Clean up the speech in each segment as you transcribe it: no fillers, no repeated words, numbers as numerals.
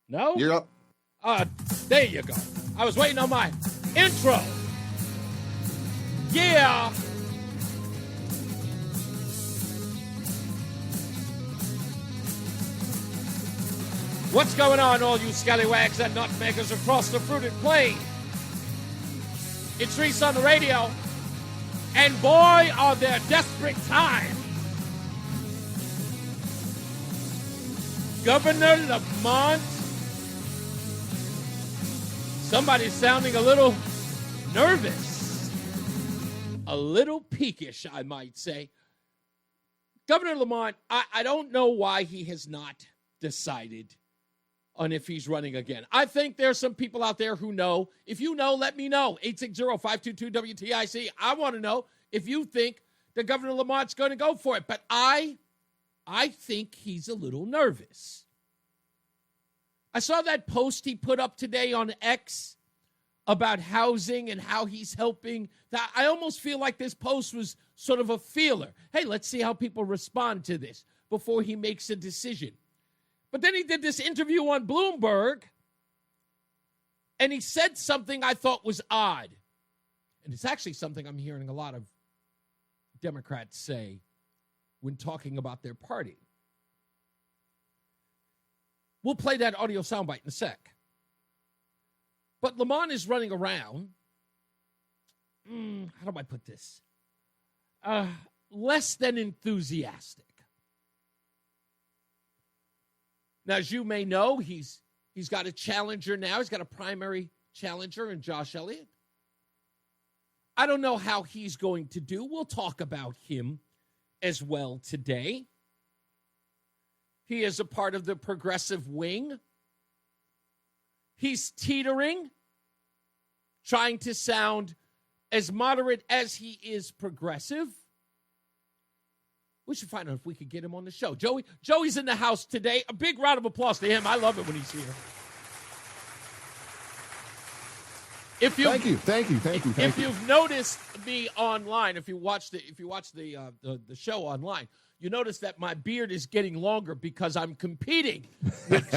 No? You're up. There you go. I was waiting on my intro. Yeah. What's going on, all you scallywags and nutmeggers across the fruited plain? It's Reese on the radio, and boy, are there desperate times. Governor Lamont, somebody's sounding a little nervous, a little peakish, I might say. Governor Lamont, I don't know why he has not decided on if he's running again. I think there's some people out there who know. If you know, let me know. 860-522-WTIC. I want to know if you think that Governor Lamont's going to go for it. But I think he's a little nervous. I saw that post he put up today on X about housing and how he's helping. I almost feel like this post was sort of a feeler. Hey, let's see how people respond to this before he makes a decision. But then he did this interview on Bloomberg, and he said something I thought was odd. And it's actually something I'm hearing a lot of Democrats say when talking about their party. We'll play that audio soundbite in a sec. But Lamont is running around. How do I put this? Less than enthusiastic. Now, as you may know, he's got a challenger now. He's got a primary challenger in Josh Elliott. I don't know how he's going to do. We'll talk about him as well today. He is a part of the progressive wing. He's teetering, trying to sound as moderate as he is progressive. We should find out if we could get him on the show. Joey's in the house today. A big round of applause to him. I love it when he's here. Thank you. If you've noticed me online, if you watch the show online, you notice that my beard is getting longer because I'm competing with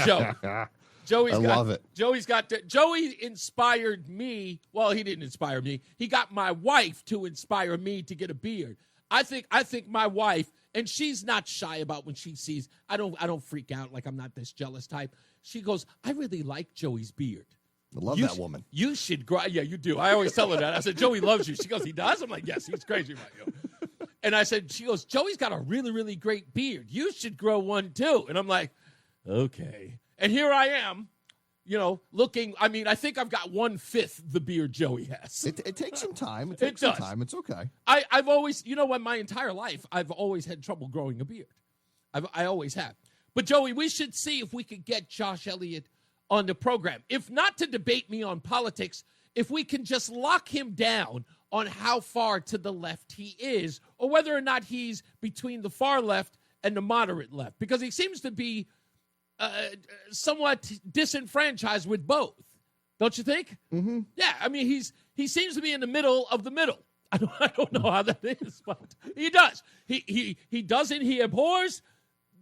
Joey. Love it. Joey inspired me. Well, he didn't inspire me. He got my wife to inspire me to get a beard. I think my wife, and she's not shy about when she sees. I don't freak out like I'm not this jealous type. She goes, I really like Joey's beard. I love that woman. You should grow. Yeah, you do. I always tell her that. I said, Joey loves you. She goes, he does? I'm like, yes, he's crazy about you. And I said, she goes, Joey's got a really, really great beard. You should grow one too. And I'm like, okay. And here I am, looking. I mean, I think I've got 1/5 the beard Joey has. It takes some time. It does. some time. It's okay. I've always, my entire life, I've always had trouble growing a beard. I always have. But, Joey, we should see if we could get Josh Elliott on the program. If not to debate me on politics, if we can just lock him down on how far to the left he is, or whether or not he's between the far left and the moderate left, because he seems to be somewhat disenfranchised with both. Don't you think? Mm-hmm. Yeah, I mean, he seems to be in the middle of the middle. I don't know how that is, but he does. He doesn't. He abhors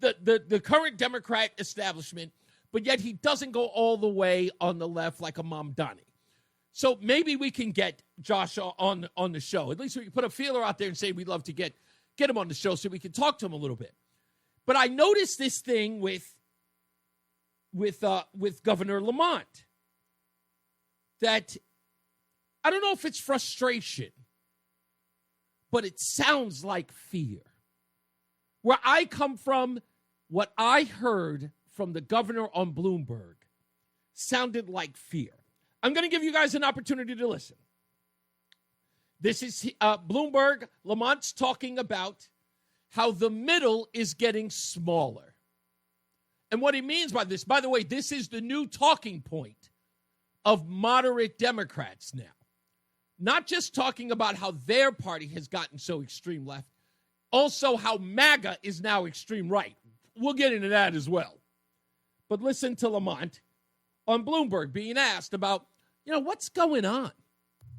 the current Democrat establishment, but yet he doesn't go all the way on the left like a Mamdani. So maybe we can get Josh on the show. At least we can put a feeler out there and say we'd love to get him on the show so we can talk to him a little bit. But I noticed this thing with Governor Lamont that I don't know if it's frustration, but it sounds like fear. Where I come from, what I heard from the governor on Bloomberg sounded like fear. I'm going to give you guys an opportunity to listen. This is Bloomberg. Lamont's talking about how the middle is getting smaller. And what he means by this, by the way, this is the new talking point of moderate Democrats now. Not just talking about how their party has gotten so extreme left, also how MAGA is now extreme right. We'll get into that as well. But listen to Lamont on Bloomberg being asked about, what's going on?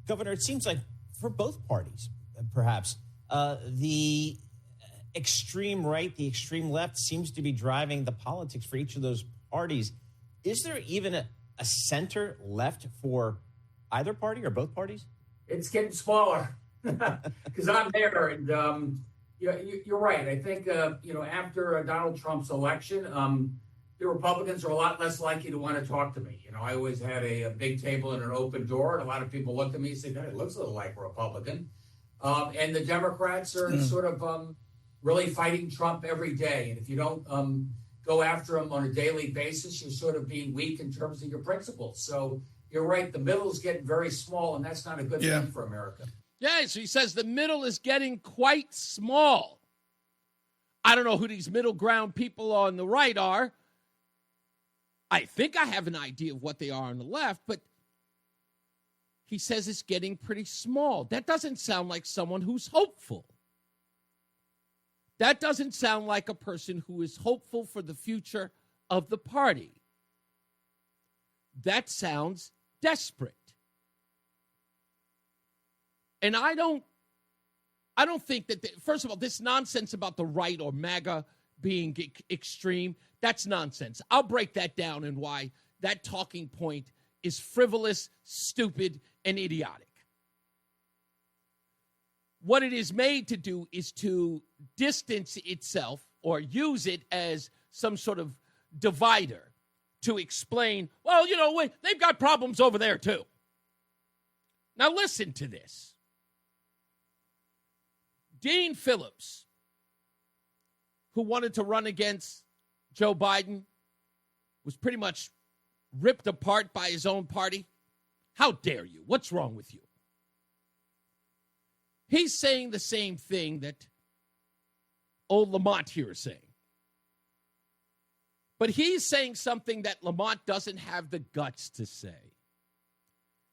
Governor, it seems like for both parties, perhaps, the extreme right, the extreme left seems to be driving the politics for each of those parties. is there even a center left for either party or both parties? It's getting smaller because I'm there. And you're right. I think, after Donald Trump's election, the Republicans are a lot less likely to want to talk to me. I always had a big table and an open door, and a lot of people looked at me and said, God, it looks a little like a Republican. And the Democrats are sort of really fighting Trump every day. And if you don't go after him on a daily basis, you're sort of being weak in terms of your principles. So you're right. The middle is getting very small, and that's not a good thing for America. Yeah, so he says the middle is getting quite small. I don't know who these middle ground people on the right are. I think I have an idea of what they are on the left, but he says it's getting pretty small. That doesn't sound like someone who's hopeful. That doesn't sound like a person who is hopeful for the future of the party. That sounds desperate. And I don't think that, first of all, this nonsense about the right or MAGA being extreme, that's nonsense. I'll break that down and why that talking point is frivolous, stupid, and idiotic. What it is made to do is to distance itself or use it as some sort of divider to explain, well, they've got problems over there too. Now listen to this. Dean Phillips, who wanted to run against Joe Biden, was pretty much ripped apart by his own party. How dare you? What's wrong with you? He's saying the same thing that old Lamont here is saying. But he's saying something that Lamont doesn't have the guts to say.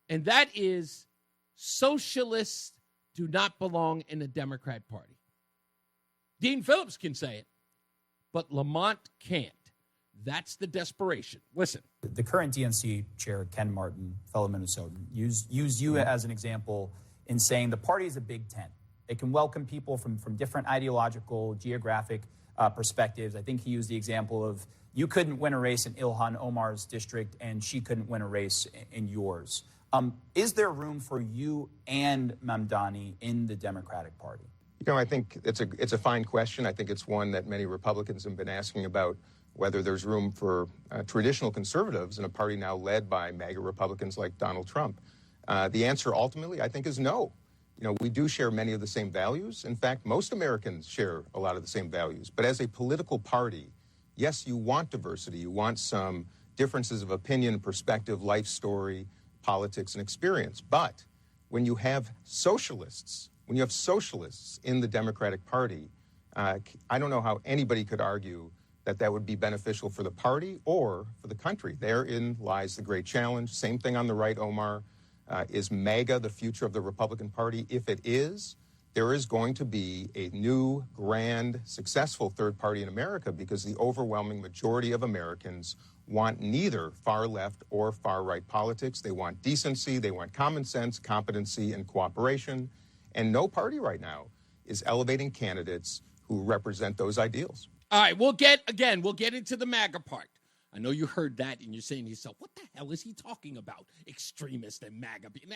And that is, socialists do not belong in the Democrat Party. Dean Phillips can say it, but Lamont can't. That's the desperation. Listen. The current DNC chair, Ken Martin, fellow Minnesotan, used you as an example in saying the party is a big tent. It can welcome people from different ideological, geographic perspectives. I think he used the example of you couldn't win a race in Ilhan Omar's district and she couldn't win a race in yours. Is there room for you and Mamdani in the Democratic Party? I think it's a fine question. I think it's one that many Republicans have been asking about, whether there's room for traditional conservatives in a party now led by MAGA Republicans like Donald Trump. The answer ultimately, I think, is no. We do share many of the same values. In fact, most Americans share a lot of the same values. But as a political party, yes, you want diversity. You want some differences of opinion, perspective, life story, politics, and experience. But when you have socialists in the Democratic Party, I don't know how anybody could argue that would be beneficial for the party or for the country. Therein lies the great challenge. Same thing on the right, Omar. Is MAGA the future of the Republican Party? If it is, there is going to be a new, grand, successful third party in America, because the overwhelming majority of Americans want neither far left or far right politics. They want decency, they want common sense, competency, and cooperation. And no party right now is elevating candidates who represent those ideals. All right, we'll get into the MAGA part. I know you heard that and you're saying to yourself, what the hell is he talking about? Extremist and MAGA. Nah,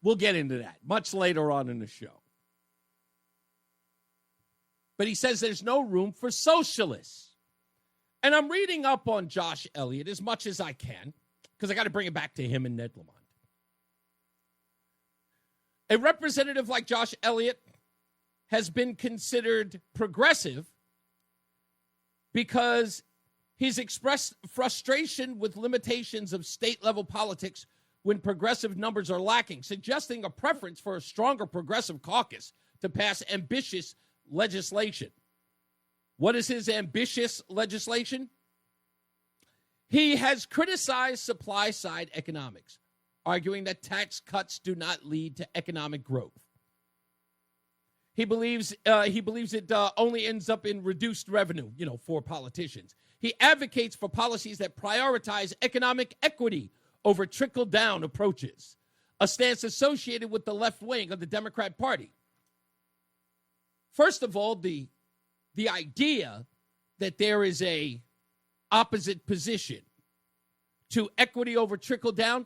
we'll get into that much later on in the show. But he says there's no room for socialists. And I'm reading up on Josh Elliott as much as I can, because I got to bring it back to him and Ned Lamont. A representative like Josh Elliott has been considered progressive because he's expressed frustration with limitations of state-level politics when progressive numbers are lacking, suggesting a preference for a stronger progressive caucus to pass ambitious legislation. What is his ambitious legislation? He has criticized supply-side economics, arguing that tax cuts do not lead to economic growth. He believes it only ends up in reduced revenue, for politicians. He advocates for policies that prioritize economic equity over trickle-down approaches, a stance associated with the left wing of the Democrat Party. First of all, the idea that there is a opposite position to equity over trickle down.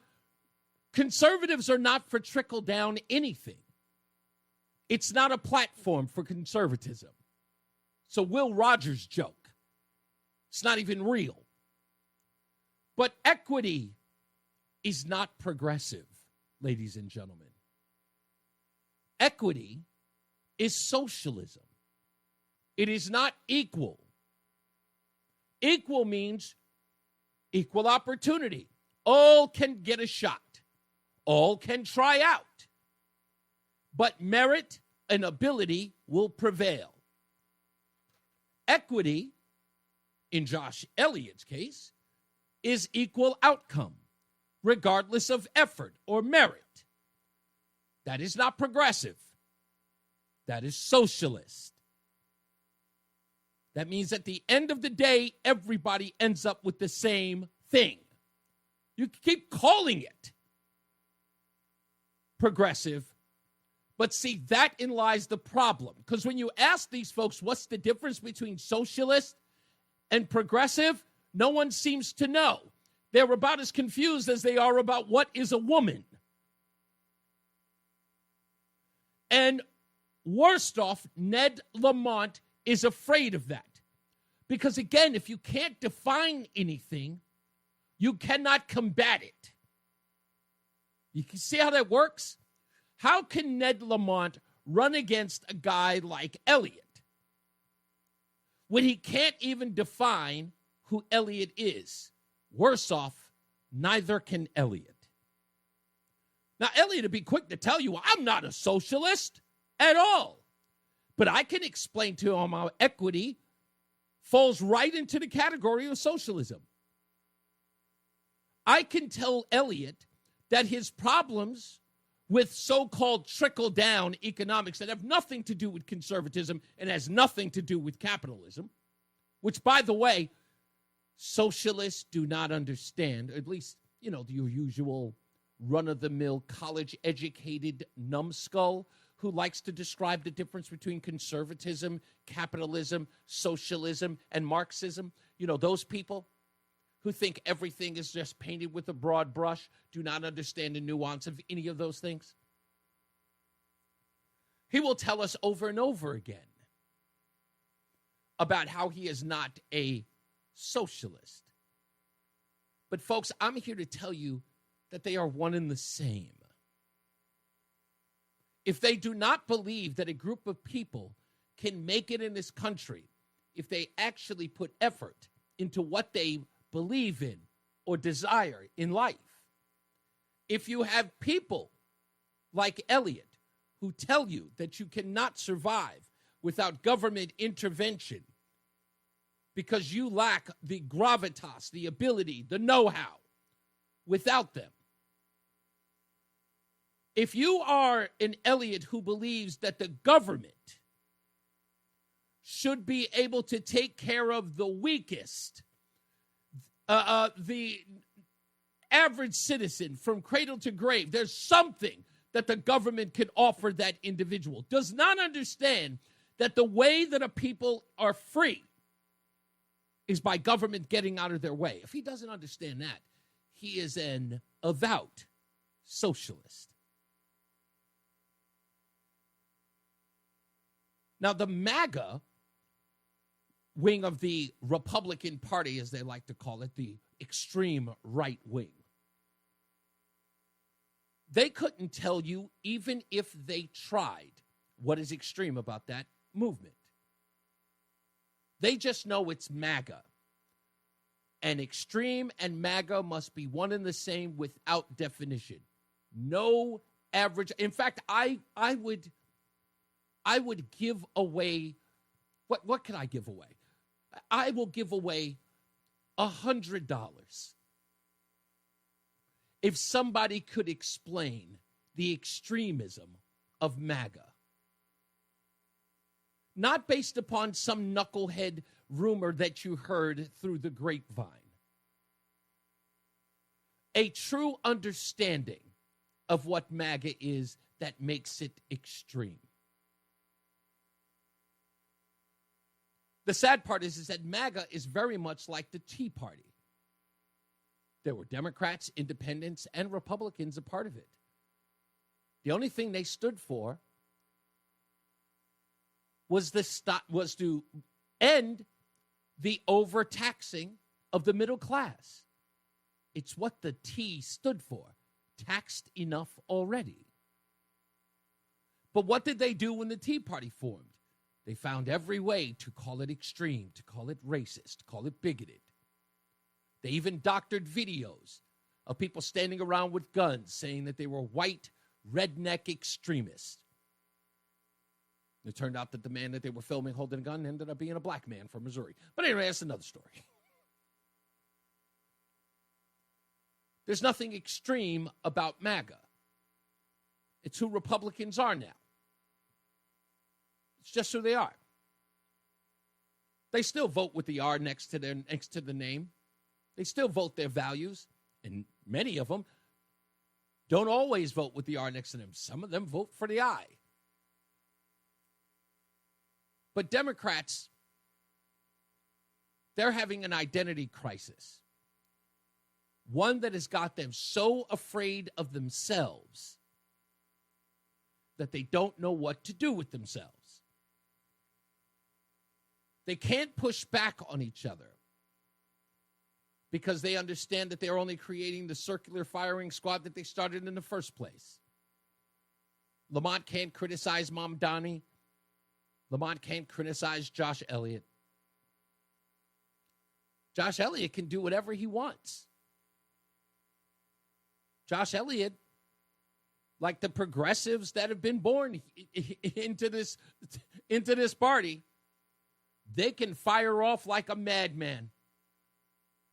Conservatives are not for trickle down anything. It's not a platform for conservatism. It's a Will Rogers joke. It's not even real. But equity is not progressive, ladies and gentlemen. Equity is socialism. It is not equal. Equal means equal opportunity. All can get a shot. All can try out. But merit and ability will prevail. Equity, in Josh Elliott's case, is equal outcome, regardless of effort or merit. That is not progressive. That is socialist. That means at the end of the day, everybody ends up with the same thing. You keep calling it progressive, but see, that in lies the problem. Because when you ask these folks, what's the difference between socialist and progressive, no one seems to know. They're about as confused as they are about what is a woman. And worst off, Ned Lamont is afraid of that. Because again, if you can't define anything, you cannot combat it. You can see how that works? How can Ned Lamont run against a guy like Elliott when he can't even define who Elliott is? Worse off, neither can Elliott. Now, Elliott would be quick to tell you, I'm not a socialist at all. But I can explain to him how equity falls right into the category of socialism. I can tell Elliott that his problems with so-called trickle-down economics that have nothing to do with conservatism and has nothing to do with capitalism, which, by the way, socialists do not understand, at least, your usual run-of-the-mill college-educated numbskull who likes to describe the difference between conservatism, capitalism, socialism, and Marxism. Those people who think everything is just painted with a broad brush, do not understand the nuance of any of those things. He will tell us over and over again about how he is not a socialist. But folks, I'm here to tell you that they are one and the same. If they do not believe that a group of people can make it in this country, if they actually put effort into what they believe in or desire in life, if you have people like Elliott who tell you that you cannot survive without government intervention because you lack the gravitas, the ability, the know-how, without them. If you are an Elliott who believes that the government should be able to take care of the weakest, the average citizen from cradle to grave, there's something that the government could offer that individual, does not understand that the way that a people are free is by government getting out of their way. If he doesn't understand that, he is an avowed socialist. Now, the MAGA wing of the Republican Party, as they like to call it, the extreme right wing, they couldn't tell you, even if they tried, what is extreme about that movement. They just know it's MAGA. And extreme and MAGA must be one and the same without definition. No average. In fact, I would give away, what can I give away? I will give away $100 if somebody could explain the extremism of MAGA. Not based upon some knucklehead rumor that you heard through the grapevine. A true understanding of what MAGA is that makes it extreme. The sad part is that MAGA is very much like the Tea Party. There were Democrats, independents, and Republicans a part of it. The only thing they stood for was to end the overtaxing of the middle class. It's what the T stood for. Taxed enough already. But what did they do when the Tea Party formed? They found every way to call it extreme, to call it racist, to call it bigoted. They even doctored videos of people standing around with guns saying that they were white, redneck extremists. It turned out that the man that they were filming holding a gun ended up being a black man from Missouri. But anyway, that's another story. There's nothing extreme about MAGA. It's who Republicans are now. It's just who they are. They still vote with the R next to the name. They still vote their values, and many of them don't always vote with the R next to them. Some of them vote for the I. But Democrats, they're having an identity crisis. One that has got them so afraid of themselves that they don't know what to do with themselves. They can't push back on each other because they understand that they're only creating the circular firing squad that they started in the first place. Lamont can't criticize Mamdani. Lamont can't criticize Josh Elliott. Josh Elliott can do whatever he wants. Josh Elliott, like the progressives that have been born into this party, they can fire off like a madman,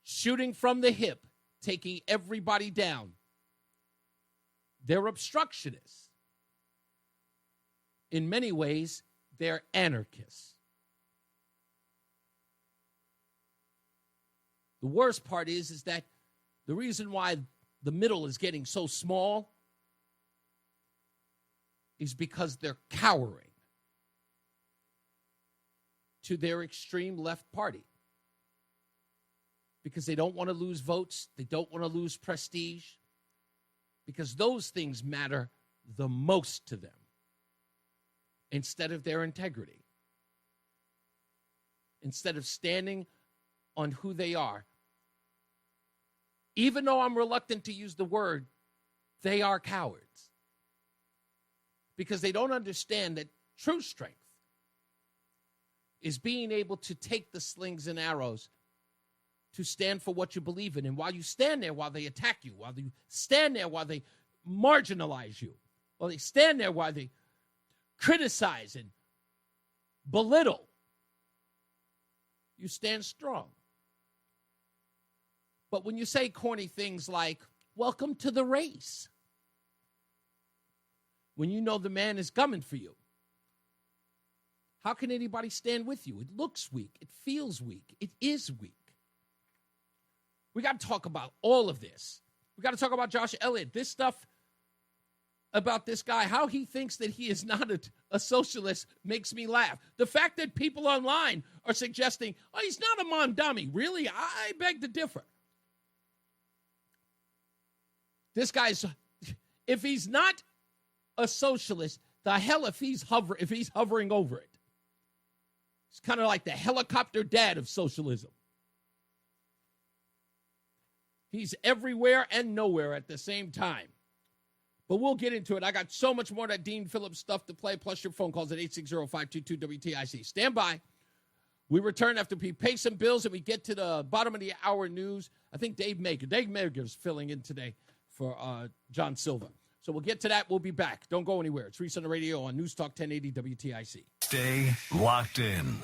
shooting from the hip, taking everybody down. They're obstructionists. In many ways, they're anarchists. The worst part is that the reason why the middle is getting so small is because they're cowering to their extreme left party. Because they don't want to lose votes. They don't want to lose prestige. Because those things matter the most to them instead of their integrity. Instead of standing on who they are. Even though I'm reluctant to use the word, they are cowards. Because they don't understand that true strength is being able to take the slings and arrows to stand for what you believe in. And while you stand there, while they attack you, while you stand there, while they marginalize you, while they stand there, while they criticize and belittle, you stand strong. But when you say corny things like, welcome to the race, when you know the man is coming for you, how can anybody stand with you? It looks weak. It feels weak. It is weak. We got to talk about all of this. We got to talk about Josh Elliott. This stuff about this guy, how he thinks that he is not a socialist, makes me laugh. The fact that people online are suggesting, oh, he's not a Mamdani. Really? I beg to differ. This guy's, if he's not a socialist, the hell if he's hovering over it. It's kind of like the helicopter dad of socialism. He's everywhere and nowhere at the same time. But we'll get into it. I got so much more of that Dean Phillips stuff to play, plus your phone calls at 860-522-WTIC. Stand by. We return after we pay some bills and we get to the bottom of the hour news. I think Dave Maker is filling in today for John Silva. So we'll get to that. We'll be back. Don't go anywhere. It's Reese on the radio on NewsTalk 1080 WTIC. Stay locked in.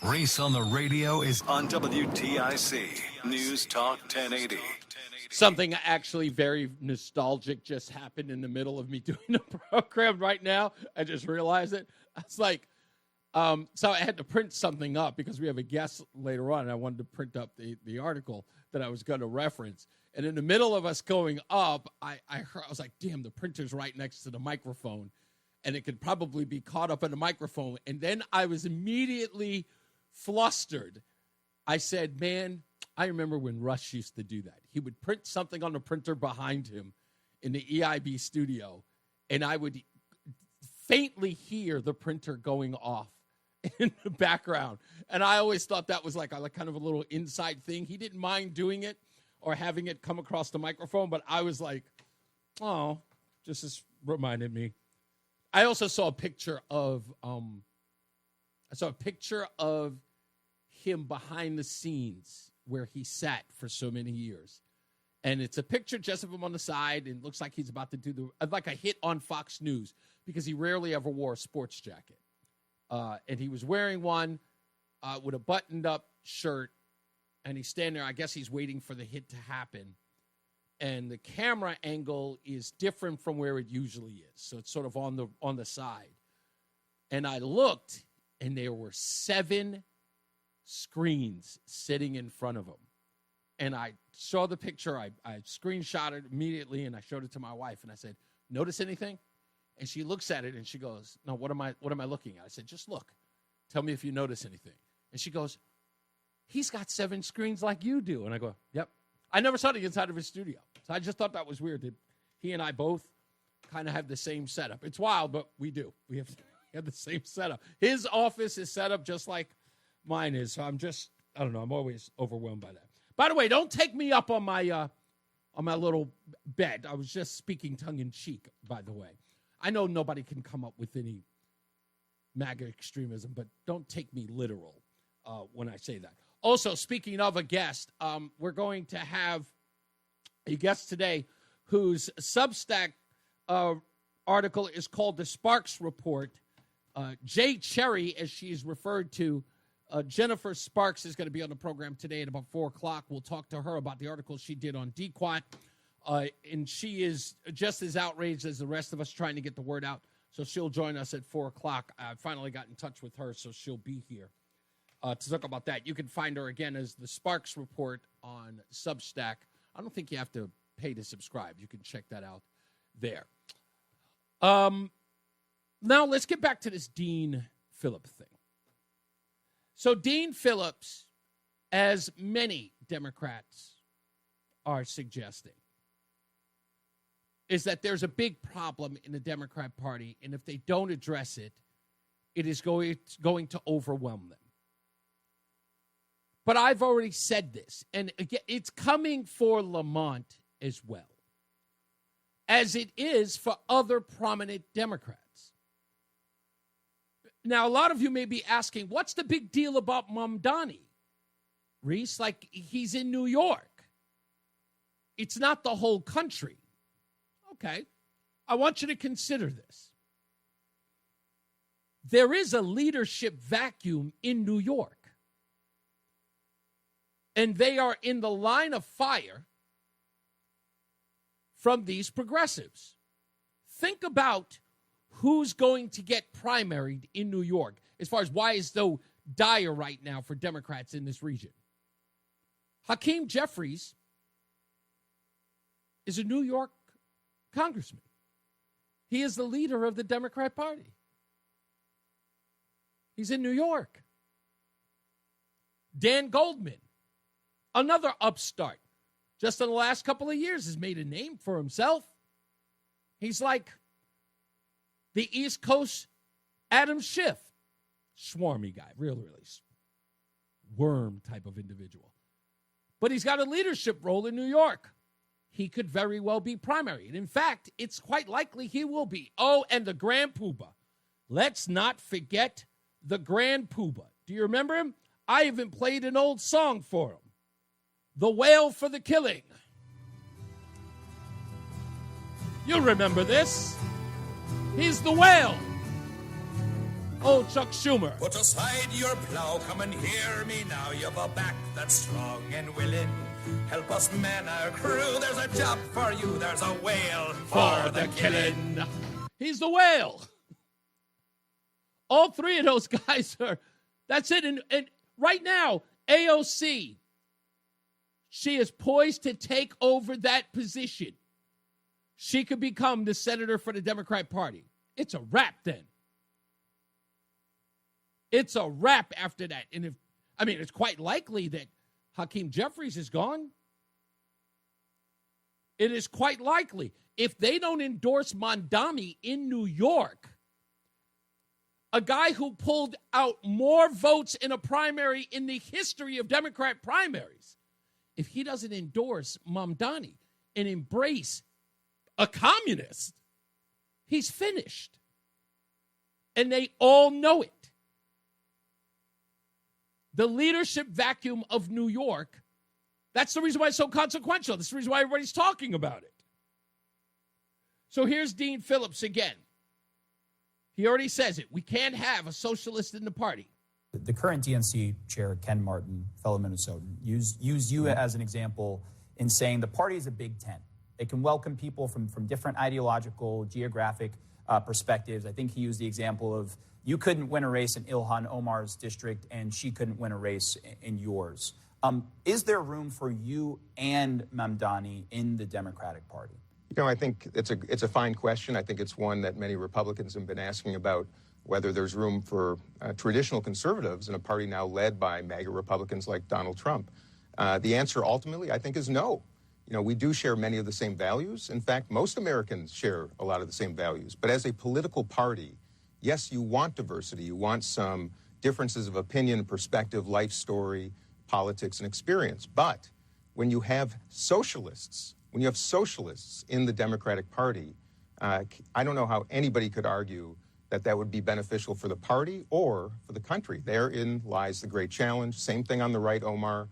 Reese on the radio is on WTIC. NewsTalk 1080. Something actually very nostalgic just happened in the middle of me doing the program right now. I just realized it. I was like, so I had to print something up because we have a guest later on, and I wanted to print up the article that I was going to reference. And in the middle of us going up, I was like, damn, the printer's right next to the microphone, and it could probably be caught up in the microphone. And then I was immediately flustered. I said, man, I remember when Rush used to do that. He would print something on the printer behind him in the EIB studio, and I would faintly hear the printer going off in the background. And I always thought that was like kind of a little inside thing. He didn't mind doing it or having it come across the microphone, but I was like, oh, just reminded me. I also saw a picture of him behind the scenes where he sat for so many years. And it's a picture just of him on the side, and it looks like he's about to do like a hit on Fox News because he rarely ever wore a sports jacket. And he was wearing one with a buttoned-up shirt, and he's standing there. I guess he's waiting for the hit to happen. And the camera angle is different from where it usually is. So it's sort of on the side. And I looked, and there were 7 screens sitting in front of him. And I saw the picture. I screenshot it immediately, and I showed it to my wife. And I said, notice anything? And she looks at it, and she goes, no, what am I looking at? I said, just look. Tell me if you notice anything. And she goes, he's got 7 screens like you do. And I go, yep. I never saw the inside of his studio. So I just thought that was weird that he and I both kind of have the same setup. It's wild, but we do. We have the same setup. His office is set up just like mine is. So I don't know. I'm always overwhelmed by that. By the way, don't take me up on my little bet. I was just speaking tongue-in-cheek, by the way. I know nobody can come up with any MAGA extremism, but don't take me literal when I say that. Also, speaking of a guest, we're going to have a guest today whose Substack article is called The Sparks Report. Jay Cherry, as she's referred to, Jennifer Sparks is going to be on the program today at about 4 o'clock. We'll talk to her about the article she did on DQuat. And she is just as outraged as the rest of us trying to get the word out. So she'll join us at 4 o'clock. I finally got in touch with her, so she'll be here to talk about that. You can find her, again, as the Sparks Report on Substack. I don't think you have to pay to subscribe. You can check that out there. Now, let's get back to this Dean Phillips thing. So Dean Phillips, as many Democrats are suggesting, is that there's a big problem in the Democrat Party, and if they don't address it, it is going to overwhelm them. But I've already said this, and again, it's coming for Lamont as well, as it is for other prominent Democrats. Now, a lot of you may be asking, what's the big deal about Mamdani? Reese, like he's in New York. It's not the whole country. Okay, I want you to consider this. There is a leadership vacuum in New York. And they are in the line of fire from these progressives. Think about who's going to get primaried in New York as far as why it's so dire right now for Democrats in this region. Hakeem Jeffries is a New York congressman. He is the leader of the Democrat Party. He's in New York. Dan Goldman, another upstart, just in the last couple of years has made a name for himself. He's like the East Coast Adam Schiff. Swarmy guy, really worm type of individual. But he's got a leadership role in New York. He could very well be primary. And in fact, it's quite likely he will be. Oh, and the Grand Poobah. Let's not forget the Grand Poobah. Do you remember him? I even played an old song for him. The Whale for the Killing. You'll remember this. He's the whale. Old Chuck Schumer. Put aside your plow, come and hear me now. You've a back that's strong and willing. Help us man our crew. There's a job for you. There's a whale for the killing. He's the whale. All three of those guys are, that's it. And right now, AOC, she is poised to take over that position. She could become the senator for the Democrat Party. It's a wrap then. It's a wrap after that. And it's quite likely that Hakeem Jeffries is gone. It is quite likely, if they don't endorse Mamdani in New York, a guy who pulled out more votes in a primary in the history of Democrat primaries, if he doesn't endorse Mamdani and embrace a communist, he's finished. And they all know it. The leadership vacuum of New York, that's the reason why it's so consequential. That's the reason why everybody's talking about it. So here's Dean Phillips again. He already says it. We can't have a socialist in the party. The current DNC chair, Ken Martin, fellow Minnesotan, used you as an example in saying the party is a big tent. It can welcome people from different ideological, geographic perspectives. I think he used the example of you couldn't win a race in Ilhan Omar's district and she couldn't win a race in yours. Is there room for you and Mamdani in the Democratic Party? You know, I think it's a fine question. I think it's one that many Republicans have been asking about, whether there's room for traditional conservatives in a party now led by MAGA Republicans like Donald Trump. The answer ultimately, I think, is no. You know, we do share many of the same values. In fact, most Americans share a lot of the same values. But as a political party, yes, you want diversity. You want some differences of opinion, perspective, life story, politics, and experience. But when you have socialists in the Democratic Party, I don't know how anybody could argue that would be beneficial for the party or for the country. Therein lies the great challenge. Same thing on the right, Omar.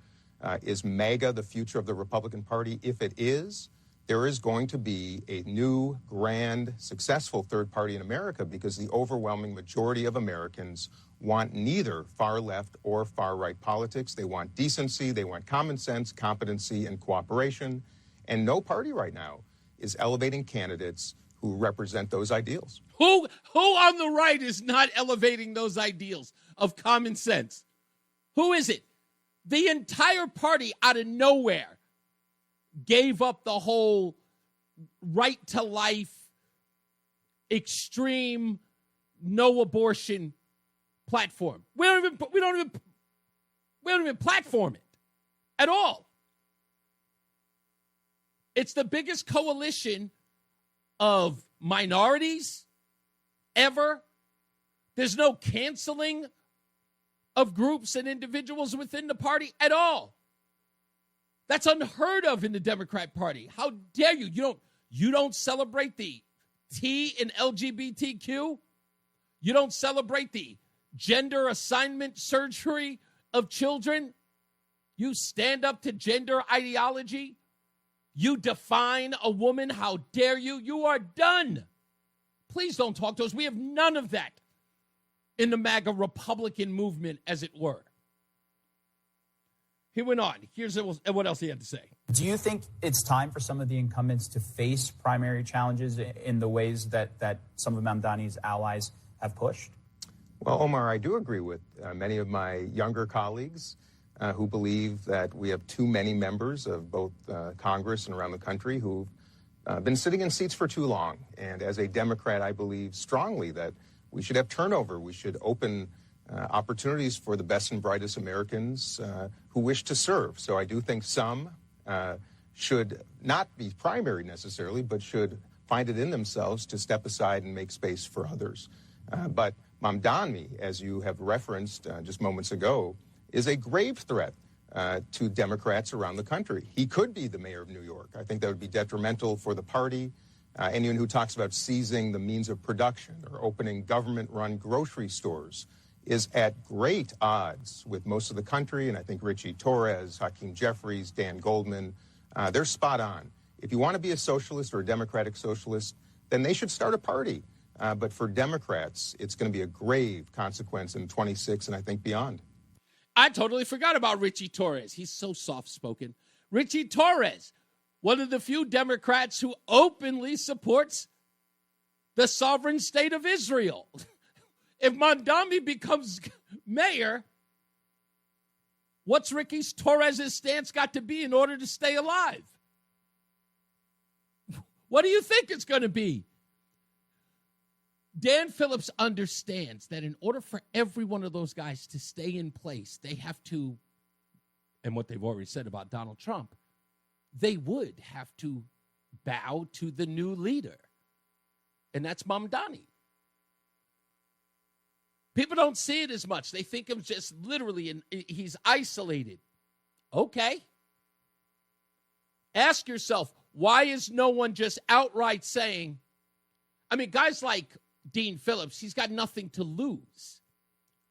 Is MAGA the future of the Republican Party? If it is, there is going to be a new, grand, successful third party in America, because the overwhelming majority of Americans want neither far left or far right politics. They want decency, they want common sense, competency, and cooperation. And no party right now is elevating candidates who represent those ideals. Who on the right is not elevating those ideals of common sense? Who is it? The entire party out of nowhere gave up the whole right to life, extreme, no abortion platform. We don't even platform it at all. It's the biggest coalition of minorities ever. There's no canceling of groups and individuals within the party at all. That's unheard of in the Democrat Party. How dare you? You don't celebrate the T in LGBTQ? You don't celebrate the gender assignment surgery of children? You stand up to gender ideology? You define a woman? How dare you? You are done. Please don't talk to us. We have none of that in the MAGA Republican movement, as it were. He went on. Here's what else he had to say. Do you think it's time for some of the incumbents to face primary challenges in the ways that some of Mamdani's allies have pushed? Well, Omar, I do agree with many of my younger colleagues who believe that we have too many members of both Congress and around the country who've been sitting in seats for too long. And as a Democrat, I believe strongly that we should have turnover. We should open opportunities for the best and brightest Americans who wish to serve. So I do think some should not be primary necessarily, but should find it in themselves to step aside and make space for others. But Mamdani, as you have referenced just moments ago, is a grave threat to Democrats around the country. He could be the mayor of New York. I think that would be detrimental for the party. Anyone who talks about seizing the means of production or opening government-run grocery stores is at great odds with most of the country. And I think Richie Torres, Hakeem Jeffries, Dan Goldman, they're spot on. If you want to be a socialist or a democratic socialist, then they should start a party. But for Democrats, it's going to be a grave consequence in 26 and I think beyond. I totally forgot about Richie Torres. He's so soft-spoken. Richie Torres, one of the few Democrats who openly supports the sovereign state of Israel. If Mamdani becomes mayor, what's Ricky Torres' stance got to be in order to stay alive? What do you think it's going to be? Dan Phillips understands that in order for every one of those guys to stay in place, they have to and what they've already said about Donald Trump, they would have to bow to the new leader, and that's Mamdani. People don't see it as much. They think of just literally, he's isolated. Okay. Ask yourself, why is no one just outright saying, I mean, guys like Dean Phillips, he's got nothing to lose,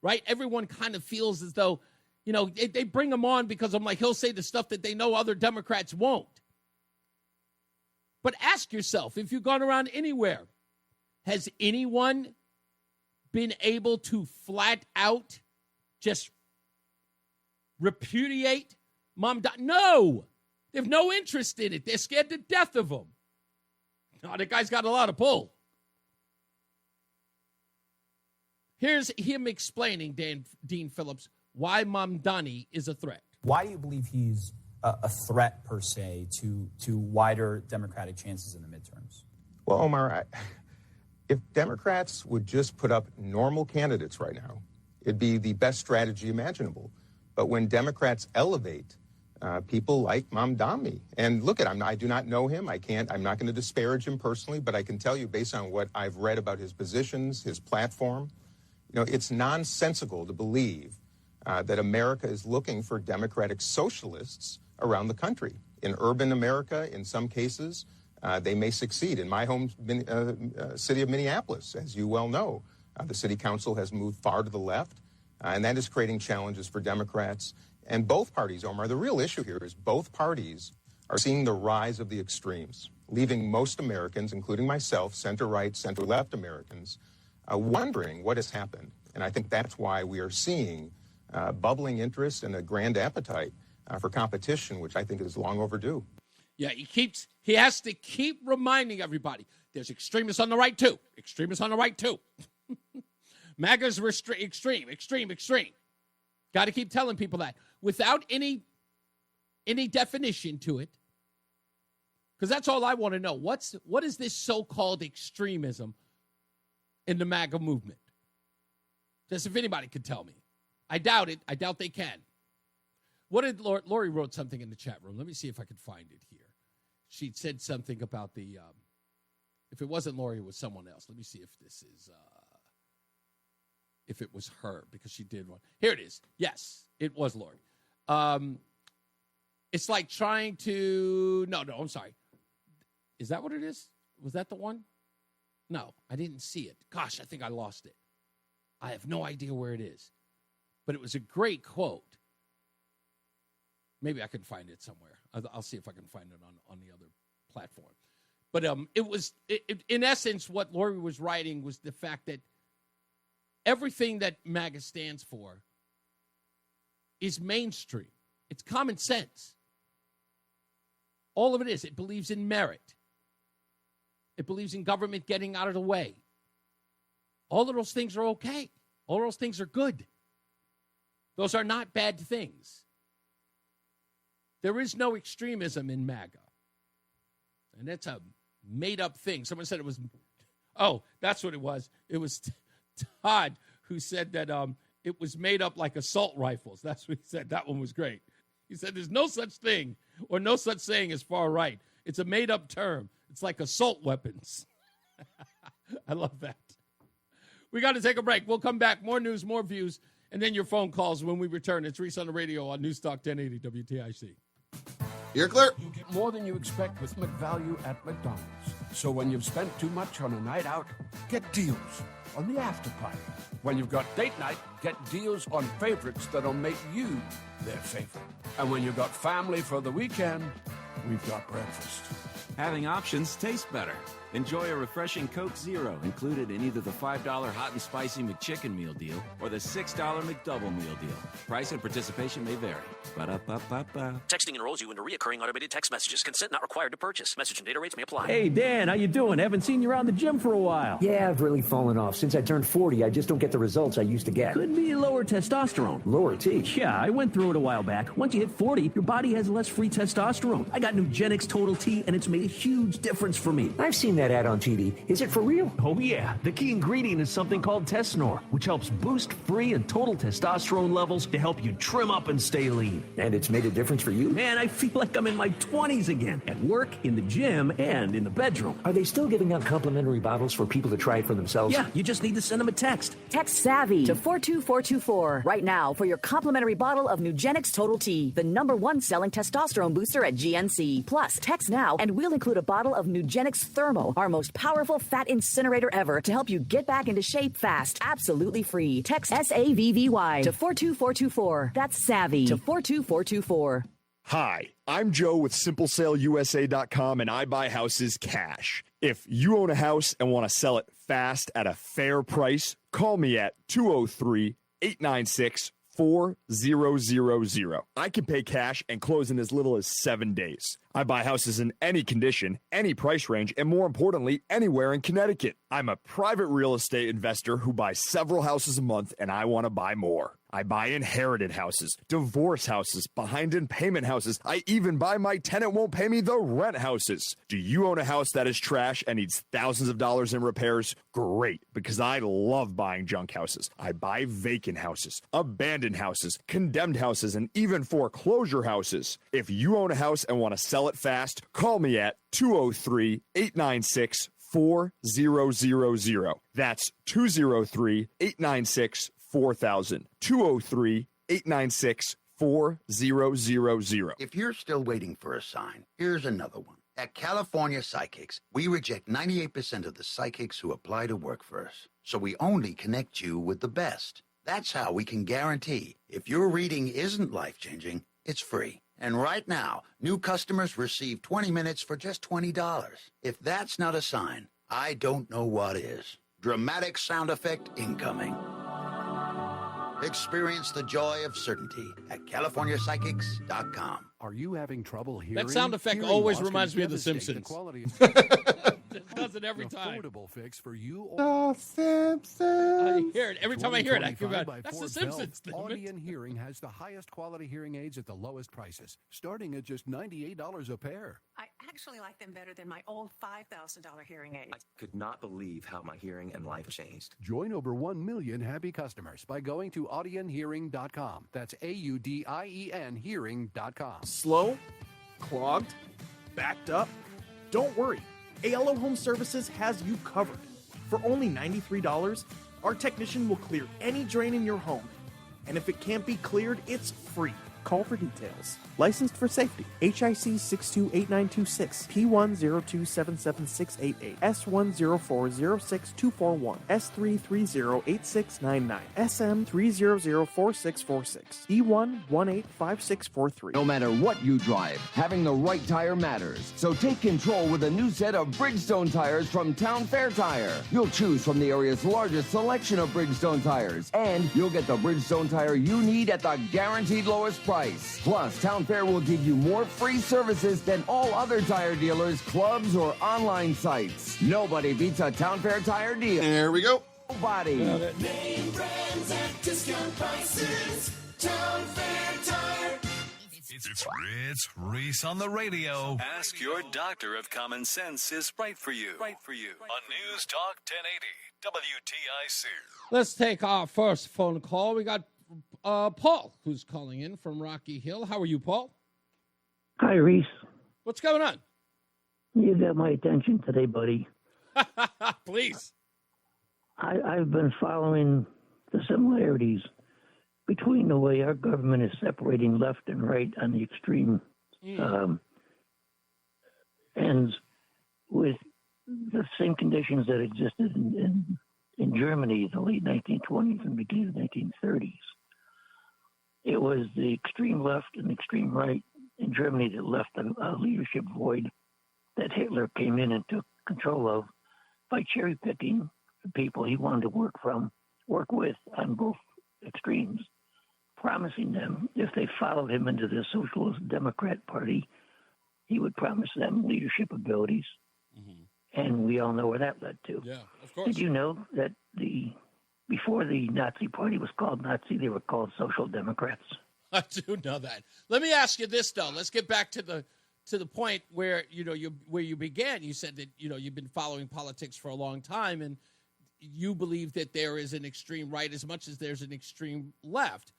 right? Everyone kind of feels as though, you know, they bring him on because I'm like, he'll say the stuff that they know other Democrats won't. But ask yourself, if you've gone around anywhere, has anyone been able to flat out just repudiate Mamdani? No. They have no interest in it. They're scared to death of him. No, the guy's got a lot of pull. Here's him explaining, Dean Phillips, why Mamdani is a threat. Why do you believe he's a threat, per se, to wider Democratic chances in the midterms? Well, Omar, if Democrats would just put up normal candidates right now, it'd be the best strategy imaginable. But when Democrats elevate people like Mamdani, and look at him, I do not know him. I'm not going to disparage him personally, but I can tell you based on what I've read about his positions, his platform, you know, it's nonsensical to believe that America is looking for democratic socialists around the country. In urban America, in some cases, they may succeed. In my home city of Minneapolis, as you well know, the city council has moved far to the left, and that is creating challenges for Democrats. And both parties, Omar, the real issue here is both parties are seeing the rise of the extremes, leaving most Americans, including myself, center-right, center-left Americans, wondering what has happened. And I think that's why we are seeing bubbling interest and a grand appetite for competition, which I think is long overdue. Yeah, he has to keep reminding everybody there's extremists on the right too. Extremists on the right too. MAGA's extreme. Got to keep telling people that without any definition to it, because that's all I want to know. What is this so-called extremism in the MAGA movement? Just if anybody could tell me. I doubt it. I doubt they can. What did Lori wrote something in the chat room? Let me see if I can find it here. She said something about the, if it wasn't Lori, it was someone else. Let me see if this is, if it was her, because she did one. Here it is. Yes, it was Lori. It's like trying to, no, I'm sorry. Is that what it is? Was that the one? No, I didn't see it. Gosh, I think I lost it. I have no idea where it is. But it was a great quote. Maybe I can find it somewhere. I'll see if I can find it on the other platform. But it was, in essence, what Lori was writing was the fact that everything that MAGA stands for is mainstream. It's common sense. All of it is. It believes in merit. It believes in government getting out of the way. All of those things are okay. All of those things are good. Those are not bad things. There is no extremism in MAGA. And that's a made-up thing. Someone said it was, that's what it was. It was Todd who said that it was made up like assault rifles. That's what he said. That one was great. He said there's no such thing or no such saying as far right. It's a made-up term. It's like assault weapons. I love that. We got to take a break. We'll come back. More news, more views, and then your phone calls when we return. It's Reese on the radio on NewsTalk 1080 WTIC. You're clear. You get more than you expect with McValue at McDonald's. So when you've spent too much on a night out, get deals on the after party. When you've got date night, get deals on favorites that'll make you their favorite. And when you've got family for the weekend, we've got breakfast. Having options tastes better. Enjoy a refreshing Coke Zero included in either the $5 Hot and Spicy McChicken Meal Deal or the $6 McDouble Meal Deal. Price and participation may vary. Ba-da-ba-ba-ba. Texting enrolls you into recurring automated text messages. Consent not required to purchase. Message and data rates may apply. Hey, Dan, how you doing? Haven't seen you around the gym for a while. Yeah, I've really fallen off. Since I turned 40, I just don't get the results I used to get. Could be lower testosterone. Lower T? Yeah, I went through it a while back. Once you hit 40, your body has less free testosterone. I got Nugenix Total T, and it's made a huge difference for me. I've seen that ad on TV. Is it for real? Oh, yeah. The key ingredient is something called Tesnor, which helps boost free and total testosterone levels to help you trim up and stay lean. And it's made a difference for you? Man, I feel like I'm in my 20s again, at work, in the gym, and in the bedroom. Are they still giving out complimentary bottles for people to try it for themselves? Yeah, you just need to send them a text. Text SAVVY to 42424 right now for your complimentary bottle of Nugenix Total T, the #1 selling testosterone booster at GNC. Plus, text now and we'll include a bottle of Nugenix Thermo, our most powerful fat incinerator ever, to help you get back into shape fast, absolutely free. Text SAVVY to 42424. That's SAVVY to 42424. Hi, I'm Joe with SimpleSaleUSA.com, and I buy houses cash. If you own a house and want to sell it fast at a fair price, call me at 203-896-4000. I can pay cash and close in as little as 7 days. I buy houses in any condition, any price range, and more importantly, anywhere in Connecticut. I'm a private real estate investor who buys several houses a month, and I want to buy more. I buy inherited houses, divorce houses, behind in payment houses. I even buy my tenant won't pay me the rent houses. Do you own a house that is trash and needs thousands of dollars in repairs? Great, because I love buying junk houses. I buy vacant houses, abandoned houses, condemned houses, and even foreclosure houses. If you own a house and want to sell it fast, call me at 203-896-4000. That's 203-896-4000. 203-896-4000. If you're still waiting for a sign, here's another one. At California Psychics, we reject 98% of the psychics who apply to work for us. So we only connect you with the best. That's how we can guarantee if your reading isn't life-changing, it's free. And right now, new customers receive 20 minutes for just $20. If that's not a sign, I don't know what is. Dramatic sound effect incoming. Experience the joy of certainty at CaliforniaPsychics.com. Are you having trouble hearing? That sound effect always reminds me of The Simpsons. It does it every time. Affordable fix for you. The Simpsons. I hear it. Every time I hear it, I feel about that's The Simpsons. Audion Hearing has the highest quality hearing aids at the lowest prices, starting at just $98 a pair. I actually like them better than my old $5,000 hearing aid. I could not believe how my hearing and life changed. Join over 1 million happy customers by going to audionhearing.com. That's AUDIEN hearing.com. Slow, clogged, backed up? Don't worry. ALO Home Services has you covered. For only $93, our technician will clear any drain in your home. And if it can't be cleared, it's free. Call for details. Licensed for safety. HIC 628926, P10277688, S10406241, S3308699, SM3004646, E1185643. No matter what you drive, having the right tire matters. So take control with a new set of Bridgestone tires from Town Fair Tire. You'll choose from the area's largest selection of Bridgestone tires, and you'll get the Bridgestone tire you need at the guaranteed lowest price. Plus, Town Fair will give you more free services than all other tire dealers, clubs, or online sites. Nobody beats a Town Fair tire deal. There we go. Nobody. Name brands at discount prices. Town Fair Tire. It's Reese on the radio. Ask your doctor if common sense is right for you. On News Talk 1080 WTIC. Let's take our first phone call. We got Paul, who's calling in from Rocky Hill. How are you, Paul? Hi, Reese. What's going on? You got my attention today, buddy. Please. I've been following the similarities between the way our government is separating left and right on the extreme ends with the same conditions that existed in Germany in the late 1920s and beginning of the 1930s. It was the extreme left and extreme right in Germany that left a leadership void that Hitler came in and took control of by cherry picking the people he wanted to work with on both extremes, promising them if they followed him into the Socialist Democrat Party, he would promise them leadership abilities. Mm-hmm. And we all know where that led to. Yeah, of course. Did you know that before the Nazi Party was called Nazi, they were called Social Democrats? I do know that. Let me ask you this, though. Let's get back to to the point where, where you began, you said that, you've been following politics for a long time, and you believe that there is an extreme right as much as there's an extreme left.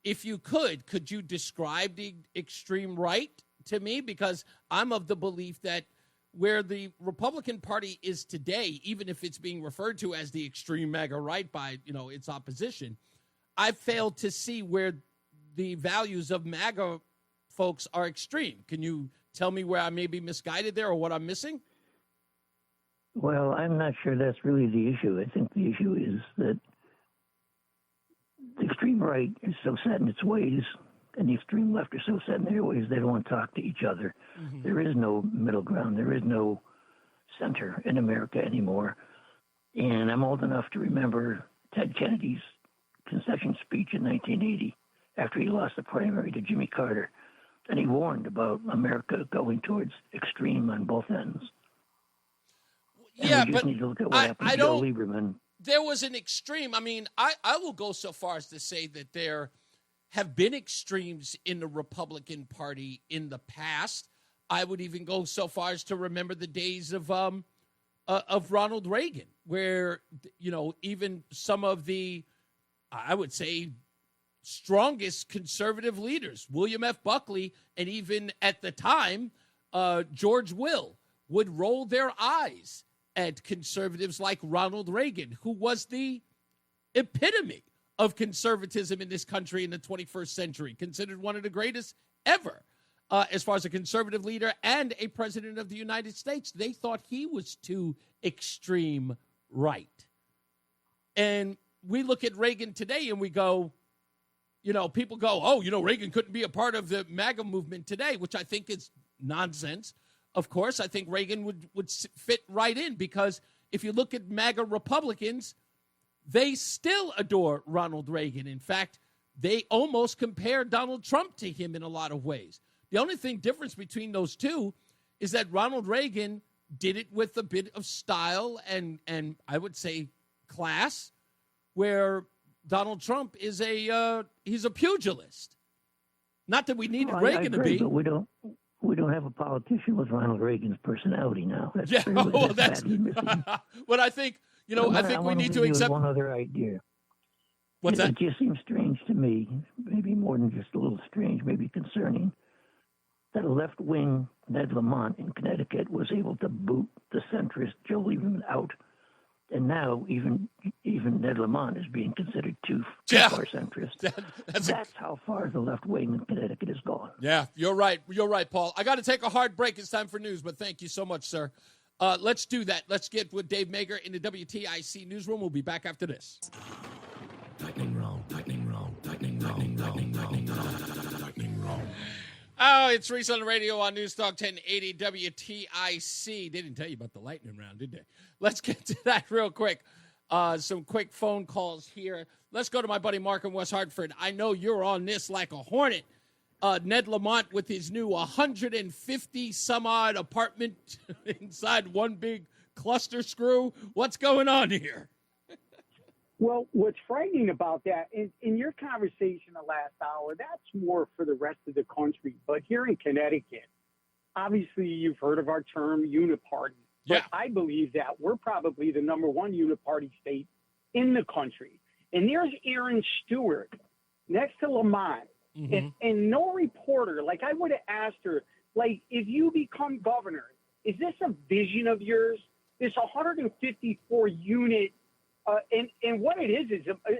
If you could you describe the extreme right to me? Because I'm of the belief that where the Republican Party is today, even if it's being referred to as the extreme MAGA right by, its opposition, I've failed to see where the values of MAGA folks are extreme. Can you tell me where I may be misguided there or what I'm missing? Well, I'm not sure that's really the issue. I think the issue is that the extreme right is so set in its ways, and the extreme left are so set in their ways, they don't want to talk to each other. Mm-hmm. There is no middle ground. There is no center in America anymore. And I'm old enough to remember Ted Kennedy's concession speech in 1980 after he lost the primary to Jimmy Carter. And he warned about America going towards extreme on both ends. Yeah, we just need to look at what happened to Joe Lieberman. There was an extreme. I mean, I will go so far as to say that there have been extremes in the Republican Party in the past. I would even go so far as to remember the days of Ronald Reagan, where, even some of the, I would say, strongest conservative leaders, William F. Buckley, and even at the time, George Will, would roll their eyes at conservatives like Ronald Reagan, who was the epitome of conservatism in this country in the 21st century, considered one of the greatest ever as far as a conservative leader and a president of the United States. They thought he was too extreme right. And we look at Reagan today and we go, people go, oh, Reagan couldn't be a part of the MAGA movement today, which I think is nonsense. Of course, I think Reagan would fit right in, because if you look at MAGA Republicans, they still adore Ronald Reagan. In fact, they almost compare Donald Trump to him in a lot of ways. The only difference between those two is that Ronald Reagan did it with a bit of style and I would say class, where Donald Trump is he's a pugilist. Not that we needed Reagan to be. But we don't have a politician with Ronald Reagan's personality now. That's But I think, I think we need to accept one other idea. What's that? It just seems strange to me, maybe more than just a little strange, maybe concerning, that a left-wing Ned Lamont in Connecticut was able to boot the centrist Joe Lieberman out. And now even Ned Lamont is being considered too far centrist. That's how far the left wing in Connecticut has gone. Yeah, you're right. You're right, Paul. I got to take a hard break. It's time for news, but thank you so much, sir. Let's do that. Let's get with Dave Mager in the WTIC newsroom. We'll be back after this. Lightning round, lightning round, lightning round, lightning round, lightning round. Oh, it's Reese on the radio on NewsTalk 1080 WTIC. They didn't tell you about the lightning round, did they? Let's get to that real quick. Some quick phone calls here. Let's go to my buddy Mark in West Hartford. I know you're on this like a hornet. Ned Lamont with his new 150-some-odd apartment inside one big cluster screw. What's going on here? Well, what's frightening about that, in your conversation the last hour, that's more for the rest of the country. But here in Connecticut, obviously you've heard of our term uniparty. But I believe that we're probably the number one uniparty state in the country. And there's Aaron Stewart next to Lamont. Mm-hmm. And no reporter, like I would have asked her, like, if you become governor, is this a vision of yours? This 154 unit and what it is,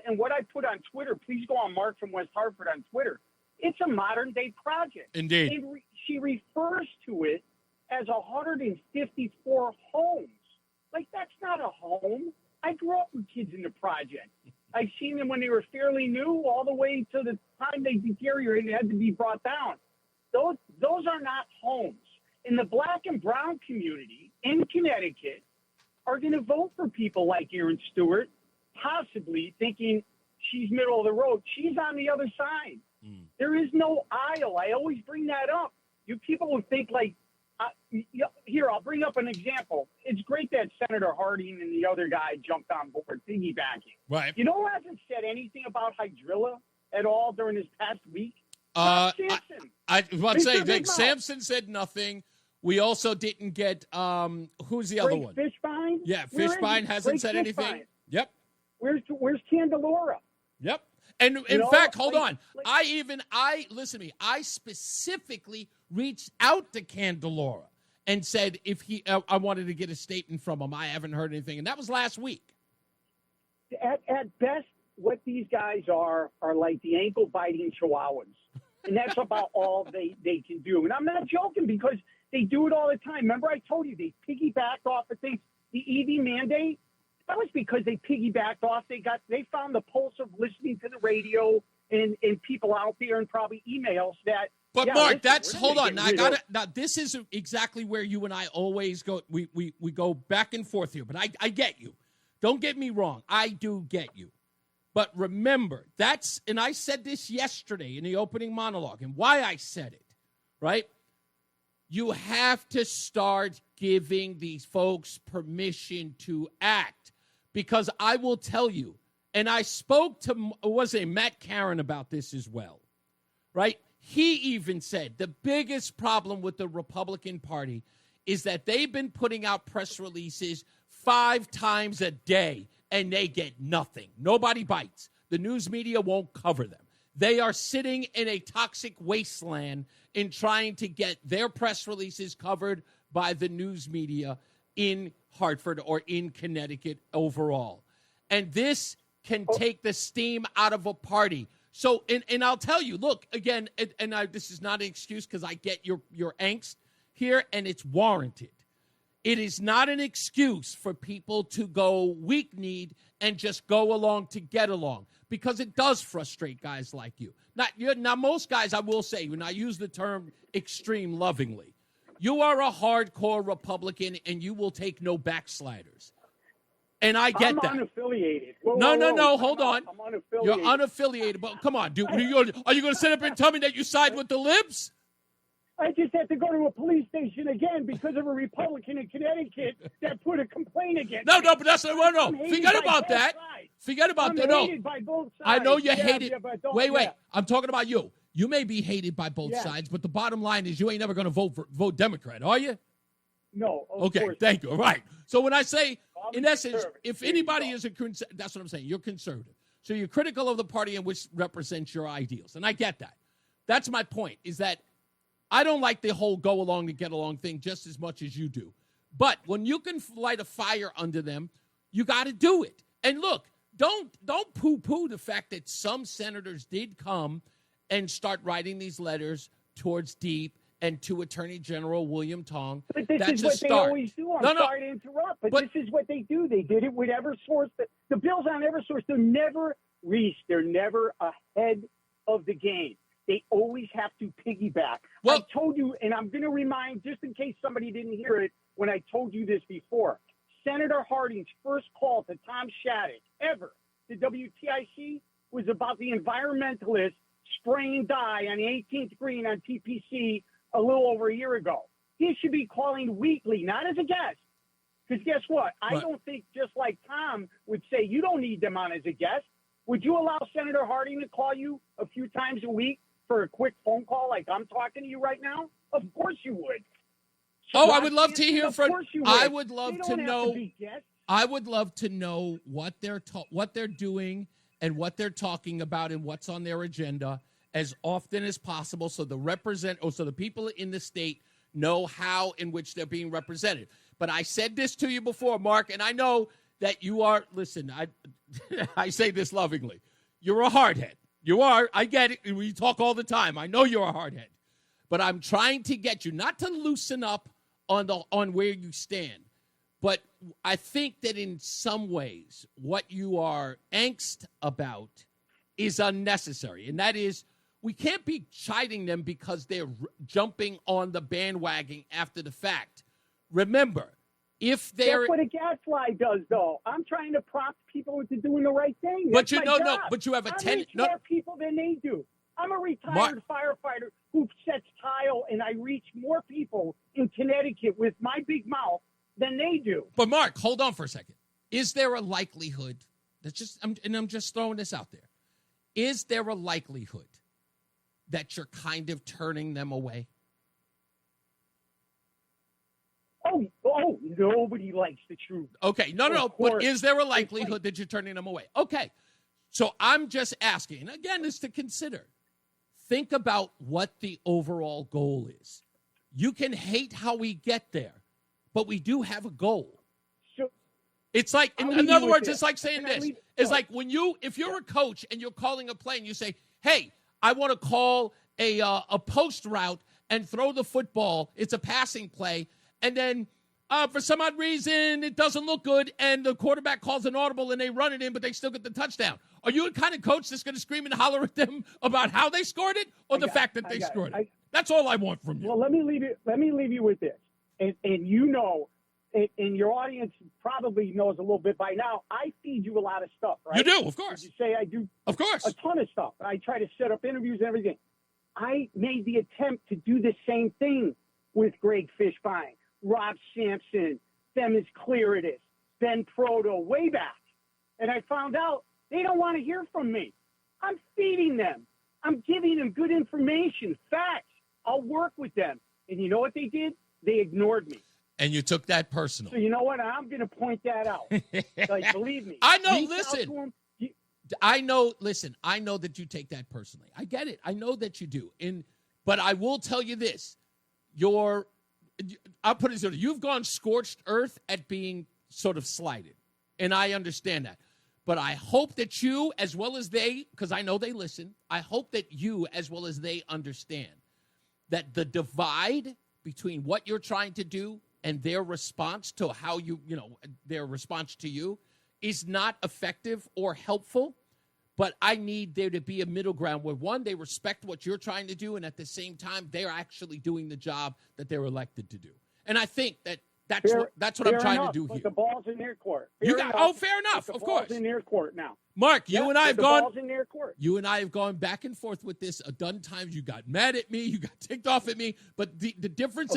and what I put on Twitter, please go on Mark from West Hartford on Twitter. It's a modern day project. Indeed. And she refers to it as 154 homes. Like, that's not a home. I grew up with kids in the project. I've seen them when they were fairly new all the way to the time they deteriorated and had to be brought down. Those are not homes. And the black and brown community in Connecticut are going to vote for people like Aaron Stewart, possibly thinking she's middle of the road. She's on the other side. There is no aisle. I always bring that up. You people who think like, here, I'll bring up an example. It's great that Senator Harding and the other guy jumped on board, piggybacking. Right. You know who hasn't said anything about hydrilla at all during this past week? I was about to say, Sampson said nothing. We also didn't get, who's the other one? Fishbein? Yeah, Fishbein hasn't said anything. Yep. Where's Candelora? Yep. And in fact, hold on. Listen to me. I specifically reached out to Candelora and said I wanted to get a statement from him. I haven't heard anything. And that was last week. At best, what these guys are like the ankle-biting chihuahuas. And that's about all they can do. And I'm not joking because they do it all the time. Remember I told you they piggybacked off of things. The EV mandate, that was because they piggybacked off. They found the pulse of listening to the radio and people out there and probably emails that. But yeah, Mark, hold on. Now this is exactly where you and I always go. We go back and forth here. But I get you. Don't get me wrong. I do get you. But remember, and I said this yesterday in the opening monologue, and why I said it, right? You have to start giving these folks permission to act. Because I will tell you, and I spoke to, Matt Caron about this as well, right? He even said the biggest problem with the Republican Party is that they've been putting out press releases 5 times a day, and they get nothing. Nobody bites. The news media won't cover them. They are sitting in a toxic wasteland in trying to get their press releases covered by the news media in Hartford or in Connecticut overall. And this can take the steam out of a party. So, and I'll tell you, look, again, this is not an excuse because I get your angst here, and it's warranted. It is not an excuse for people to go weak-kneed and just go along to get along, because it does frustrate guys like you. Now, most guys, I will say, when I use the term extreme lovingly, you are a hardcore Republican, and you will take no backsliders. And I get that. I'm unaffiliated. No, hold on. I'm unaffiliated. You're unaffiliated, but come on, dude. Are you going to sit up and tell me that you side with the libs? I just had to go to a police station again because of a Republican in Connecticut that put a complaint against me. No, but that's no. Forget about that. Forget about that. No, hated by both sides. I know you're hated. Wait. I'm talking about you. You may be hated by both sides, but the bottom line is you ain't never going to vote Democrat, are you? No. Okay, thank you. All right. So when I say, in essence, if anybody is that's what I'm saying. You're conservative. So you're critical of the party in which represents your ideals. And I get that. That's my point, is that I don't like the whole go along to get along thing just as much as you do. But when you can light a fire under them, you got to do it. And look, don't poo-poo the fact that some senators did come and start writing these letters towards Deep and to Attorney General William Tong. But this is what they always do. I'm sorry to interrupt, but this is what they do. They did it with Eversource. The bills on Eversource, they're never ahead of the game. They always have to piggyback. Well, I told you, and I'm going to remind, just in case somebody didn't hear it when I told you this before, Senator Harding's first call to Tom Shattuck ever to WTIC was about the environmentalists spraying dye on the 18th green on TPC a little over a year ago. He should be calling weekly, not as a guest. Because guess what? I don't think, just like Tom would say, you don't need them on as a guest. Would you allow Senator Harding to call you a few times a week for a quick phone call like I'm talking to you right now? Of course you would. I would love to hear from. I would love to know. I would love to know what they're doing and what they're talking about and what's on their agenda as often as possible, so the people in the state know how in which they're being represented. But I said this to you before, Mark, and I know that you are. Listen, I say this lovingly. You're a hardhead. You are. I get it. We talk all the time. I know you're a hardhead. But I'm trying to get you not to loosen up on where you stand. But I think that in some ways what you are angst about is unnecessary. And that is, we can't be chiding them because they're jumping on the bandwagon after the fact. Remember, if they're... That's what a gadfly does, though. I'm trying to prompt people into doing the right thing. But you but you have a 10... I reach more people than they do. I'm a retired firefighter who sets tile, and I reach more people in Connecticut with my big mouth than they do. But Mark, hold on for a second. Is there a likelihood? I'm just throwing this out there. Is there a likelihood that you're kind of turning them away? Oh, nobody likes the truth. Okay, no. But is there a likelihood that you're turning them away? Okay, so I'm just asking, and again, is to consider. Think about what the overall goal is. You can hate how we get there, but we do have a goal. It's like, in other words, it's like saying this. It's like if you're a coach and you're calling a play and you say, hey, I want to call a post route and throw the football. It's a passing play. And then for some odd reason, it doesn't look good, and the quarterback calls an audible, and they run it in, but they still get the touchdown. Are you the kind of coach that's going to scream and holler at them about how they scored it or the fact that they scored it? That's all I want from you. Well, let me leave you with this. And you know, and your audience probably knows a little bit by now, I feed you a lot of stuff, right? You do, of course. You say I do, of course, a ton of stuff. I try to set up interviews and everything. I made the attempt to do the same thing with Greg Fishbein, Rob Sampson, Dems Clearidus, Ben Proto, way back. And I found out they don't want to hear from me. I'm feeding them. I'm giving them good information, facts. I'll work with them. And you know what they did? They ignored me. And you took that personal. So you know what? I'm going to point that out. Like, believe me. I know, listen. I know that you take that personally. I get it. I know that you do. But I will tell you this. I'll put it this way. You've gone scorched earth at being sort of slighted. And I understand that. But I hope that you, as well as they, because I know they listen, I hope that you, as well as they, understand that the divide between what you're trying to do and their response to their response to you is not effective or helpful. But I need there to be a middle ground where, one, they respect what you're trying to do, and at the same time, they're actually doing the job that they're elected to do. And I think that's what I'm trying to do here. But the ball's in their court. Fair enough, of course. The ball's in their court now. Mark, you and I have the gone. Ball's in their court. You and I have gone back and forth with this a dozen times. You got mad at me. You got ticked off at me. But the difference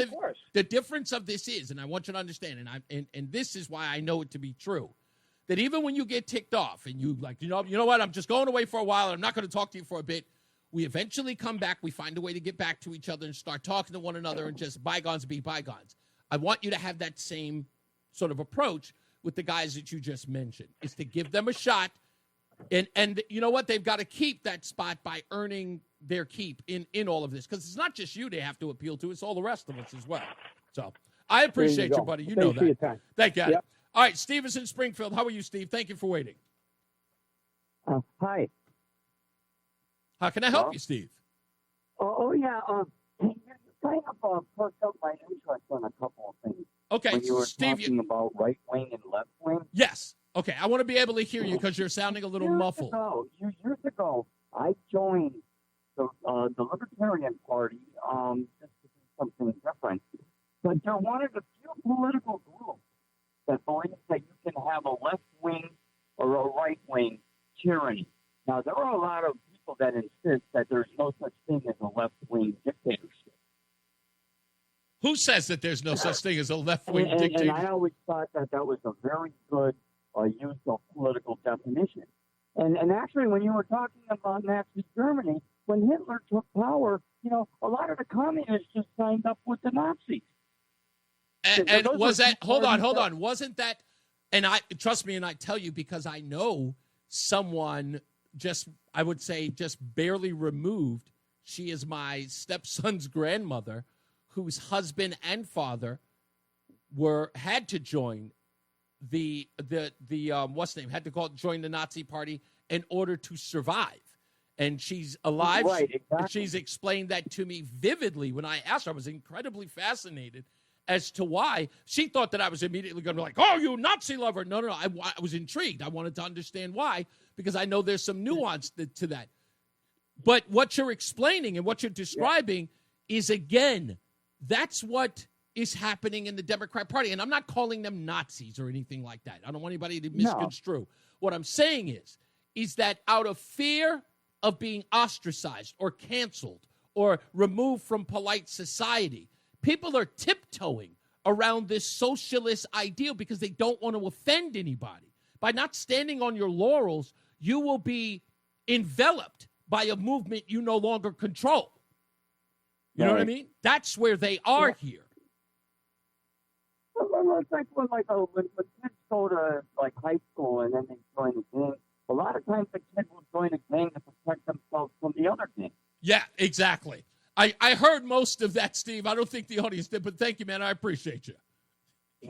of this is, and I want you to understand, and this is why I know it to be true, that even when you get ticked off and you you know what, I'm just going away for a while and I'm not going to talk to you for a bit, we eventually come back. We find a way to get back to each other and start talking to one another and just bygones be bygones. I want you to have that same sort of approach with the guys that you just mentioned, is to give them a shot. And you know what? They've got to keep that spot by earning their keep in all of this, because it's not just you they have to appeal to. It's all the rest of us as well. So I appreciate you, buddy. You know that. Your time. Thank you. Yep. All right, Steve is in Springfield. How are you, Steve? Thank you for waiting. Hi. How can I help you, Steve? Yeah. You kind of perked up my interest on a couple of things. Okay, when you were Steve, talking about right wing and left wing. Yes. Okay, I want to be able to hear you because you're sounding a little muffled. Years ago, I joined the Libertarian Party just to do something different. But they're one of the few political groups that believes that you can have a left wing or a right wing tyranny. Now, there are a lot of people that insist that there's no such thing as a left wing dictatorship. Who says that there's no such thing as a left wing dictatorship? And I always thought that was a very good use of political definition. And actually, when you were talking about Nazi Germany, when Hitler took power, a lot of the communists just signed up with the Nazis. And was that, hold on, wasn't that, and trust me, and I tell you because I know someone I would say just barely removed, she is my stepson's grandmother, whose husband and father had to join join the Nazi Party in order to survive. And she's alive. Right, exactly. She's explained that to me vividly when I asked her. I was incredibly fascinated as to why. She thought that I was immediately going to be like, oh, you Nazi lover. No. I was intrigued. I wanted to understand why, because I know there's some nuance to that. But what you're explaining and what you're describing is, again, that's what is happening in the Democrat Party. And I'm not calling them Nazis or anything like that. I don't want anybody to misconstrue. No. What I'm saying is that out of fear of being ostracized or canceled or removed from polite society, people are tiptoeing around this socialist ideal because they don't want to offend anybody. By not standing on your laurels, you will be enveloped by a movement you no longer control. You know what I mean? That's where they are here. Well, it's like when kids go to like high school and then they join a gang. A lot of times the kids will join a gang to protect themselves from the other gang. Yeah, exactly. I heard most of that, Steve. I don't think the audience did, but thank you, man. I appreciate you.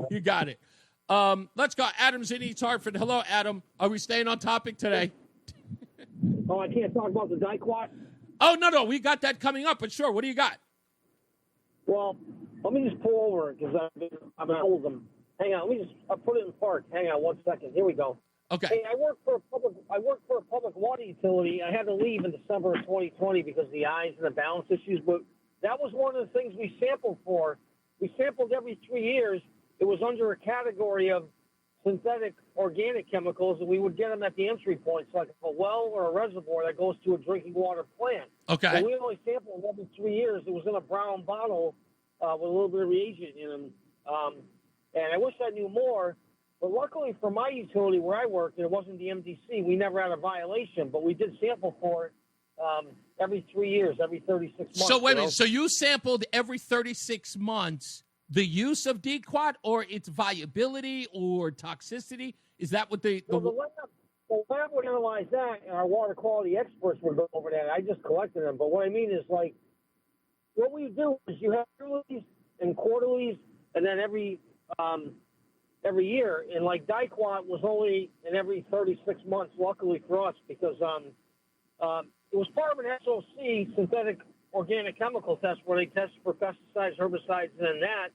You got it. Let's go. Adam's in East Hartford. Hello, Adam. Are we staying on topic today? Oh, I can't talk about the dicot? Oh, no. We got that coming up, but sure. What do you got? Well, let me just pull over because I've been holding them. Hang on. Let me just put it in park. Hang on 1 second. Here we go. Okay. Hey, I work for a public water utility. I had to leave in December of 2020 because of the eyes and the balance issues, but that was one of the things we sampled for. We sampled every 3 years. It was under a category of synthetic organic chemicals, and we would get them at the entry points, like a well or a reservoir that goes to a drinking water plant. Okay. So we only sampled every 3 years. It was in a brown bottle with a little bit of reagent in them. And I wish I knew more, but luckily for my utility where I worked, and it wasn't the MDC, we never had a violation, but we did sample for it every 3 years, every 36 months. So wait a minute. So you sampled every 36 months the use of DQuat or its viability or toxicity? Is that what the lab would analyze that, and our water quality experts would go over that. I just collected them. But what I mean is, like, what we do is you have yearlies and quarterlies, and then every year. And, like, DIQUAT was only in every 36 months, luckily for us, because it was part of an SOC, synthetic organic chemical test, where they test for pesticides, herbicides, and that.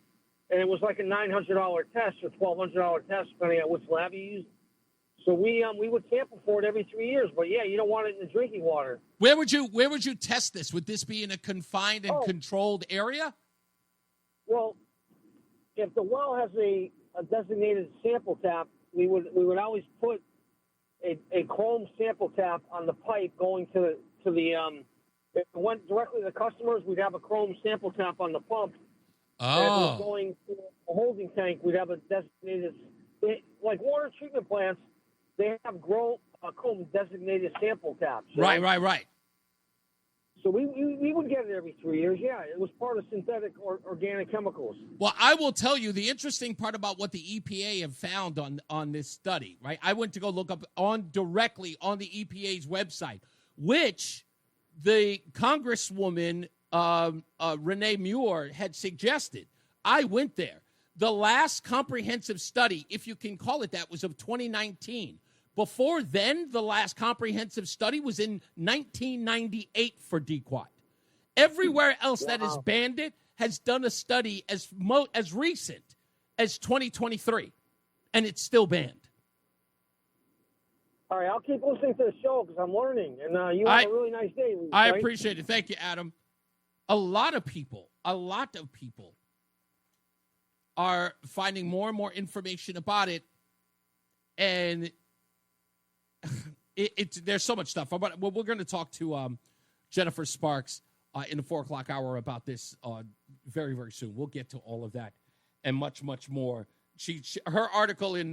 And it was like a $900 test or $1,200 test, depending on which lab you used. So we would sample for it every 3 years. But, yeah, you don't want it in the drinking water. Where would you test this? Would this be in a confined and controlled area? Well, if the well has a designated sample tap, we would always put a chrome sample tap on the pipe going to the if it went directly to the customers, we'd have a chrome sample tap on the pump. Oh. And if it was going to a holding tank, we'd have a designated, like water treatment plants, they have chrome designated sample taps. Right. So we would get it every 3 years. Yeah, it was part of synthetic organic chemicals. Well, I will tell you the interesting part about what the EPA have found on this study, right? I went to go look up directly on the EPA's website, which the Congresswoman Renee Muir had suggested. I went there. The last comprehensive study, if you can call it that, was of 2019. Before then, the last comprehensive study was in 1998 for DQuat. Everywhere else that has banned it has done a study as recent as 2023, and it's still banned. All right, I'll keep listening to the show because I'm learning, and you have a really nice day. Reese, I right? appreciate it. Thank you, Adam. A lot of people are finding more and more information about it, and there's so much stuff. We're going to talk to Jennifer Sparks in the 4 o'clock hour about this very, very soon. We'll get to all of that and much, much more. Her article in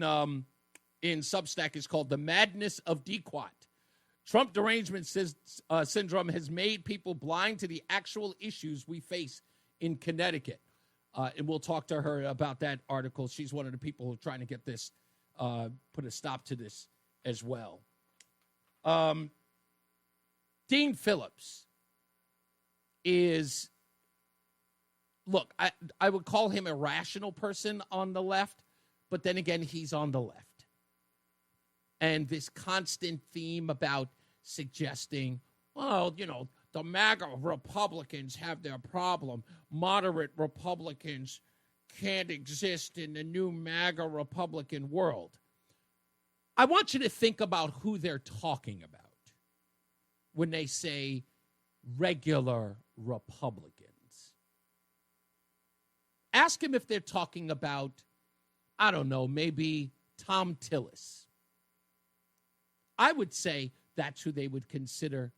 Substack is called "The Madness of DQuat." Trump derangement syndrome has made people blind to the actual issues we face in Connecticut. And we'll talk to her about that article. She's one of the people who are trying to get this, put a stop to this as well. Dean Phillips is, look, I would call him a rational person on the left, but then again, he's on the left. And this constant theme about suggesting, well, the MAGA Republicans have their problem. Moderate Republicans can't exist in the new MAGA Republican world. I want you to think about who they're talking about when they say regular Republicans. Ask them if they're talking about, I don't know, maybe Tom Tillis. I would say that's who they would consider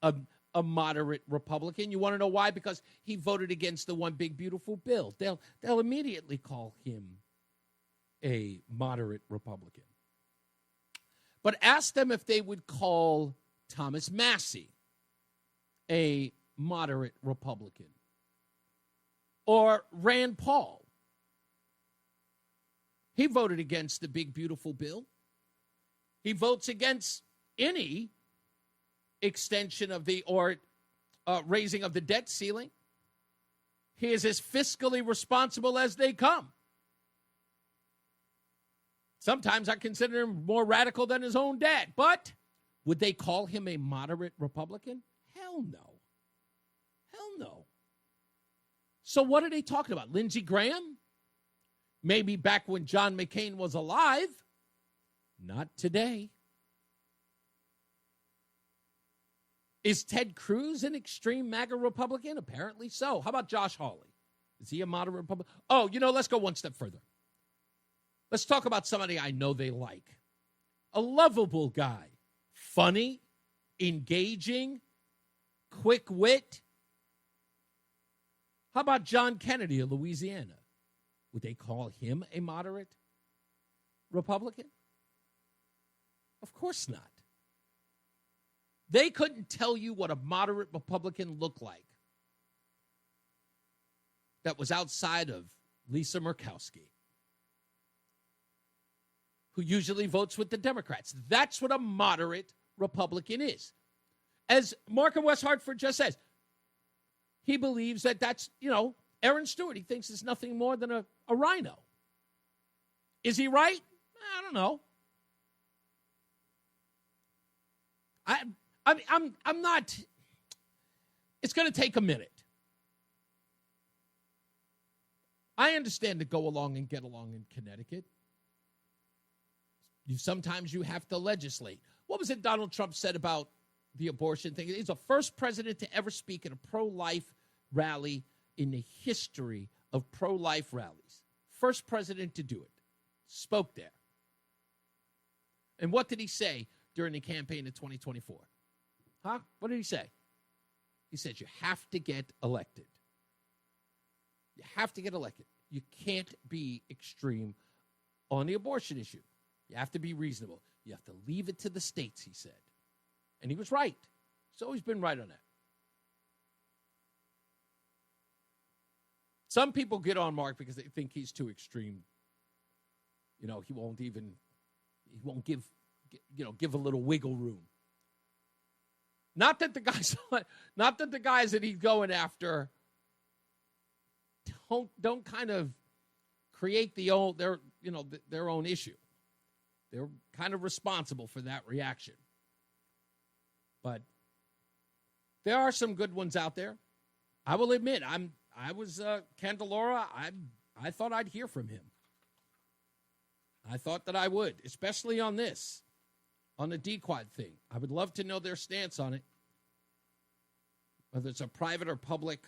a moderate Republican. You want to know why? Because he voted against the one big beautiful bill. They'll immediately call him a moderate Republican. But ask them if they would call Thomas Massey, a moderate Republican, or Rand Paul. He voted against the big, beautiful bill. He votes against any extension of raising of the debt ceiling. He is as fiscally responsible as they come. Sometimes I consider him more radical than his own dad. But would they call him a moderate Republican? Hell no. Hell no. So what are they talking about? Lindsey Graham? Maybe back when John McCain was alive. Not today. Is Ted Cruz an extreme MAGA Republican? Apparently so. How about Josh Hawley? Is he a moderate Republican? Oh, let's go one step further. Let's talk about somebody I know they like. A lovable guy. Funny, engaging, quick wit. How about John Kennedy of Louisiana? Would they call him a moderate Republican? Of course not. They couldn't tell you what a moderate Republican looked like that was outside of Lisa Murkowski, who usually votes with the Democrats. That's what a moderate Republican is. As Mark in West Hartford just says, he believes that's, Aaron Stewart. He thinks it's nothing more than a rhino. Is he right? I don't know. I'm not. It's going to take a minute. I understand to go along and get along in Connecticut. Sometimes you have to legislate. What was it Donald Trump said about the abortion thing? He's the first president to ever speak at a pro-life rally in the history of pro-life rallies. First president to do it. Spoke there. And what did he say during the campaign of 2024? Huh? What did he say? He said, you have to get elected. You have to get elected. You can't be extreme on the abortion issue. You have to be reasonable. You have to leave it to the states, he said. And he was right. He's always been right on that. Some people get on Mark because they think he's too extreme. He won't give a little wiggle room. Not that the guys that he's going after don't kind of create their own issue. They're kind of responsible for that reaction. But there are some good ones out there. I will admit, I was Candelora. I thought I'd hear from him. I thought that I would, especially on this, on the DQuad thing. I would love to know their stance on it, whether it's a private or public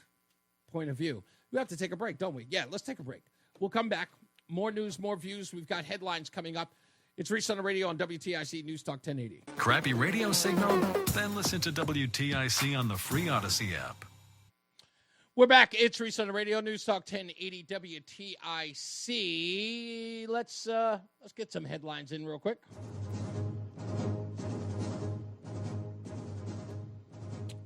point of view. We have to take a break, don't we? Yeah, let's take a break. We'll come back. More news, more views. We've got headlines coming up. It's Reese on the radio on WTIC News Talk 1080. Crappy radio signal? Then listen to WTIC on the free Odyssey app. We're back. It's Reese on the radio, News Talk 1080 WTIC. Let's get some headlines in real quick.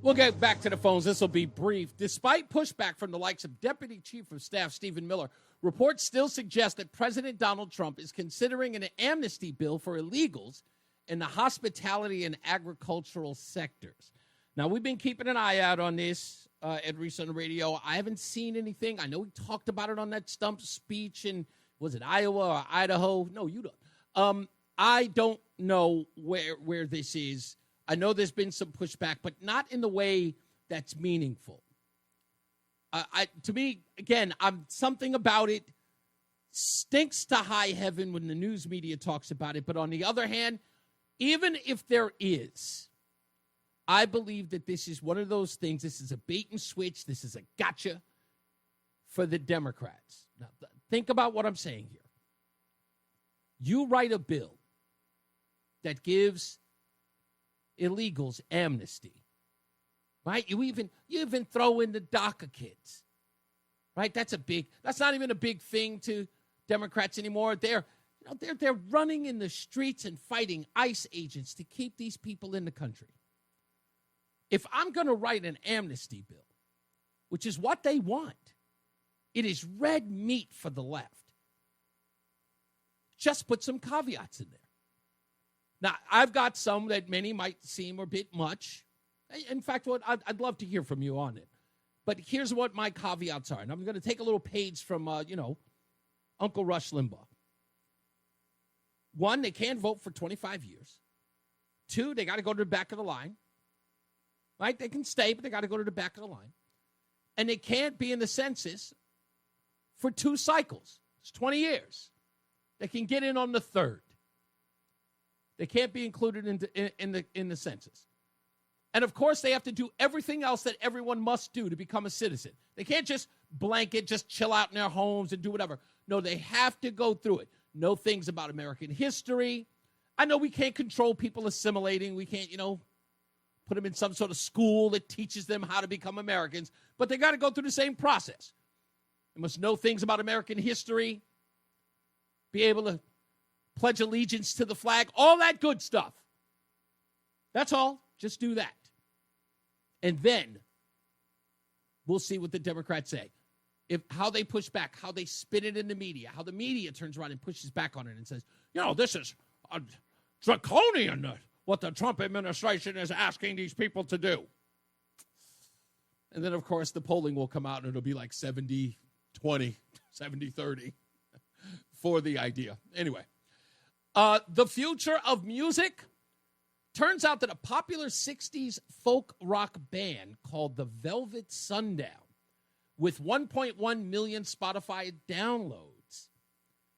We'll get back to the phones. This will be brief. Despite pushback from the likes of Deputy Chief of Staff Stephen Miller, reports still suggest that President Donald Trump is considering an amnesty bill for illegals in the hospitality and agricultural sectors. Now, we've been keeping an eye out on this at Reese on the radio. I haven't seen anything. I know he talked about it on that stump speech in, was it Iowa or Idaho? No, you don't. I don't know where this is. I know there's been some pushback, but not in the way that's meaningful. To me, again, something about it stinks to high heaven when the news media talks about it. But on the other hand, even if there is, I believe that this is one of those things. This is a bait and switch. This is a gotcha for the Democrats. Now, think about what I'm saying here. You write a bill that gives illegals amnesty, right? You even throw in the DACA kids, right? That's not even a big thing to Democrats anymore. They're running in the streets and fighting ICE agents to keep these people in the country. If I'm going to write an amnesty bill, which is what they want, it is red meat for the left. Just put some caveats in there. Now, I've got some that many might seem a bit much. In fact, I'd love to hear from you on it. But here's what my caveats are. And I'm going to take a little page from, Uncle Rush Limbaugh. 1, they can't vote for 25 years. 2, they got to go to the back of the line. Right? They can stay, but they got to go to the back of the line. And they can't be in the census for 2 cycles. It's 20 years. They can get in on the 3rd. They can't be included in the census. And, of course, they have to do everything else that everyone must do to become a citizen. They can't just blanket, just chill out in their homes and do whatever. No, they have to go through it. Know things about American history. I know we can't control people assimilating. We can't, put them in some sort of school that teaches them how to become Americans. But they got to go through the same process. They must know things about American history, be able to pledge allegiance to the flag, all that good stuff. That's all. Just do that. And then we'll see what the Democrats say. How they push back, how they spin it in the media, how the media turns around and pushes back on it and says, this is draconian, what the Trump administration is asking these people to do. And then, of course, the polling will come out and it'll be like 70-20, 70-30 for the idea. Anyway, the future of music. Turns out that a popular 60s folk rock band called the Velvet Sundown, with 1.1 million Spotify downloads,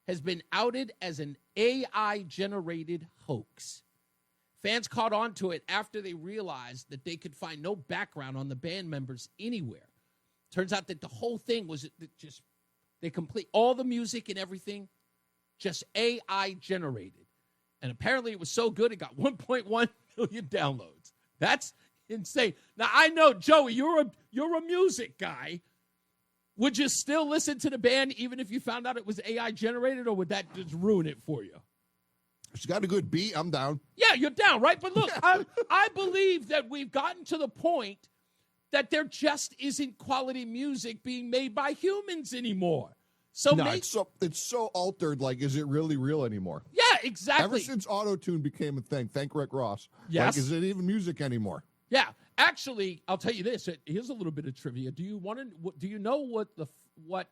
has been outed as an AI-generated hoax. Fans caught on to it after they realized that they could find no background on the band members anywhere. Turns out that the whole thing was just, they complete all the music and everything, just AI-generated. And apparently it was so good, it got 1.1 million downloads. That's insane. Now, I know, Joey, you're a music guy. Would you still listen to the band even if you found out it was AI generated, or would that just ruin it for you? It's got a good beat. I'm down. Yeah, you're down, right? But look, I believe that we've gotten to the point that there just isn't quality music being made by humans anymore. So no, it's so altered. Like, is it really real anymore? Yeah, exactly. Ever since auto-tune became a thing, thank Rick Ross. Yes. Like, is it even music anymore? Yeah. Actually, I'll tell you this. Here's a little bit of trivia. Do you know what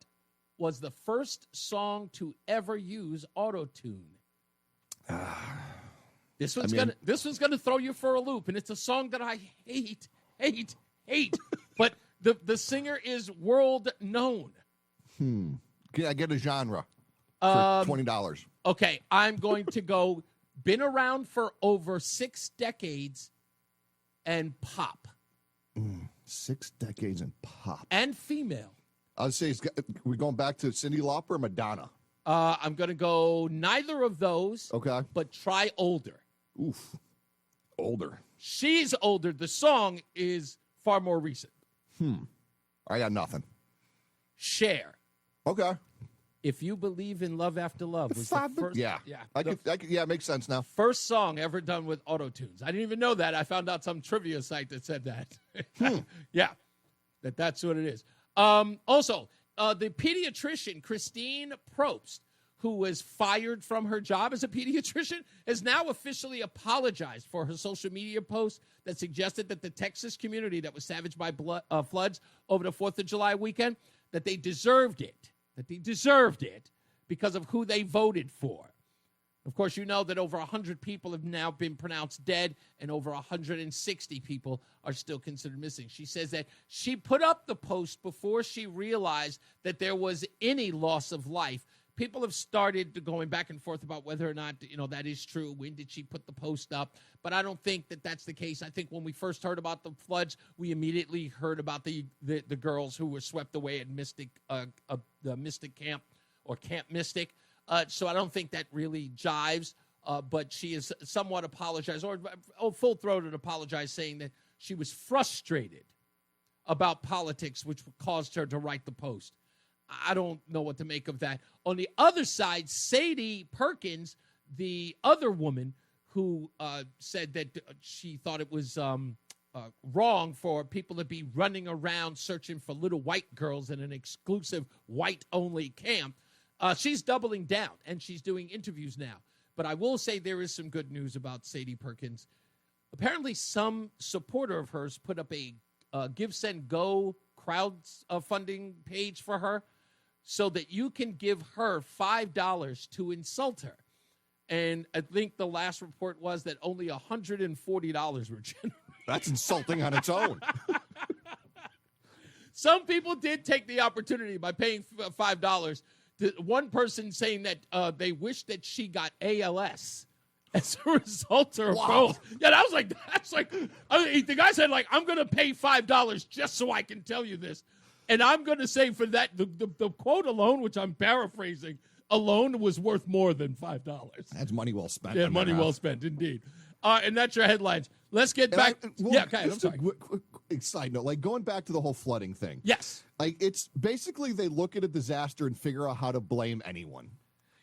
was the first song to ever use auto-tune? This one's gonna throw you for a loop, and it's a song that I hate. But the singer is world known. Can I get a genre for $20? Okay, I'm going to go been around for over 6 decades and pop. 6 decades and pop. And female. I'd say we're going back to Cyndi Lauper or Madonna. I'm going to go neither of those. Okay. But try older. Oof. Older. She's older. The song is far more recent. I got nothing. Cher. Okay. If You Believe in Love After Love was the first. Yeah. It makes sense now. First song ever done with auto-tunes. I didn't even know that. I found out some trivia site that said that. Yeah. That's what it is. Also, the pediatrician, Christine Probst, who was fired from her job as a pediatrician, has now officially apologized for her social media post that suggested that the Texas community that was savaged by floods over the 4th of July weekend, that they deserved it. Because of who they voted for. Of course, you know that over 100 people have now been pronounced dead and over 160 people are still considered missing. She says that she put up the post before she realized that there was any loss of life. People have started going back and forth about whether or not, that is true. When did she put the post up? But I don't think that that's the case. I think when we first heard about the floods, we immediately heard about the girls who were swept away at the Mystic Camp or Camp Mystic. So I don't think that really jives. But she has somewhat apologized or full-throated apologized, saying that she was frustrated about politics, which caused her to write the post. I don't know what to make of that. On the other side, Sadie Perkins, the other woman who said that she thought it was wrong for people to be running around searching for little white girls in an exclusive white-only camp. She's doubling down, and she's doing interviews now. But I will say there is some good news about Sadie Perkins. Apparently, some supporter of hers put up a Give, Send, Go crowdfunding page for her so that you can give her $5 to insult her. And I think the last report was that only $140 were generated. That's insulting on its own. Some people did take the opportunity by paying $5. One person saying that they wish that she got ALS as a result of her post. Yeah, that's like, the guy said, like, I'm going to pay $5 just so I can tell you this. And I'm going to say for that, the quote alone, which I'm paraphrasing, alone was worth more than $5. That's money well spent. Yeah, money well spent, indeed. And that's your headlines. Let's get back. I'm sorry. Quick side note, like going back to the whole flooding thing. Yes. Like it's basically they look at a disaster and figure out how to blame anyone.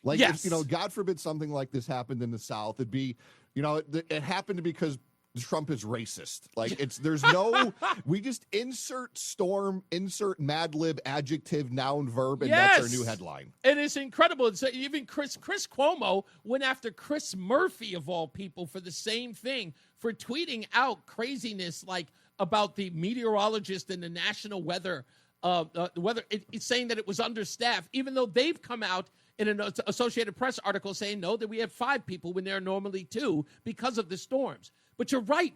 Like, yes. if, God forbid something like this happened in the South, it'd be, it happened because Trump is racist. Like there's no, we just insert storm, insert Mad Lib, adjective, noun, verb, and that's our new headline. And it's incredible. It's even Chris Cuomo went after Chris Murphy of all people for the same thing, for tweeting out craziness like about the meteorologist and the national weather. It's saying that it was understaffed, even though they've come out in an Associated Press article saying, no, that we have 5 people when there are normally 2 because of the storms. But you're right.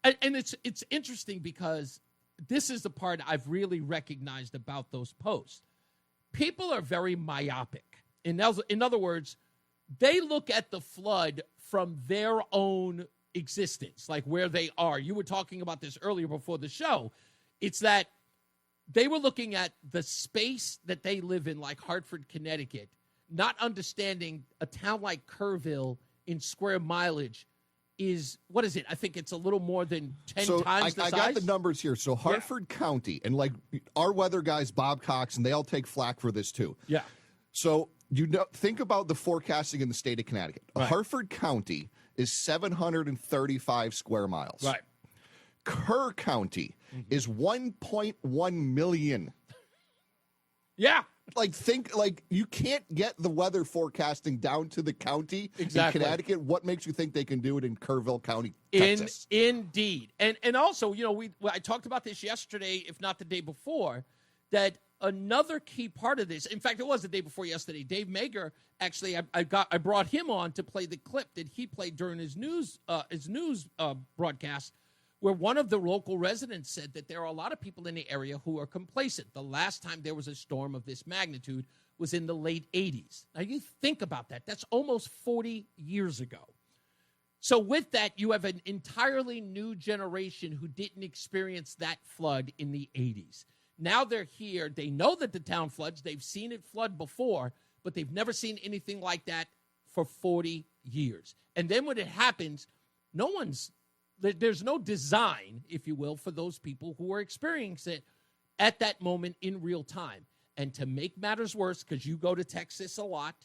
And it's interesting because this is the part I've really recognized about those posts. People are very myopic. In other words, they look at the flood from their own existence, like where they are. You were talking about this earlier before the show. It's that they were looking at the space that they live in, like Hartford, Connecticut, not understanding a town like Kerrville in square mileage is, what is it? I think it's a little more than 10 times the size. I got the numbers here. So Hartford County, and like our weather guys, Bob Cox, and they all take flack for this too. Yeah. So think about the forecasting in the state of Connecticut. Right. Hartford County is 735 square miles. Right. Kerr County is 1.1 million. Yeah. Like you can't get the weather forecasting down to the county in Connecticut. What makes you think they can do it in Kerrville County, Texas? Indeed. And also, I talked about this yesterday, if not the day before, that another key part of this, in fact, it was the day before yesterday, Dave Mager, actually, I brought him on to play the clip that he played during his news broadcast, where one of the local residents said that there are a lot of people in the area who are complacent. The last time there was a storm of this magnitude was in the late 80s. Now, you think about that. That's almost 40 years ago. So with that, you have an entirely new generation who didn't experience that flood in the 80s. Now they're here. They know that the town floods. They've seen it flood before, but they've never seen anything like that for 40 years. And then when it happens, there's no design, if you will, for those people who are experiencing it at that moment in real time. And to make matters worse, because you go to Texas a lot,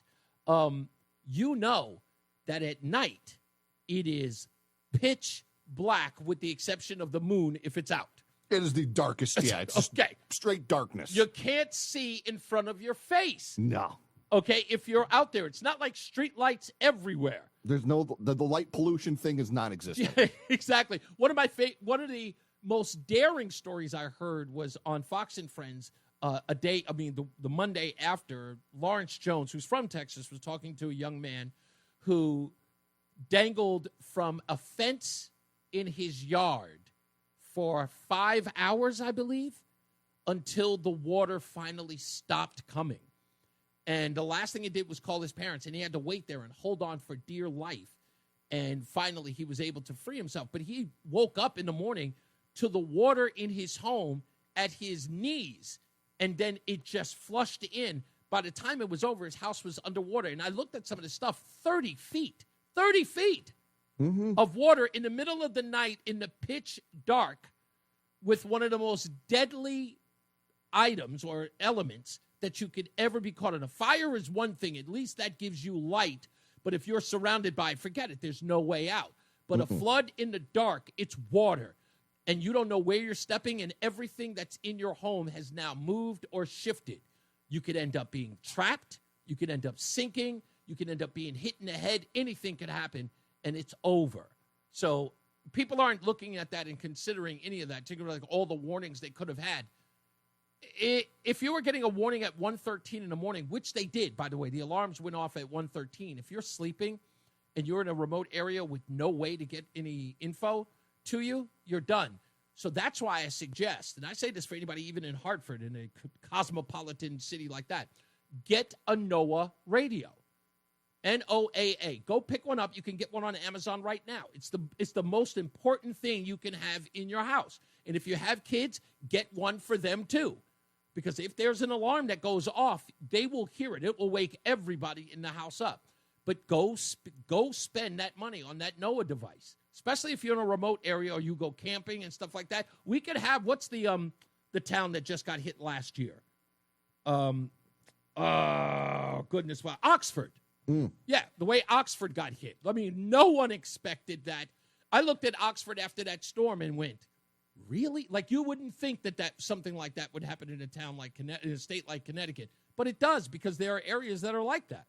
you know that at night it is pitch black with the exception of the moon if it's out. It is the darkest, it's straight darkness. You can't see in front of your face. No. Okay, if you're out there, it's not like street lights everywhere. There's the light pollution thing is non-existent. Yeah, exactly. One of the most daring stories I heard was on Fox and Friends the Monday after. Lawrence Jones, who's from Texas, was talking to a young man who dangled from a fence in his yard for 5 hours, I believe, until the water finally stopped coming. And the last thing he did was call his parents, and he had to wait there and hold on for dear life. And finally, he was able to free himself. But he woke up in the morning to the water in his home at his knees, and then it just flushed in. By the time it was over, his house was underwater. And I looked at some of the stuff, 30 feet of water in the middle of the night in the pitch dark with one of the most deadly items or elements that you could ever be caught in. A fire is one thing. At least that gives you light. But if you're surrounded by it, forget it. There's no way out. But a flood in the dark, it's water. and you don't know where you're stepping, and everything that's in your home has now moved or shifted. You could end up being trapped. You could end up sinking. You could end up being hit in the head. Anything could happen, and it's over. So people aren't looking at that and considering any of that, particularly like all the warnings they could have had. If you were getting a warning at 1:13 in the morning, which they did, by the way, the alarms went off at 1:13. If you're sleeping and you're in a remote area with no way to get any info to you, you're done. So that's why I suggest, and I say this for anybody even in Hartford, in a cosmopolitan city like that, get a NOAA radio. NOAA. Go pick one up. You can get one on Amazon right now. It's the most important thing you can have in your house. And if you have kids, get one for them too. Because if there's an alarm that goes off, they will hear it. It will wake everybody in the house up. But go spend that money on that NOAA device, especially if you're in a remote area or you go camping and stuff like that. We could have, what's the town that just got hit last year? Oxford. Yeah, the way Oxford got hit. I mean, no one expected that. I looked at Oxford after that storm and went, really? Like, you wouldn't think that something like that would happen in a town like in a state like Connecticut, but it does, because there are areas that are like that.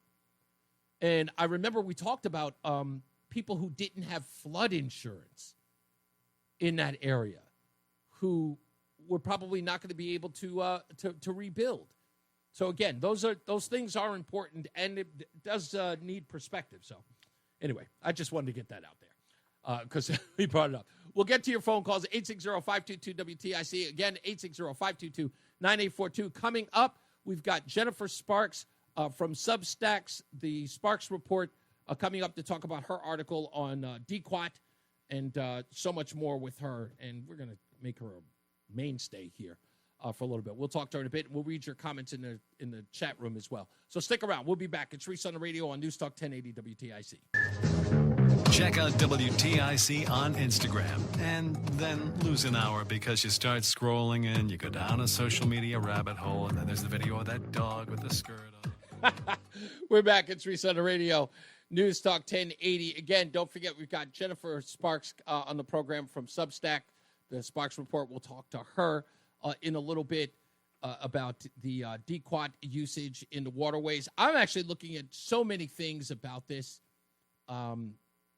And I remember we talked about people who didn't have flood insurance in that area, who were probably not going to be able to rebuild. So again, those things are important, and it does need perspective. So anyway, I just wanted to get that out there because we brought it up. We'll get to your phone calls, 860-522-WTIC. Again, 860-522-9842. Coming up, we've got Jennifer Sparks from Substacks, the Sparks Report, coming up to talk about her article on DQuat and so much more with her. And we're going to make her a mainstay here for a little bit. We'll talk to her in a bit, and we'll read your comments in the chat room as well. So stick around. We'll be back. It's Reese on the radio on NewsTalk 1080 WTIC. Check out WTIC on Instagram and then lose an hour because you start scrolling and you go down a social media rabbit hole, and then there's the video of that dog with the skirt on. We're back. It's Reese on the radio, NewsTalk 1080. Again, don't forget, we've got Jennifer Sparks on the program from Substack, the Sparks Report. We'll talk to her in a little bit about the DQuat usage in the waterways. I'm actually looking at so many things about this.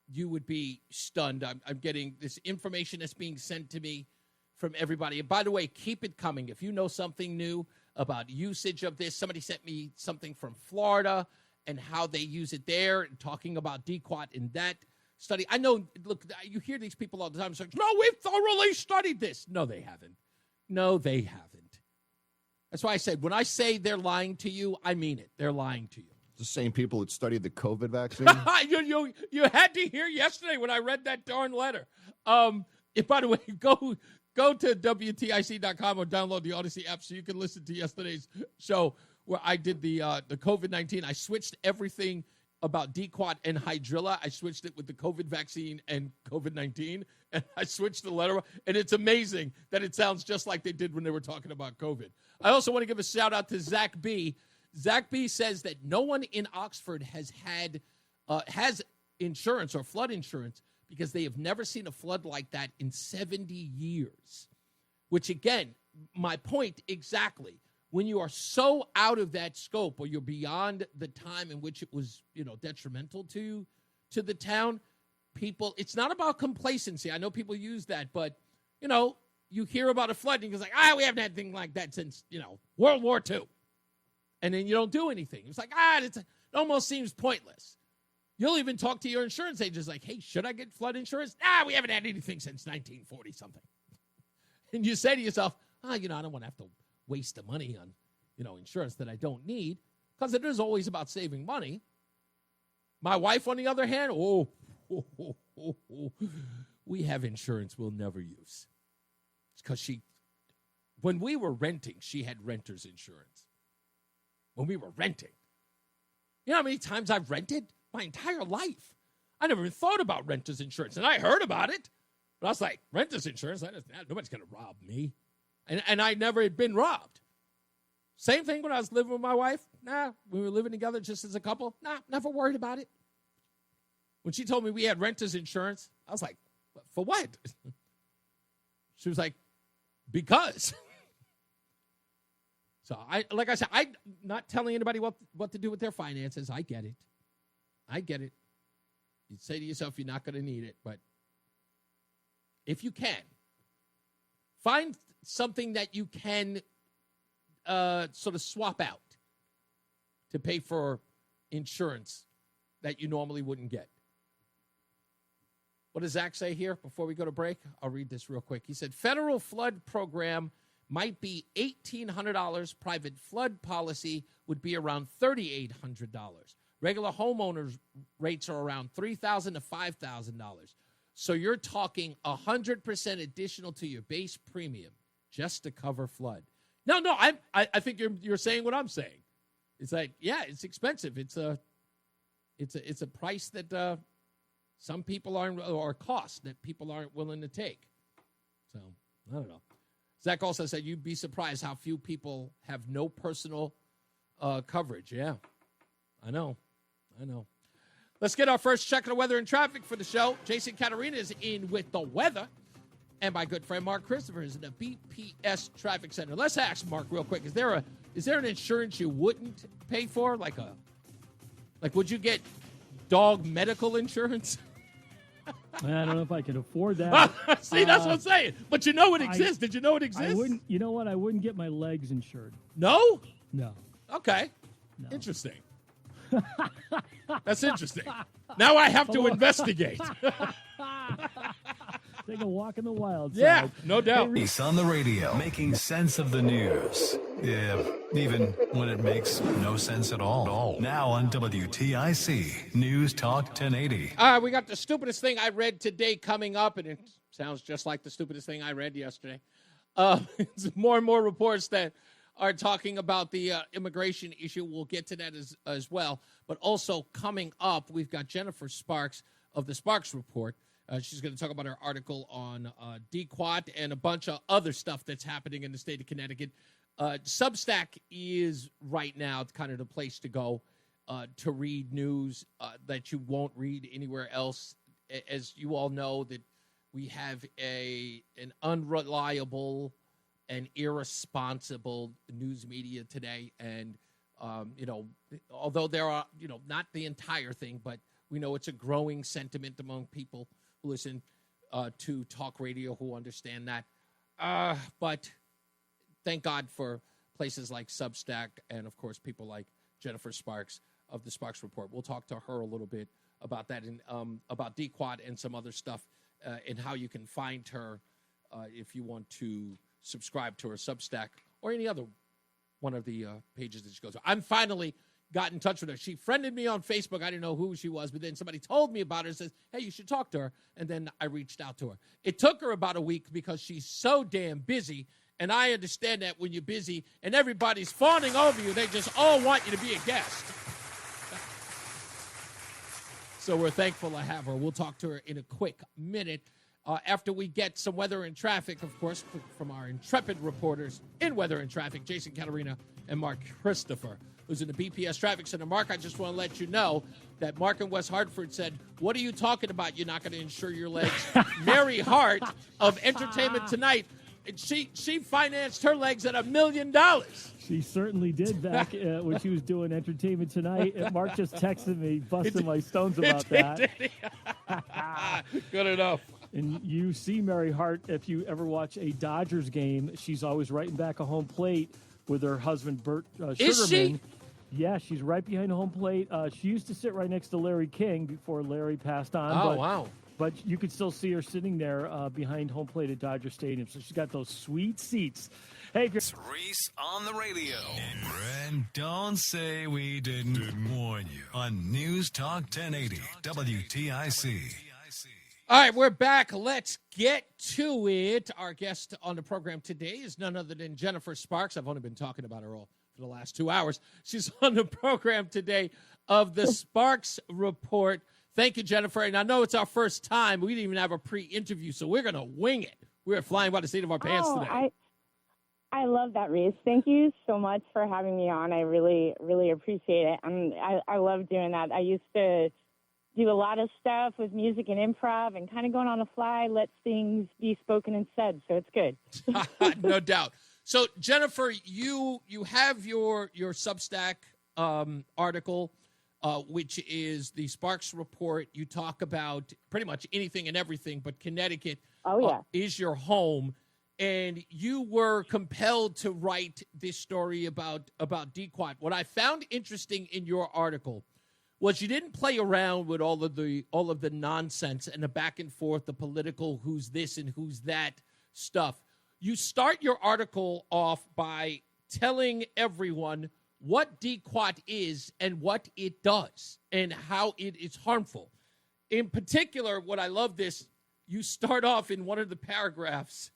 You would be stunned. I'm getting this information that's being sent to me from everybody. And by the way, keep it coming. If you know something new about usage of this, somebody sent me something from Florida and how they use it there, and talking about DQuat in that study. I know, look, you hear these people all the time saying, no, we've thoroughly studied this. No, they haven't. No, they haven't. That's why I said, when I say they're lying to you, I mean it. They're lying to you. The same people that studied the COVID vaccine. you had to hear yesterday when I read that darn letter. By the way, go to WTIC.com or download the Odyssey app so you can listen to yesterday's show where I did the COVID-19. I switched everything about DQuat and Hydrilla. I switched it with the COVID vaccine and COVID-19, and I switched the letter. And it's amazing that it sounds just like they did when they were talking about COVID. I also want to give a shout-out to Zach B. Zach B. says that no one in Oxford has insurance or flood insurance because they have never seen a flood like that in 70 years. Which, again, my point exactly. When you are so out of that scope, or you're beyond the time in which it was, detrimental to the town, people, it's not about complacency. I know people use that, but, you hear about a flood and you're like, we haven't had anything like that since, World War II. And then you don't do anything. It's like, it almost seems pointless. You'll even talk to your insurance agents like, hey, should I get flood insurance? We haven't had anything since 1940-something. And you say to yourself, I don't want to have to waste the money on, insurance that I don't need, because it is always about saving money. My wife, on the other hand, we have insurance we'll never use. It's because when we were renting, she had renter's insurance. When we were renting. You know how many times I've rented? My entire life. I never even thought about renter's insurance, and I heard about it. But I was like, renter's insurance? Nobody's going to rob me. And I never had been robbed. Same thing when I was living with my wife. We were living together just as a couple. Never worried about it. When she told me we had renter's insurance, I was like, for what? She was like, because. So, like I said, I'm not telling anybody what to do with their finances. I get it. You'd say to yourself, you're not going to need it. But if you can, find something that you can sort of swap out to pay for insurance that you normally wouldn't get. What does Zach say here before we go to break? I'll read this real quick. He said, federal flood program might be $1,800. Private flood policy would be around $3,800. Regular homeowners rates are around $3,000 to $5,000. So you're talking 100% additional to your base premium just to cover flood. No, I think you're saying what I'm saying. It's like, yeah, it's expensive. It's a price that some people aren't, or a cost that people aren't willing to take. So I don't know. Zach also said you'd be surprised how few people have no personal coverage. Yeah, I know. Let's get our first check of the weather and traffic for the show. Jason Caterina is in with the weather. And my good friend Mark Christopher is in the BPS Traffic Center. Let's ask Mark real quick. Is there an insurance you wouldn't pay for? Like would you get dog medical insurance? I don't know if I can afford that. See, that's what I'm saying. But you know it exists. Did you know it exists? I wouldn't. You know what? I wouldn't get my legs insured. No? No. Okay. No. Interesting. That's interesting. Now I have to investigate. Take a walk in the wild side. Yeah, no doubt. Reese on the radio, making sense of the news. Yeah, even when it makes no sense at all. Now on WTIC, News Talk 1080. We got the stupidest thing I read today coming up, and it sounds just like the stupidest thing I read yesterday. It's more and more reports that are talking about the immigration issue. We'll get to that as well. But also coming up, we've got Jennifer Sparks of the Sparks Report. She's going to talk about her article on DQuat and a bunch of other stuff that's happening in the state of Connecticut. Substack is right now kind of the place to go to read news that you won't read anywhere else. As you all know, that we have an unreliable and irresponsible news media today. And, although there are, not the entire thing, but we know it's a growing sentiment among people who listen to talk radio, who understand that. But thank God for places like Substack and, of course, people like Jennifer Sparks of the Sparks Report. We'll talk to her a little bit about that and about DQuat and some other stuff and how you can find her if you want to subscribe to her Substack or any other one of the pages that she goes to. I'm finally got in touch with her. She friended me on Facebook. I didn't know who she was, but then somebody told me about her and says, hey, you should talk to her. And then I reached out to her. It took her about a week because she's so damn busy. And I understand that when you're busy and everybody's fawning over you, they just all want you to be a guest. So we're thankful to have her. We'll talk to her in a quick minute after we get some weather and traffic, of course, from our intrepid reporters in weather and traffic, Jason Caterina and Mark Christopher, who's in the BPS Traffic Center. Mark, I just want to let you know that Mark in West Hartford said, what are you talking about? You're not going to insure your legs. Mary Hart of Entertainment Tonight, she financed her legs at $1 million. She certainly did back when she was doing Entertainment Tonight. And Mark just texted me, busting my stones about that. Good enough. And you see Mary Hart, if you ever watch a Dodgers game, she's always writing back a home plate with her husband, Bert Sugarman. Is she? Yeah, she's right behind the home plate. She used to sit right next to Larry King before Larry passed on. Oh, wow. But you could still see her sitting there behind home plate at Dodger Stadium. So she's got those sweet seats. Hey, it's Reese on the radio. And don't say we didn't warn you on News Talk 1080 WTIC. All right, we're back. Let's get to it. Our guest on the program today is none other than Jennifer Sparks. I've only been talking about her all for the last 2 hours. She's on the program today of the Sparks Report. Thank you, Jennifer. And I know it's our first time. We didn't even have a pre-interview, so we're going to wing it. We're flying by the seat of our pants today. I love that, Reese. Thank you so much for having me on. I really, really appreciate it. And I love doing that. I used to do a lot of stuff with music and improv and kind of going on the fly, let things be spoken and said. So it's good. No doubt. So, Jennifer, you have your Substack article, which is the Sparks Report. You talk about pretty much anything and everything, but Connecticut is your home. And you were compelled to write this story about DQuat. What I found interesting in your article was you didn't play around with all of the nonsense and the back and forth, the political who's this and who's that stuff. You start your article off by telling everyone what DQuat is and what it does and how it is harmful. In particular, what I love this, you start off in one of the paragraphs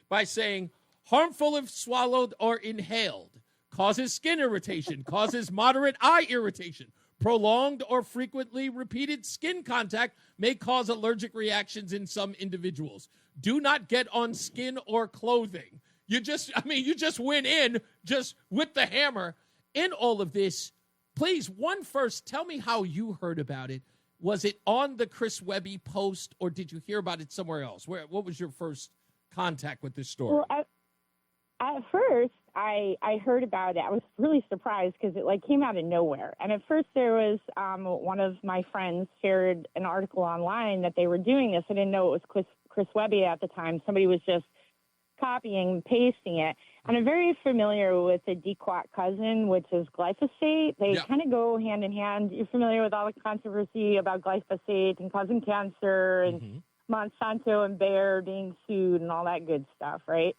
by saying, harmful if swallowed or inhaled, causes skin irritation, causes moderate eye irritation, prolonged or frequently repeated skin contact may cause allergic reactions in some individuals. Do not get on skin or clothing. You just went in just with the hammer in all of this. Please, first, tell me how you heard about it. Was it on the Chris Webby post, or did you hear about it somewhere else? What was your first contact with this story? Well, at first, I heard about it. I was really surprised because it came out of nowhere. And at first, there was one of my friends shared an article online that they were doing this. I didn't know it was Chris Webby at the time. Somebody was just copying and pasting it. And I'm very familiar with the DQuat cousin, which is glyphosate. They kind of go hand in hand. You're familiar with all the controversy about glyphosate and causing cancer and Monsanto and Bayer being sued and all that good stuff, right?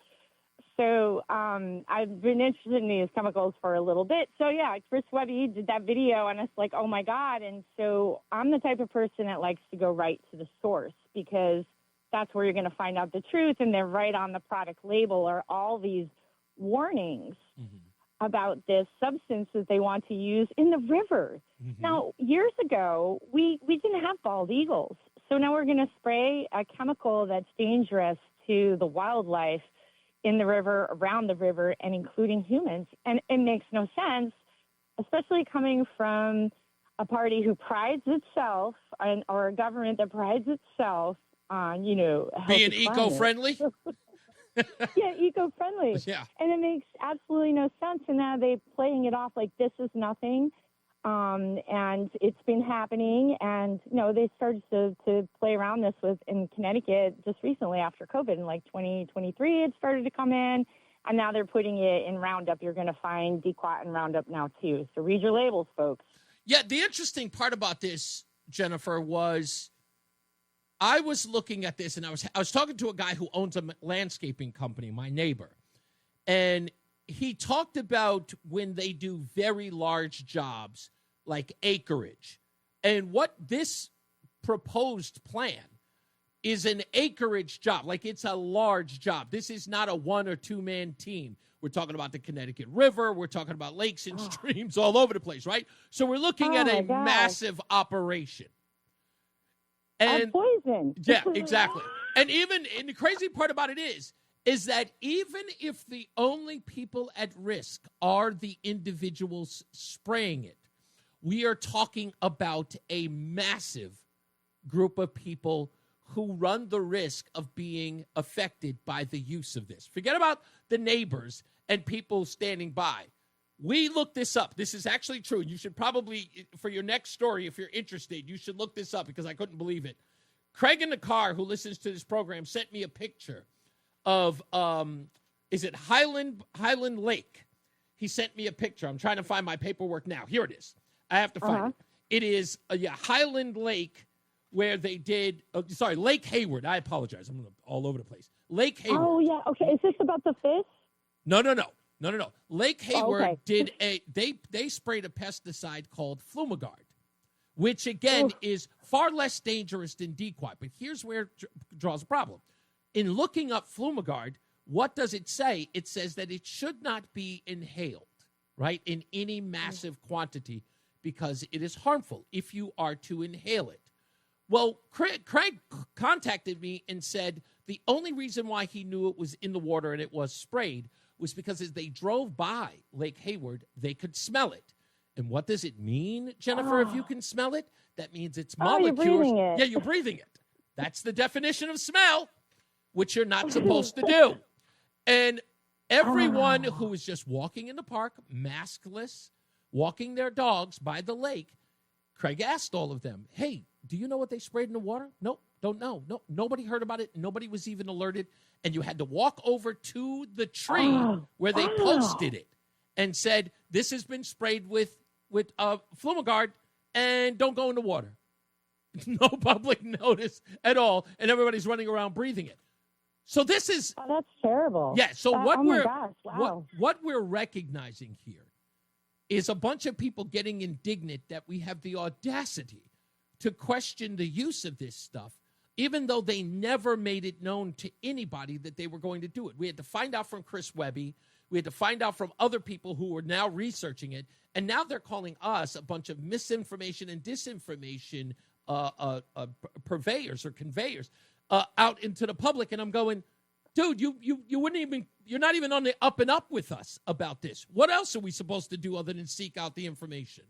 So I've been interested in these chemicals for a little bit. So, yeah, Chris Webby did that video, and it's like, oh, my God. And so I'm the type of person that likes to go right to the source because that's where you're going to find out the truth. And they're right on the product label are all these warnings about this substance that they want to use in the river. Now, years ago, we didn't have bald eagles. So now we're going to spray a chemical that's dangerous to the wildlife in the river, around the river, and including humans. And it makes no sense, especially coming from a party who prides itself or a government that prides itself on, being eco-friendly. Yeah, eco-friendly. Yeah. And it makes absolutely no sense. And now they're playing it off like this is nothing. And it's been happening. And, they started to play around this in Connecticut just recently after COVID. In 2023, it started to come in. And now they're putting it in Roundup. You're going to find DQuat in Roundup now, too. So read your labels, folks. Yeah, the interesting part about this, Jennifer, was I was looking at this, and I was talking to a guy who owns a landscaping company, my neighbor. And he talked about when they do very large jobs like acreage. And what this proposed plan is an acreage job. Like, it's a large job. This is not a 1 or 2 man team. We're talking about the Connecticut River. We're talking about lakes and streams all over the place, right? So we're looking at a massive operation. And poison. Yeah, exactly. And the crazy part about it is that even if the only people at risk are the individuals spraying it, we are talking about a massive group of people who run the risk of being affected by the use of this. Forget about the neighbors and people standing by. We looked this up. This is actually true. You should probably, for your next story, if you're interested, you should look this up because I couldn't believe it. Craig in the car, who listens to this program, sent me a picture of, is it Highland Lake? He sent me a picture. I'm trying to find my paperwork now. Here it is. I have to find it. It is, Highland Lake, where they did, Lake Hayward. I apologize. I'm all over the place. Lake Hayward. Oh, yeah. Okay. Is this about the fish? No. Lake Hayward did they sprayed a pesticide called Flumigard, which, again, is far less dangerous than DQuat. But here's where it draws a problem. In looking up Flumigard, what does it say? It says that it should not be inhaled, right, in any massive quantity because it is harmful if you are to inhale it. Well, Craig contacted me and said the only reason why he knew it was in the water and it was sprayed was because as they drove by Lake Hayward, they could smell it. And what does it mean, Jennifer, if you can smell it? That means it's Oh, you're molecules. breathing it. Yeah, you're breathing it. That's the definition of smell, which you're not supposed to do. And everyone who is just walking in the park, maskless, walking their dogs by the lake, Craig asked all of them, hey, do you know what they sprayed in the water? Nope, don't know. No, nobody heard about it. Nobody was even alerted. And you had to walk over to the tree where they posted it and said, this has been sprayed with Flumigard, and don't go in the water. No public notice at all, and everybody's running around breathing it. So this is... Oh, that's terrible. Yeah, so oh my gosh, wow. what we're recognizing here is a bunch of people getting indignant that we have the audacity to question the use of this stuff, even though they never made it known to anybody that they were going to do it. We had to find out from Chris Webby. We had to find out from other people who were now researching it. And now they're calling us a bunch of misinformation and disinformation purveyors or conveyors out into the public. And I'm going, dude, you wouldn't even, you're not even on the up and up with us about this. What else are we supposed to do other than seek out the information?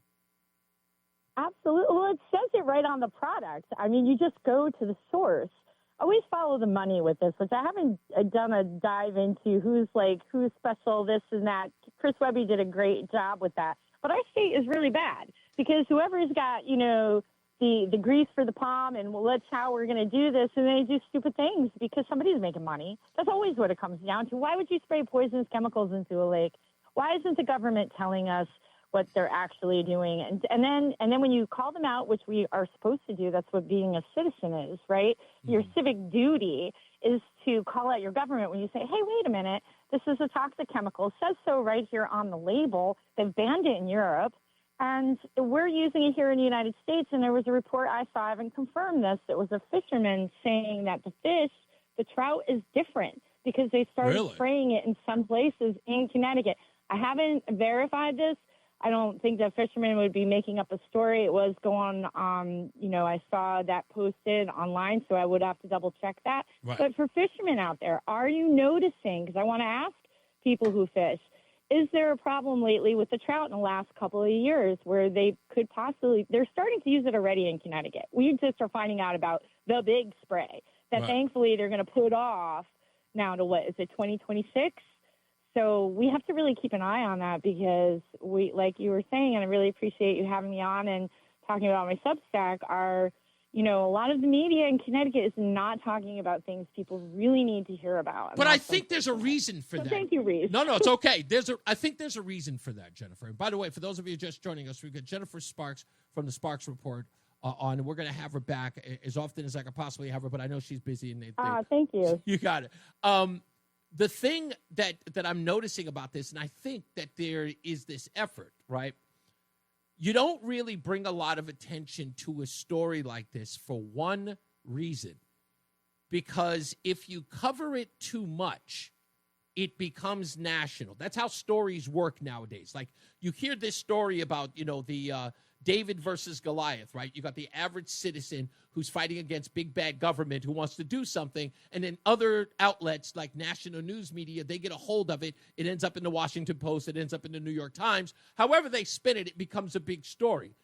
Absolutely. Well, it says it right on the product. I mean, you just go to the source. Always follow the money with this, which I haven't done a dive into who's special, this and that. Chris Webby did a great job with that. But our state is really bad because whoever's got, the grease for the palm and let's how we're going to do this, and they do stupid things because somebody's making money. That's always what it comes down to. Why would you spray poisonous chemicals into a lake? Why isn't the government telling us what they're actually doing? And then when you call them out, which we are supposed to do, that's what being a citizen is, right? Mm-hmm. Your civic duty is to call out your government when you say, hey, wait a minute, this is a toxic chemical. It says so right here on the label. They've banned it in Europe. And we're using it here in the United States. And there was a report I saw, I haven't confirmed this, it was a fisherman saying that the trout is different because they started spraying it in some places in Connecticut. I haven't verified this. I don't think the fisherman would be making up a story. It was going on, I saw that posted online, so I would have to double check that. Right. But for fishermen out there, are you noticing, because I want to ask people who fish, is there a problem lately with the trout in the last couple of years where they could possibly, they're starting to use it already in Connecticut. We just are finding out about the big spray that thankfully they're going to put off now to what, is it 2026? So we have to really keep an eye on that because we, like you were saying, and I really appreciate you having me on and talking about my Substack, a lot of the media in Connecticut is not talking about things people really need to hear about. But I think there's a reason for that. Thank you, Reese. No, it's okay. I think there's a reason for that, Jennifer. And by the way, for those of you just joining us, we've got Jennifer Sparks from the Sparks Report on, and we're going to have her back as often as I could possibly have her, but I know she's busy. And thank you. You got it. The thing that I'm noticing about this, and I think that there is this effort, right? You don't really bring a lot of attention to a story like this for one reason. Because if you cover it too much, it becomes national. That's how stories work nowadays. Like you hear this story about, the David versus Goliath, right? You got the average citizen who's fighting against big bad government who wants to do something, and then other outlets like national news media, they get a hold of it. It ends up in the Washington Post. It ends up in the New York Times. However they spin it, it becomes a big story.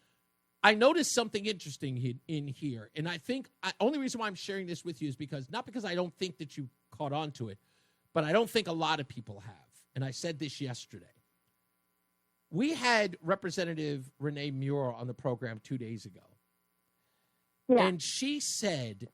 I noticed something interesting in here, and I think only reason why I'm sharing this with you is not because I don't think that you caught on to it, but I don't think a lot of people have. And I said this yesterday. We had Representative Renee Muir on the program 2 days ago. Yeah. And she said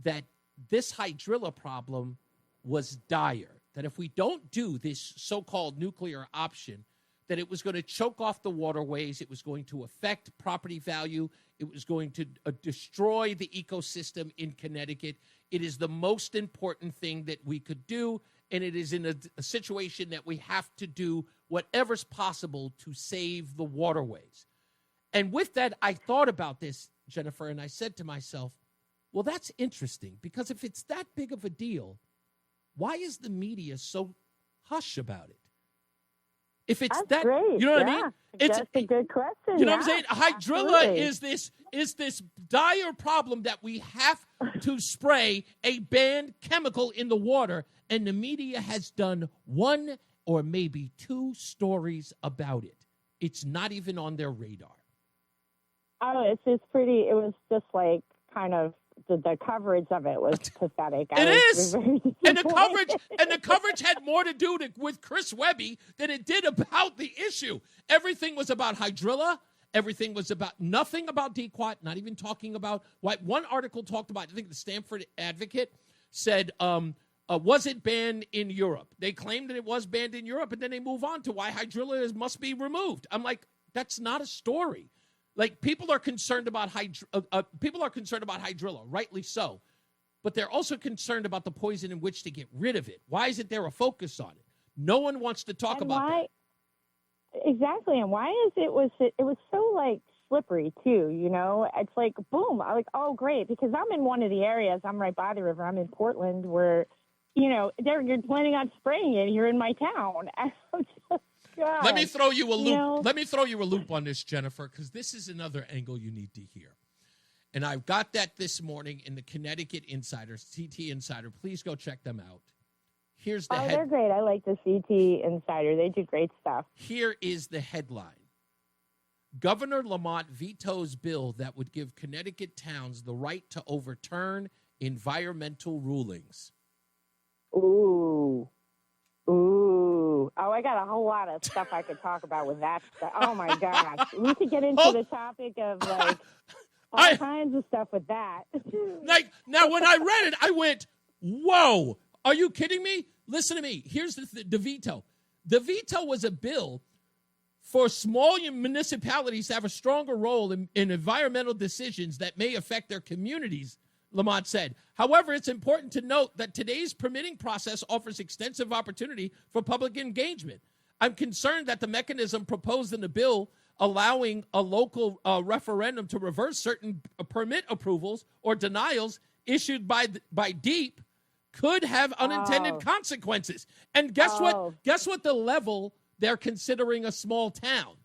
that this hydrilla problem was dire, that if we don't do this so-called nuclear option, that it was going to choke off the waterways, it was going to affect property value, it was going to destroy the ecosystem in Connecticut. It is the most important thing that we could do, and it is in a situation that we have to do whatever's possible to save the waterways. And with that, I thought about this, Jennifer, and I said to myself, well, that's interesting, because if it's that big of a deal, why is the media so hush about it? If it's that's great. You know what I mean? That's a good question. You know what I'm saying? Hydrilla is this dire problem that we have to spray a banned chemical in the water, and the media has done one or maybe two stories about it. It's not even on their radar. Oh, it's pretty. It was just like kind of the coverage of it was pathetic. It is, and the coverage had more to do with Chris Webby than it did about the issue. Everything was about hydrilla. Everything was about nothing about DQuat. Not even talking about what one article talked about. I think the Stanford Advocate said, was it banned in Europe? They claimed that it was banned in Europe, and then they move on to why hydrilla must be removed. I'm like, that's not a story. Like, people are concerned about hydrilla, rightly so, but they're also concerned about the poison in which to get rid of it. Why isn't there a focus on it? No one wants to talk about that. Exactly, and why is it was so like slippery too? You know, it's like boom, I'm like, oh great, because I'm in one of the areas. I'm right by the river. I'm in Portland, where you're planning on spraying it here in my town. And I'm just, God, let me throw you a loop. Let me throw you a loop on this, Jennifer, because this is another angle you need to hear. And I've got that this morning in the Connecticut Insider, CT Insider. Please go check them out. Here's the they're great. I like the CT Insider. They do great stuff. Here is the headline. Governor Lamont vetoes bill that would give Connecticut towns the right to overturn environmental rulings. Ooh. Oh, I got a whole lot of stuff I could talk about with that stuff. Oh, my gosh. We could get into the topic of, like, all kinds of stuff with that. Like, now, when I read it, I went, whoa. Are you kidding me? Listen to me. Here's the veto. The veto was a bill for small municipalities to have a stronger role in environmental decisions that may affect their communities, Lamont said. However, it's important to note that today's permitting process offers extensive opportunity for public engagement. I'm concerned that the mechanism proposed in the bill allowing a local referendum to reverse certain permit approvals or denials issued by DEEP could have unintended consequences. And guess what? Guess what the level they're considering a small town?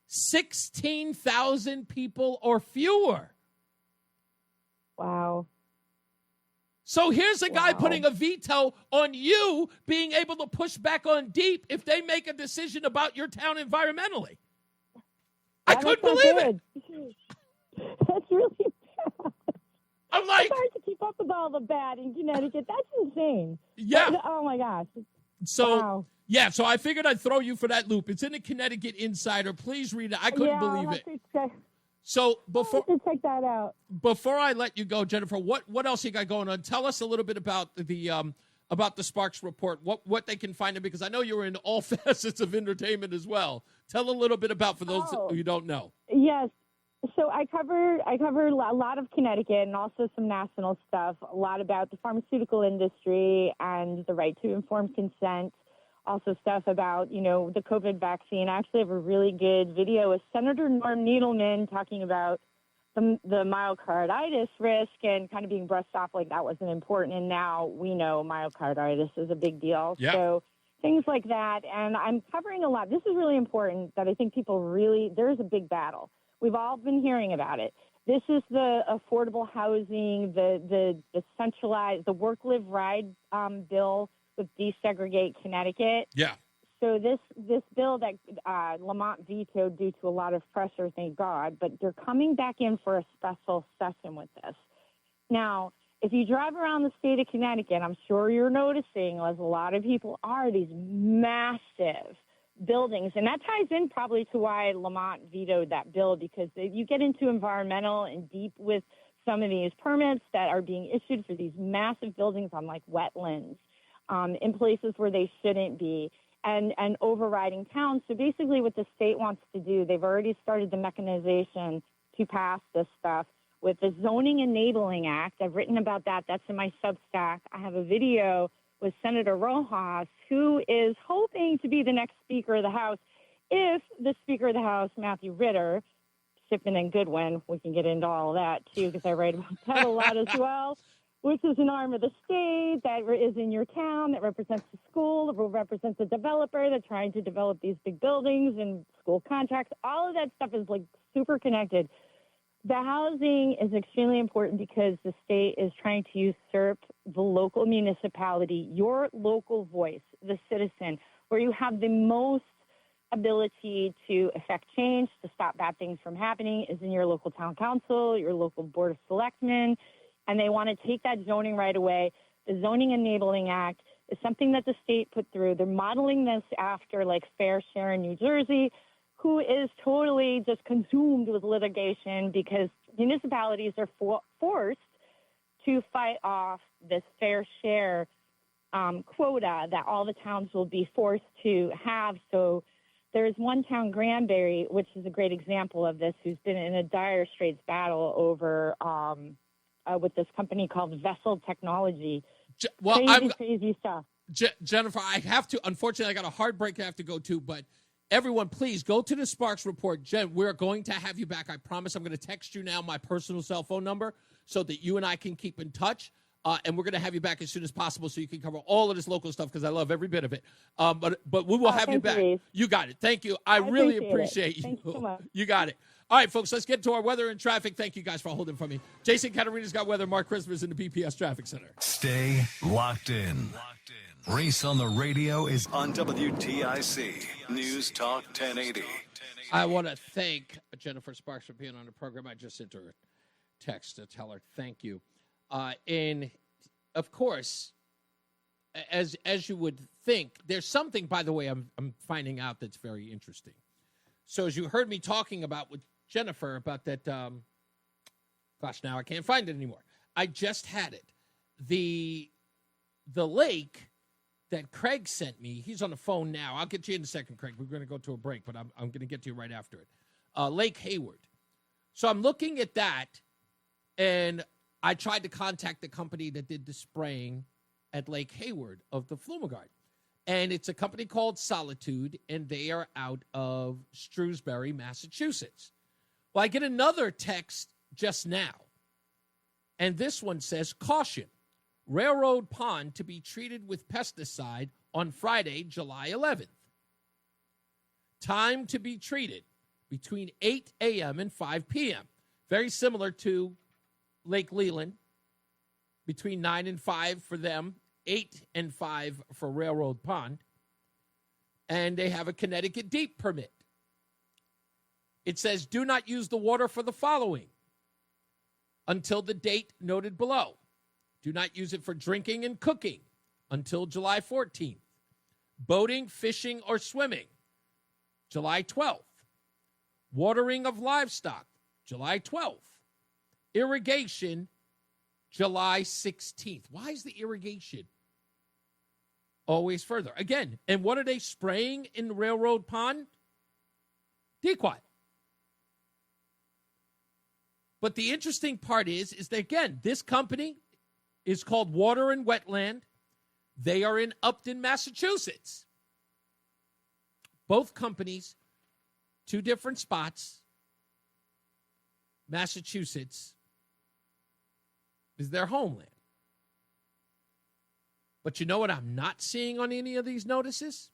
16,000 people or fewer. Wow. So here's a guy putting a veto on you being able to push back on DEEP if they make a decision about your town environmentally. I couldn't believe it. That's really bad. I'm like, it's hard to keep up with all the bad in Connecticut. That's insane. Yeah. Oh my gosh. So so I figured I'd throw you for that loop. It's in the Connecticut Insider. Please read it. I couldn't believe it. So before check that out. Before I let you go, Jennifer, what else you got going on? Tell us a little bit about the Sparks report. What they can find it, because I know you're in all facets of entertainment as well. Tell a little bit about for those who don't know. Yes. So I cover a lot of Connecticut and also some national stuff, a lot about the pharmaceutical industry and the right to informed consent, also stuff about, the COVID vaccine. I actually have a really good video with Senator Norm Needleman talking about the myocarditis risk and kind of being brushed off like that wasn't important. And now we know myocarditis is a big deal. Yeah. So things like that. And I'm covering a lot. This is really important that I think there's a big battle. We've all been hearing about it. This is the affordable housing, the centralized, the work, live, ride bill with desegregate Connecticut. Yeah. So this bill that Lamont vetoed due to a lot of pressure, thank God, but they're coming back in for a special session with this. Now, if you drive around the state of Connecticut, I'm sure you're noticing, as a lot of people are, these massive buildings. And that ties in probably to why Lamont vetoed that bill, because you get into environmental and deep with some of these permits that are being issued for these massive buildings on like wetlands, in places where they shouldn't be, and overriding towns. So basically what the state wants to do, they've already started the mechanization to pass this stuff with the Zoning Enabling Act. I've written about that. That's in my Substack. I have a video with Senator Rojas, who is hoping to be the next Speaker of the House if the Speaker of the House, Matthew Ritter, Shipman and Goodwin, we can get into all of that too, because I write about that a lot as well, which is an arm of the state that is in your town, that represents the school, that represents the developer that's trying to develop these big buildings and school contracts. All of that stuff is like super connected. The housing is extremely important because the state is trying to usurp the local municipality, your local voice, the citizen, where you have the most ability to affect change, to stop bad things from happening, is in your local town council, your local board of selectmen, and they want to take that zoning right away. The Zoning Enabling Act is something that the state put through. They're modeling this after like Fair Share in New Jersey, who is totally just consumed with litigation because municipalities are forced to fight off this fair share quota that all the towns will be forced to have. So there's one town, Granbury, which is a great example of this, who's been in a dire straits battle over with this company called Vessel Technology. Crazy stuff. Jennifer, I have to, unfortunately, I got a hard break I have to go to, but everyone, please go to the Sparks Report. Jen, we're going to have you back. I promise. I'm going to text you now my personal cell phone number so that you and I can keep in touch. And we're going to have you back as soon as possible so you can cover all of this local stuff because I love every bit of it. But we will have you back. You got it. Thank you. I really appreciate you. Thanks so much. You got it. All right, folks, let's get to our weather and traffic. Thank you guys for holding for me. Jason Caterina's got weather. Mark Christmas in the BPS Traffic Center. Stay locked in. Reese on the radio is on WTIC News Talk 1080. I want to thank Jennifer Sparks for being on the program. I just sent her a text to tell her thank you. And, of course, as you would think, there's something, by the way, I'm finding out that's very interesting. So as you heard me talking about with Jennifer about that, gosh, now I can't find it anymore. I just had it. The lake that Craig sent me, he's on the phone now. I'll get you in a second, Craig. We're going to go to a break, but I'm going to get to you right after it. Lake Hayward. So I'm looking at that, and I tried to contact the company that did the spraying at Lake Hayward of the Flumagard. And it's a company called Solitude, and they are out of Shrewsbury, Massachusetts. Well, I get another text just now, and this one says, caution, Railroad Pond to be treated with pesticide on Friday, July 11th. Time to be treated between 8 a.m. and 5 p.m. Very similar to Lake Leland, between 9 and 5 for them, 8 and 5 for Railroad Pond. And they have a Connecticut deep permit. It says, do not use the water for the following until the date noted below. Do not use it for drinking and cooking until July 14th. Boating, fishing, or swimming, July 12th. Watering of livestock, July 12th. Irrigation, July 16th. Why is the irrigation always further? Again, and what are they spraying in the Railroad Pond? Dequat. But the interesting part is that, again, this company is called Water and Wetland. They are in Upton, Massachusetts. Both companies, two different spots. Massachusetts is their homeland. But you know what I'm not seeing on any of these notices?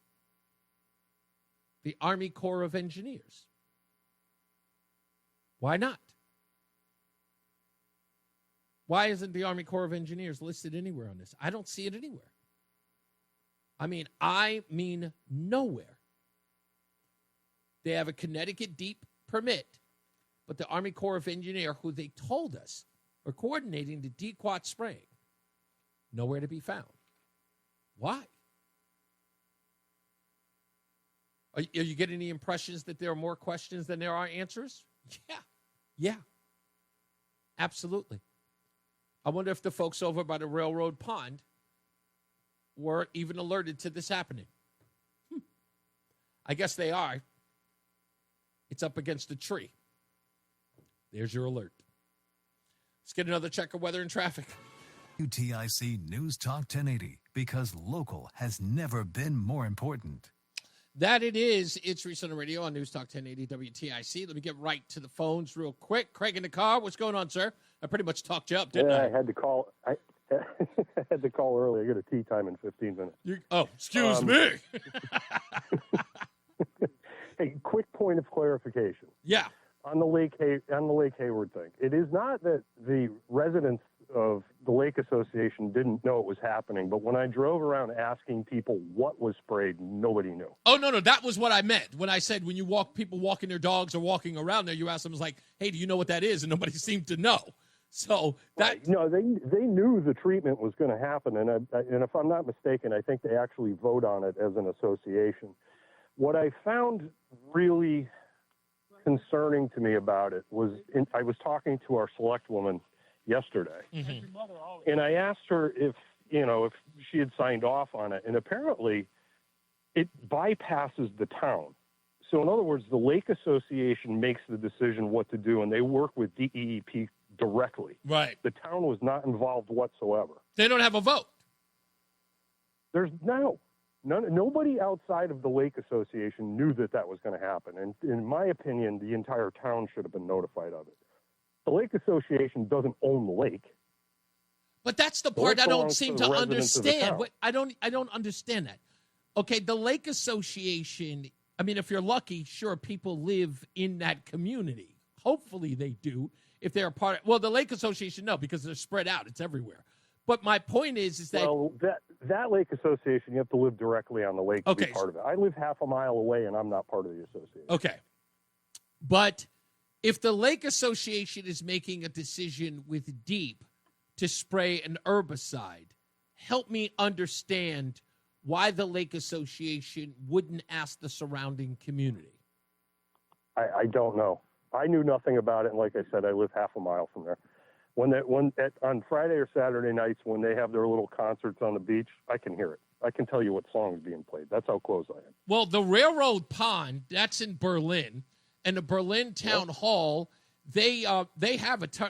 The Army Corps of Engineers. Why not? Why isn't the Army Corps of Engineers listed anywhere on this? I don't see it anywhere. I mean nowhere. They have a Connecticut deep permit, but the Army Corps of Engineers, who they told us are coordinating the Dequat spraying, nowhere to be found. Why? Are you getting any impressions that there are more questions than there are answers? Yeah. Absolutely. I wonder if the folks over by the Railroad Pond were even alerted to this happening. I guess they are. It's up against a tree. There's your alert. Let's get another check of weather and traffic. WTIC News Talk 1080, because local has never been more important. That it is. It's Reese on the radio on News Talk 1080 WTIC. Let me get right to the phones real quick. Craig in the car. What's going on, sir? I pretty much talked you up, didn't I? I had to call. I had to call early. I got a tea time in 15 minutes. Excuse me. Hey, quick point of clarification. Yeah. On the Lake Hayward thing, it is not that the residents of the Lake Association didn't know it was happening, but when I drove around asking people what was sprayed, nobody knew. Oh, no, that was what I meant. When I said when you people walking their dogs or walking around there, you ask them, like, hey, do you know what that is? And nobody seemed to know. So that they knew the treatment was going to happen, and if I'm not mistaken, I think they actually vote on it as an association. What I found really concerning to me about it was I was talking to our select woman yesterday, and I asked her if she had signed off on it, and apparently it bypasses the town. So in other words, the Lake Association makes the decision what to do, and they work with DEEP directly. Right. The town was not involved whatsoever. They don't have a vote. There's nobody outside of the Lake Association knew that was going to happen. And in my opinion, the entire town should have been notified of it. The Lake Association doesn't own the lake. But that's the part I don't seem to understand. I don't understand that. Okay, the Lake Association, I mean, if you're lucky, sure, people live in that community. Hopefully they do. If they're a part of, well, the Lake Association, no, because they're spread out. It's everywhere. But my point is that... Well, that Lake Association, you have to live directly on the lake to be part of it. I live half a mile away, and I'm not part of the association. Okay. But if the Lake Association is making a decision with DEEP to spray an herbicide, help me understand why the Lake Association wouldn't ask the surrounding community. I don't know. I knew nothing about it, and like I said, I live half a mile from there. On Friday or Saturday nights when they have their little concerts on the beach, I can hear it. I can tell you what song is being played. That's how close I am. Well, the Railroad Pond, that's in Berlin, and the Berlin Town Hall, they have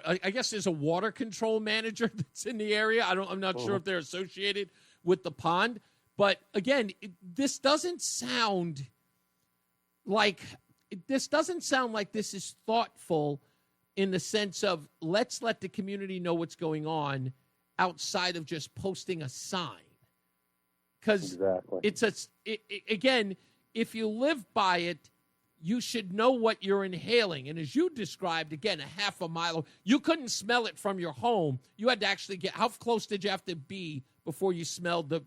I guess there's a water control manager that's in the area. I'm not sure if they're associated with the pond, but again, this doesn't sound like this is thoughtful in the sense of let's let the community know what's going on outside of just posting a sign. Because again, if you live by it, you should know what you're inhaling. And as you described, again, a half a mile, you couldn't smell it from your home. You had to actually how close did you have to be before you smelled the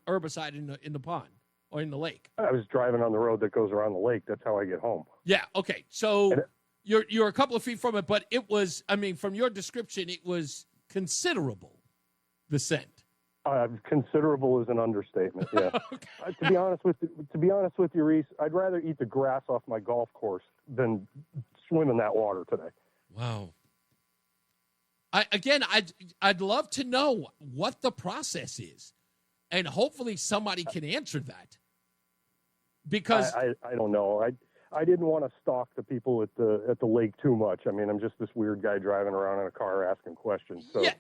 herbicide in the pond or in the lake? I was driving on the road that goes around the lake. That's how I get home. Yeah, okay. So you're a couple of feet from it, but it was, I mean, from your description, it was considerable, the scent. Considerable is an understatement. Yeah. To be honest with you, Reese, I'd rather eat the grass off my golf course than swim in that water today. Wow. I'd love to know what the process is, and hopefully somebody can answer that. Because I don't know. I didn't want to stalk the people at the lake too much. I mean, I'm just this weird guy driving around in a car asking questions. So, I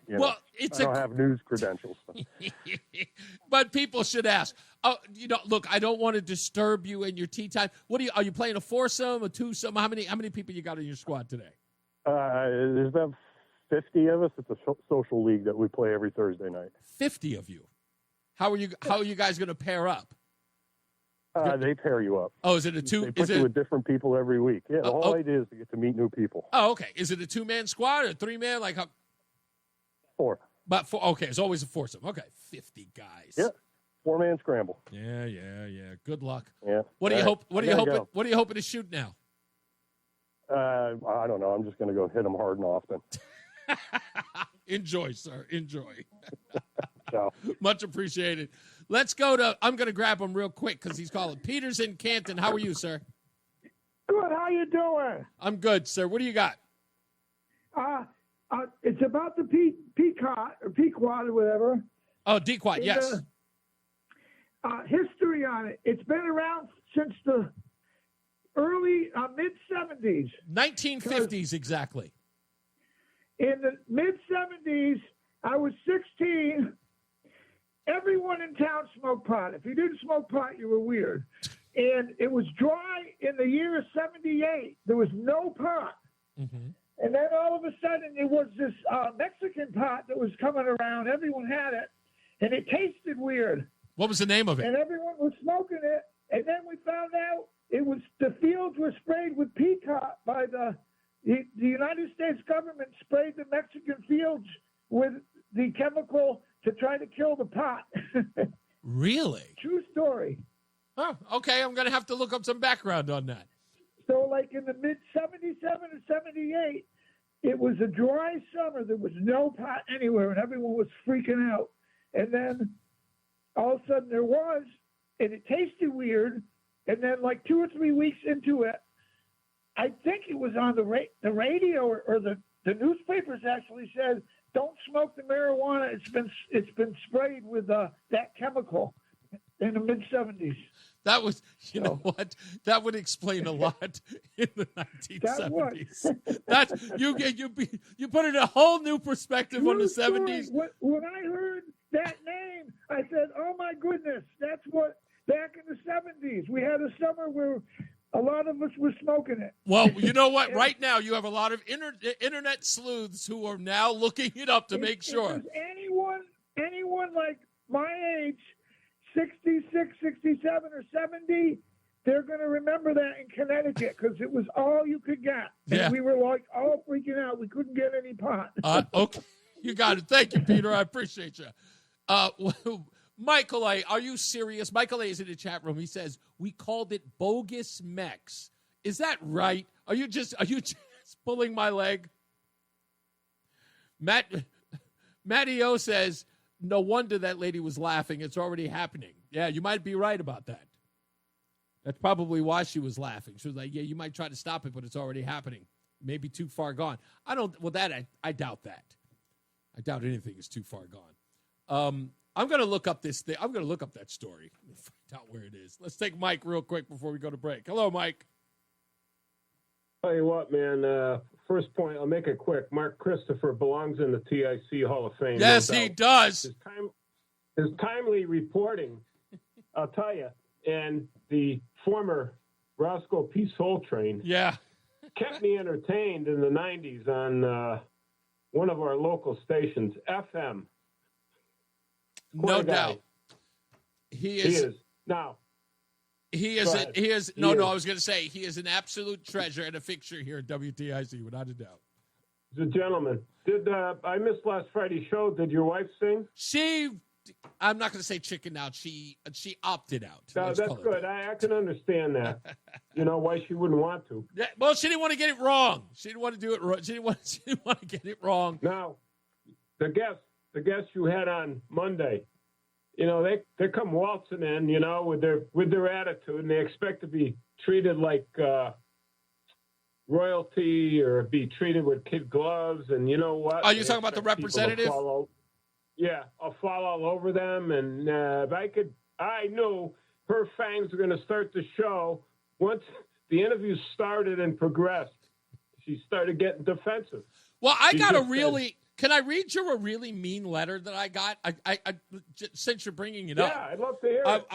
don't have news credentials. But people should ask. Oh, look, I don't want to disturb you in your tea time. Are you playing a foursome, a twosome? How many people you got in your squad today? There's about 50 of us. It's a social league that we play every Thursday night. 50 of you. How are you guys going to pair up? They pair you up. Oh, is it a two? They put you with different people every week. Yeah, the whole idea is to get to meet new people. Oh, okay. Is it a 2-man squad or a 3-man? Like how? 4. But 4. Okay, it's always a foursome. Okay, 50 guys. Yeah, 4-man scramble. Yeah. Good luck. Yeah. What do you hope? What are you hoping to shoot now? I don't know. I'm just going to go hit them hard and often. Enjoy, sir. Enjoy. Ciao. Much appreciated. Let's go to, I'm going to grab him real quick because he's calling. Peter's in Canton. How are you, sir? Good. How you doing? I'm good, sir. What do you got? It's about the Pequot or Pequot or whatever. Oh, Dequat, yes. History on it. It's been around since the early mid-70s. 1950s, exactly. In the mid-70s, I was 16. Everyone in town smoked pot. If you didn't smoke pot, you were weird. And it was dry in the year of 78. There was no pot. Mm-hmm. And then all of a sudden, it was this Mexican pot that was coming around. Everyone had it. And it tasted weird. What was the name of it? And everyone was smoking it. And then we found out the fields were sprayed with peacock by the United States government sprayed the Mexican fields with the chemical to try to kill the pot. Really? True story. Oh, okay. I'm going to have to look up some background on that. So, like in the mid-77 and 78, it was a dry summer. There was no pot anywhere, and everyone was freaking out. And then all of a sudden there was, and it tasted weird. And then like 2 or 3 weeks into it, I think it was on the radio or the newspapers actually said, "Don't smoke the marijuana. It's been sprayed with that chemical." In the mid-70s. That was, you know what? That would explain a lot in the 1970s. That's you put it in a whole new perspective on the 70s. When I heard that name, I said, "Oh my goodness, that's what." Back in the 70s, we had a summer where a lot of us were smoking it. Well, you know what? Right now, you have a lot of internet sleuths who are now looking it up to make sure. If anyone like my age, 66, 67, or 70, they're going to remember that in Connecticut because it was all you could get. And we were like all freaking out. We couldn't get any pot. Okay, you got it. Thank you, Peter. I appreciate you. Michael A., are you serious? Michael A. is in the chat room. He says, we called it bogus Mex. Is that right? Are you just pulling my leg? Matty O says, no wonder that lady was laughing. It's already happening. Yeah, you might be right about that. That's probably why she was laughing. She was like, yeah, you might try to stop it, but it's already happening. Maybe too far gone. I doubt that. I doubt anything is too far gone. I'm going to look up this thing. I'm going to look up that story and find out where it is. Let's take Mike real quick before we go to break. Hello, Mike. Tell you what, man. First point, I'll make it quick. Mark Christopher belongs in the TIC Hall of Fame. Yes, he does. His timely reporting, I'll tell you, and the former Roscoe Peace Soul Train kept me entertained in the 90s on one of our local stations, FM. No doubt. He is. Now, He is. I was going to say he is an absolute treasure and a fixture here at WTIC, without a doubt. The gentleman. Did I missed last Friday's show? Did your wife sing? I'm not going to say chicken out. She opted out. No, that's good. I can understand that. You know why she wouldn't want to. Yeah, well, she didn't want to get it wrong. She didn't want to do it wrong. She didn't want to get it wrong. Now, the guests you had on Monday, you know, they come waltzing in, you know, with their attitude, and they expect to be treated like royalty or be treated with kid gloves. And you know what? Are you talking about the representative? I'll fall all over them. And I knew her fangs were going to start the show once the interview started and progressed. She started getting defensive. Well, can I read you a really mean letter that I got? I since you're bringing it up, I'd love to hear it.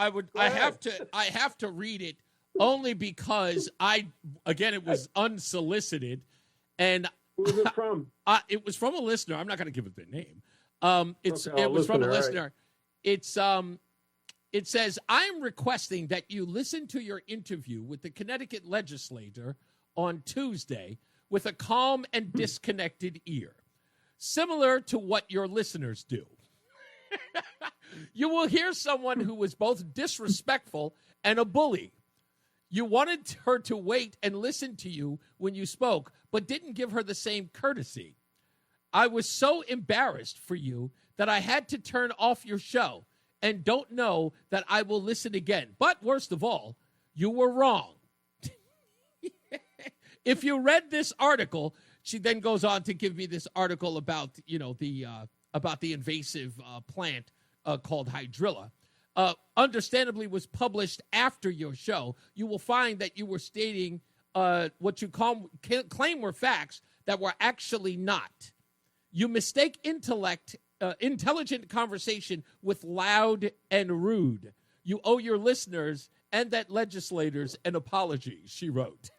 I have to read it only because it was unsolicited, and who was it from? It was from a listener. I'm not going to give it their name. It was from a listener. Right. It says, I am requesting that you listen to your interview with the Connecticut legislator on Tuesday with a calm and disconnected ear, similar to what your listeners do. You will hear someone who was both disrespectful and a bully. You wanted her to wait and listen to you when you spoke, but didn't give her the same courtesy. I was so embarrassed for you that I had to turn off your show and don't know that I will listen again. But worst of all, you were wrong. If you read this article, she then goes on to give me this article about, the invasive plant called hydrilla. Understandably was published after your show. You will find that you were stating what you claim were facts that were actually not. You mistake intelligent conversation with loud and rude. You owe your listeners and that legislators an apology, she wrote.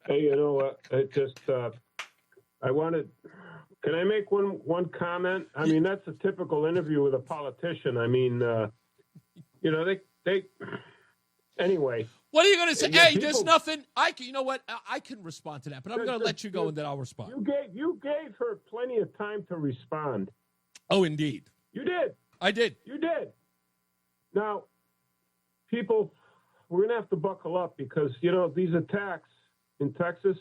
Hey, you know what? Can I make one comment? I mean, that's a typical interview with a politician. I mean, they anyway. What are you going to say? Yeah, Hey, there's nothing. You know what? I can respond to that, but I'm going to let you go and then I'll respond. You gave her plenty of time to respond. Oh, indeed. You did. I did. You did. Now, people, we're going to have to buckle up because, these attacks in Texas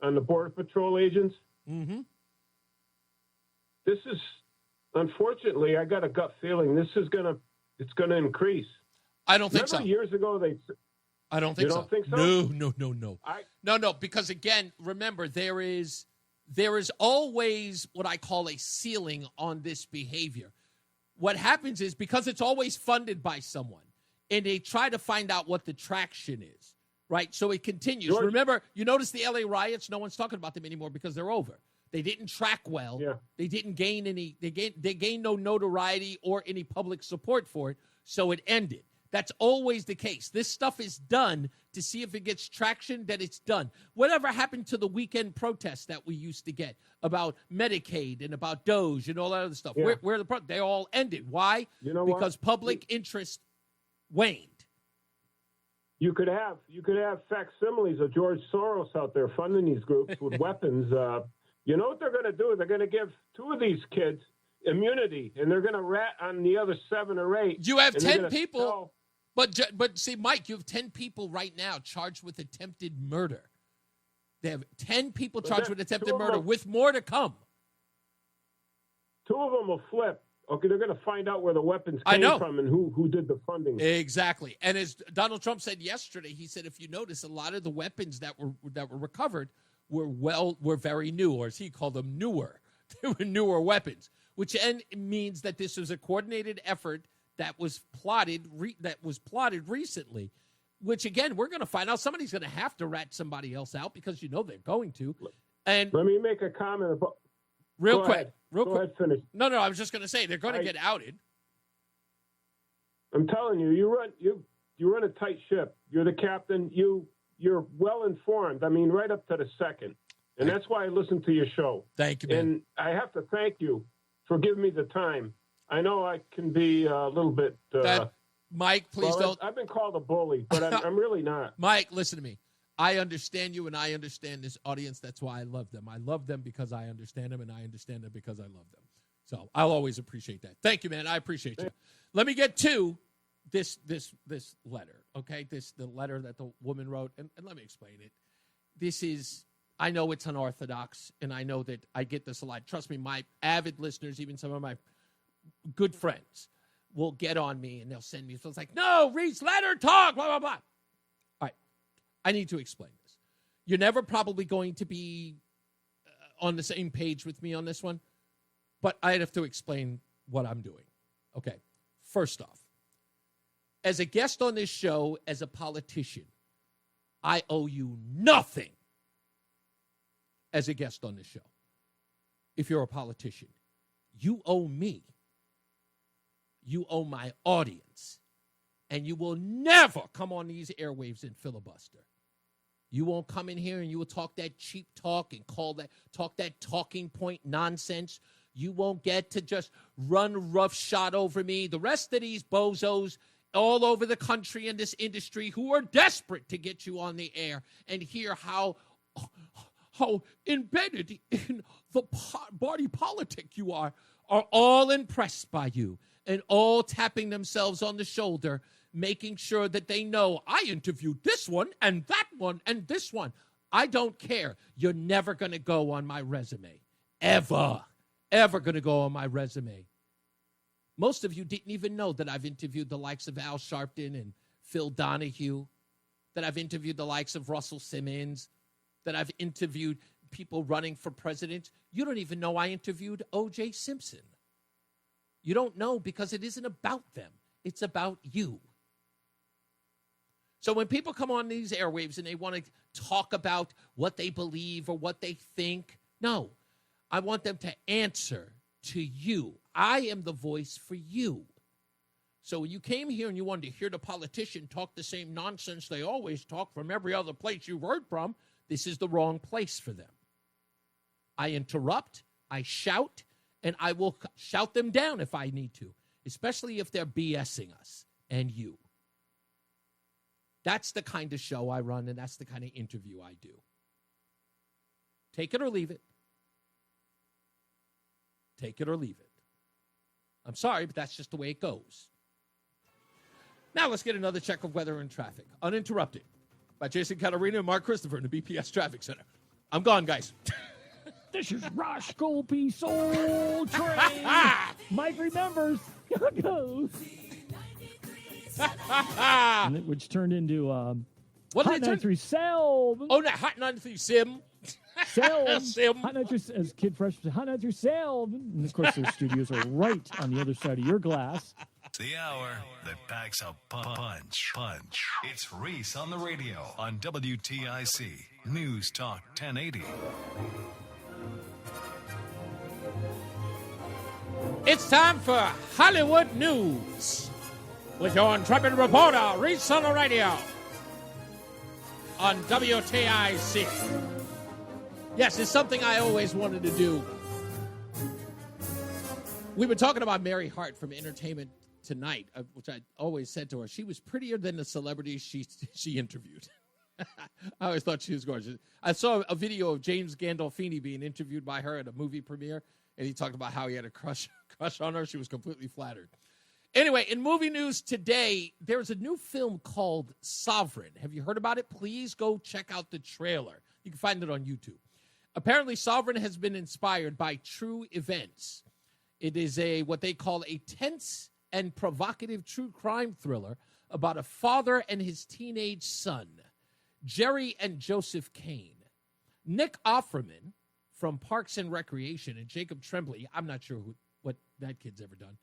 on the Border Patrol agents, this is, unfortunately, I got a gut feeling it's going to increase. I don't think so. Years ago, I don't think so. You don't think so? No. No, because again, remember, there is always what I call a ceiling on this behavior. What happens is because it's always funded by someone, and they try to find out what the traction is, right? So it continues. George, remember, you notice the LA riots, no one's talking about them anymore because they're over. They didn't track well. Yeah. They didn't gain any, they gained no notoriety or any public support for it, so it ended. That's always the case. This stuff is done to see if it gets traction, that it's done. Whatever happened to the weekend protests that we used to get about Medicaid and about Doge and all that other stuff? Yeah. Where they all ended. Why? Because public interest waned. You could have facsimiles of George Soros out there funding these groups with weapons. You know what they're going to do? They're going to give 2 of these kids immunity, and they're going to rat on the other 7 or 8. You have 10 people, but see, Mike, you have 10 people right now charged with attempted murder. They have 10 people charged with attempted murder, with more to come. 2 of them will flip. Okay, they're going to find out where the weapons came from and who did the funding. Exactly. And as Donald Trump said yesterday, he said, if you notice, a lot of the weapons that were recovered were very new, or as he called them, newer. They were newer weapons, which means that this was a coordinated effort that was plotted recently, which, again, we're going to find out. Somebody's going to have to rat somebody else out because they're going to. And let me make a comment about real quick. Ahead, finish. No, I was just going to say they're going to get outed. I'm telling you, you run a tight ship. You're the captain. You're well informed. I mean, right up to the second. And that's why I listen to your show. Thank you, man. And I have to thank you for giving me the time. I know I can be a little bit... Mike, please don't... I've been called a bully, but I'm really not. Mike, listen to me. I understand you, and I understand this audience. That's why I love them. I love them because I understand them, and I understand them because I love them. So I'll always appreciate that. Thank you, man. I appreciate you. Let me get to this letter, okay? The letter that the woman wrote, and let me explain it. This is... I know it's unorthodox, and I know that I get this a lot. Trust me, my avid listeners, even some of my good friends, will get on me, and they'll send me. So it's like, no, Reese, let her talk, blah, blah, blah. All right, I need to explain this. You're never probably going to be on the same page with me on this one, but I have to explain what I'm doing. Okay, first off, as a guest on this show, as a politician, I owe you nothing. As a guest on this show, if you're a politician, you owe me. You owe my audience. And you will never come on these airwaves and filibuster. You won't come in here and you will talk that cheap talk and talk that talking point nonsense. You won't get to just run roughshod over me. The rest of these bozos all over the country in this industry who are desperate to get you on the air and hear how embedded in the party politic you are all impressed by you and all tapping themselves on the shoulder, making sure that they know I interviewed this one and that one and this one. I don't care. You're never going to go on my resume. Ever going to go on my resume. Most of you didn't even know that I've interviewed the likes of Al Sharpton and Phil Donahue, that I've interviewed the likes of Russell Simmons, that I've interviewed people running for president. You don't even know I interviewed O.J. Simpson. You don't know because it isn't about them. It's about you. So when people come on these airwaves and they want to talk about what they believe or what they think, no, I want them to answer to you. I am the voice for you. So when you came here and you wanted to hear the politician talk the same nonsense they always talk from every other place you've heard from, this is the wrong place for them. I interrupt, I shout, and I will shout them down if I need to, especially if they're BSing us and you. That's the kind of show I run, and that's the kind of interview I do. Take it or leave it. Take it or leave it. I'm sorry, but that's just the way it goes. Now let's get another check of weather and traffic. Uninterrupted by Jason Catarina and Mark Christopher in the BPS Traffic Center. I'm gone, guys. This is Roscoe P. Soul Train. Mike remembers. Which turned into what Hot 93 Selm. Oh, no, Hot 93 Sim. Selm. Sim. Hot 93, as Kid Fresh said, Hot 93 Selm. And of course, their studios are right on the other side of your glass. The hour that packs a punch. It's Reese on the radio on WTIC News Talk 1080. It's time for Hollywood News with your intrepid reporter, Reese on the radio on WTIC. Yes, it's something I always wanted to do. We were talking about Mary Hart from Entertainment Tonight, which I always said to her, she was prettier than the celebrities she interviewed. I always thought she was gorgeous. I saw a video of James Gandolfini being interviewed by her at a movie premiere, and he talked about how he had a crush on her. She was completely flattered. Anyway, in movie news today, there's a new film called Sovereign. Have you heard about it? Please go check out the trailer. You can find it on YouTube. Apparently, Sovereign has been inspired by true events. It is what they call a tense and provocative true crime thriller about a father and his teenage son, Jerry and Joseph Kane. Nick Offerman from Parks and Recreation and Jacob Tremblay, I'm not sure what that kid's ever done,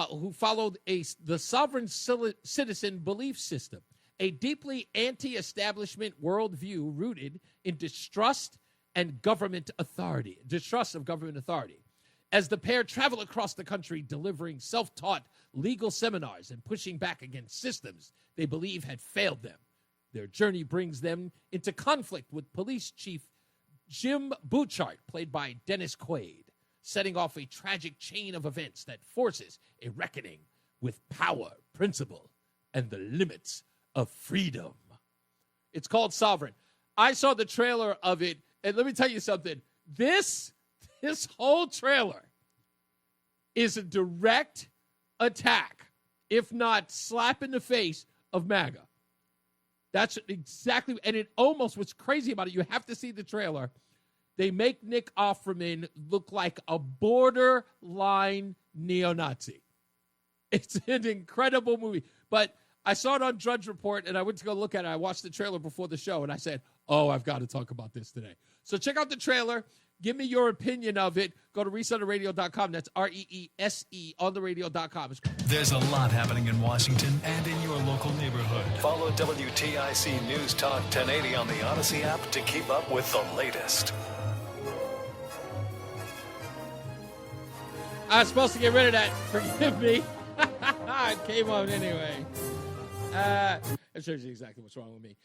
who followed the sovereign citizen belief system, a deeply anti-establishment worldview rooted in distrust of government authority. As the pair travel across the country delivering self-taught legal seminars and pushing back against systems they believe had failed them. Their journey brings them into conflict with police chief Jim Bouchard, played by Dennis Quaid, setting off a tragic chain of events that forces a reckoning with power, principle, and the limits of freedom. It's called Sovereign. I saw the trailer of it, and let me tell you something. This whole trailer is a direct attack, if not slap in the face, of MAGA. That's exactly, and it almost, what's crazy about it, you have to see the trailer. They make Nick Offerman look like a borderline neo-Nazi. It's an incredible movie. But I saw it on Drudge Report, and I went to go look at it. I watched the trailer before the show, and I said, I've got to talk about this today. So check out the trailer. Give me your opinion of it. Go to reeseontheradio.com. That's REESE on the radio.com. There's a lot happening in Washington and in your local neighborhood. Follow WTIC News Talk 1080 on the Odyssey app to keep up with the latest. I was supposed to get rid of that. Forgive me. It came out anyway. It shows you exactly what's wrong with me.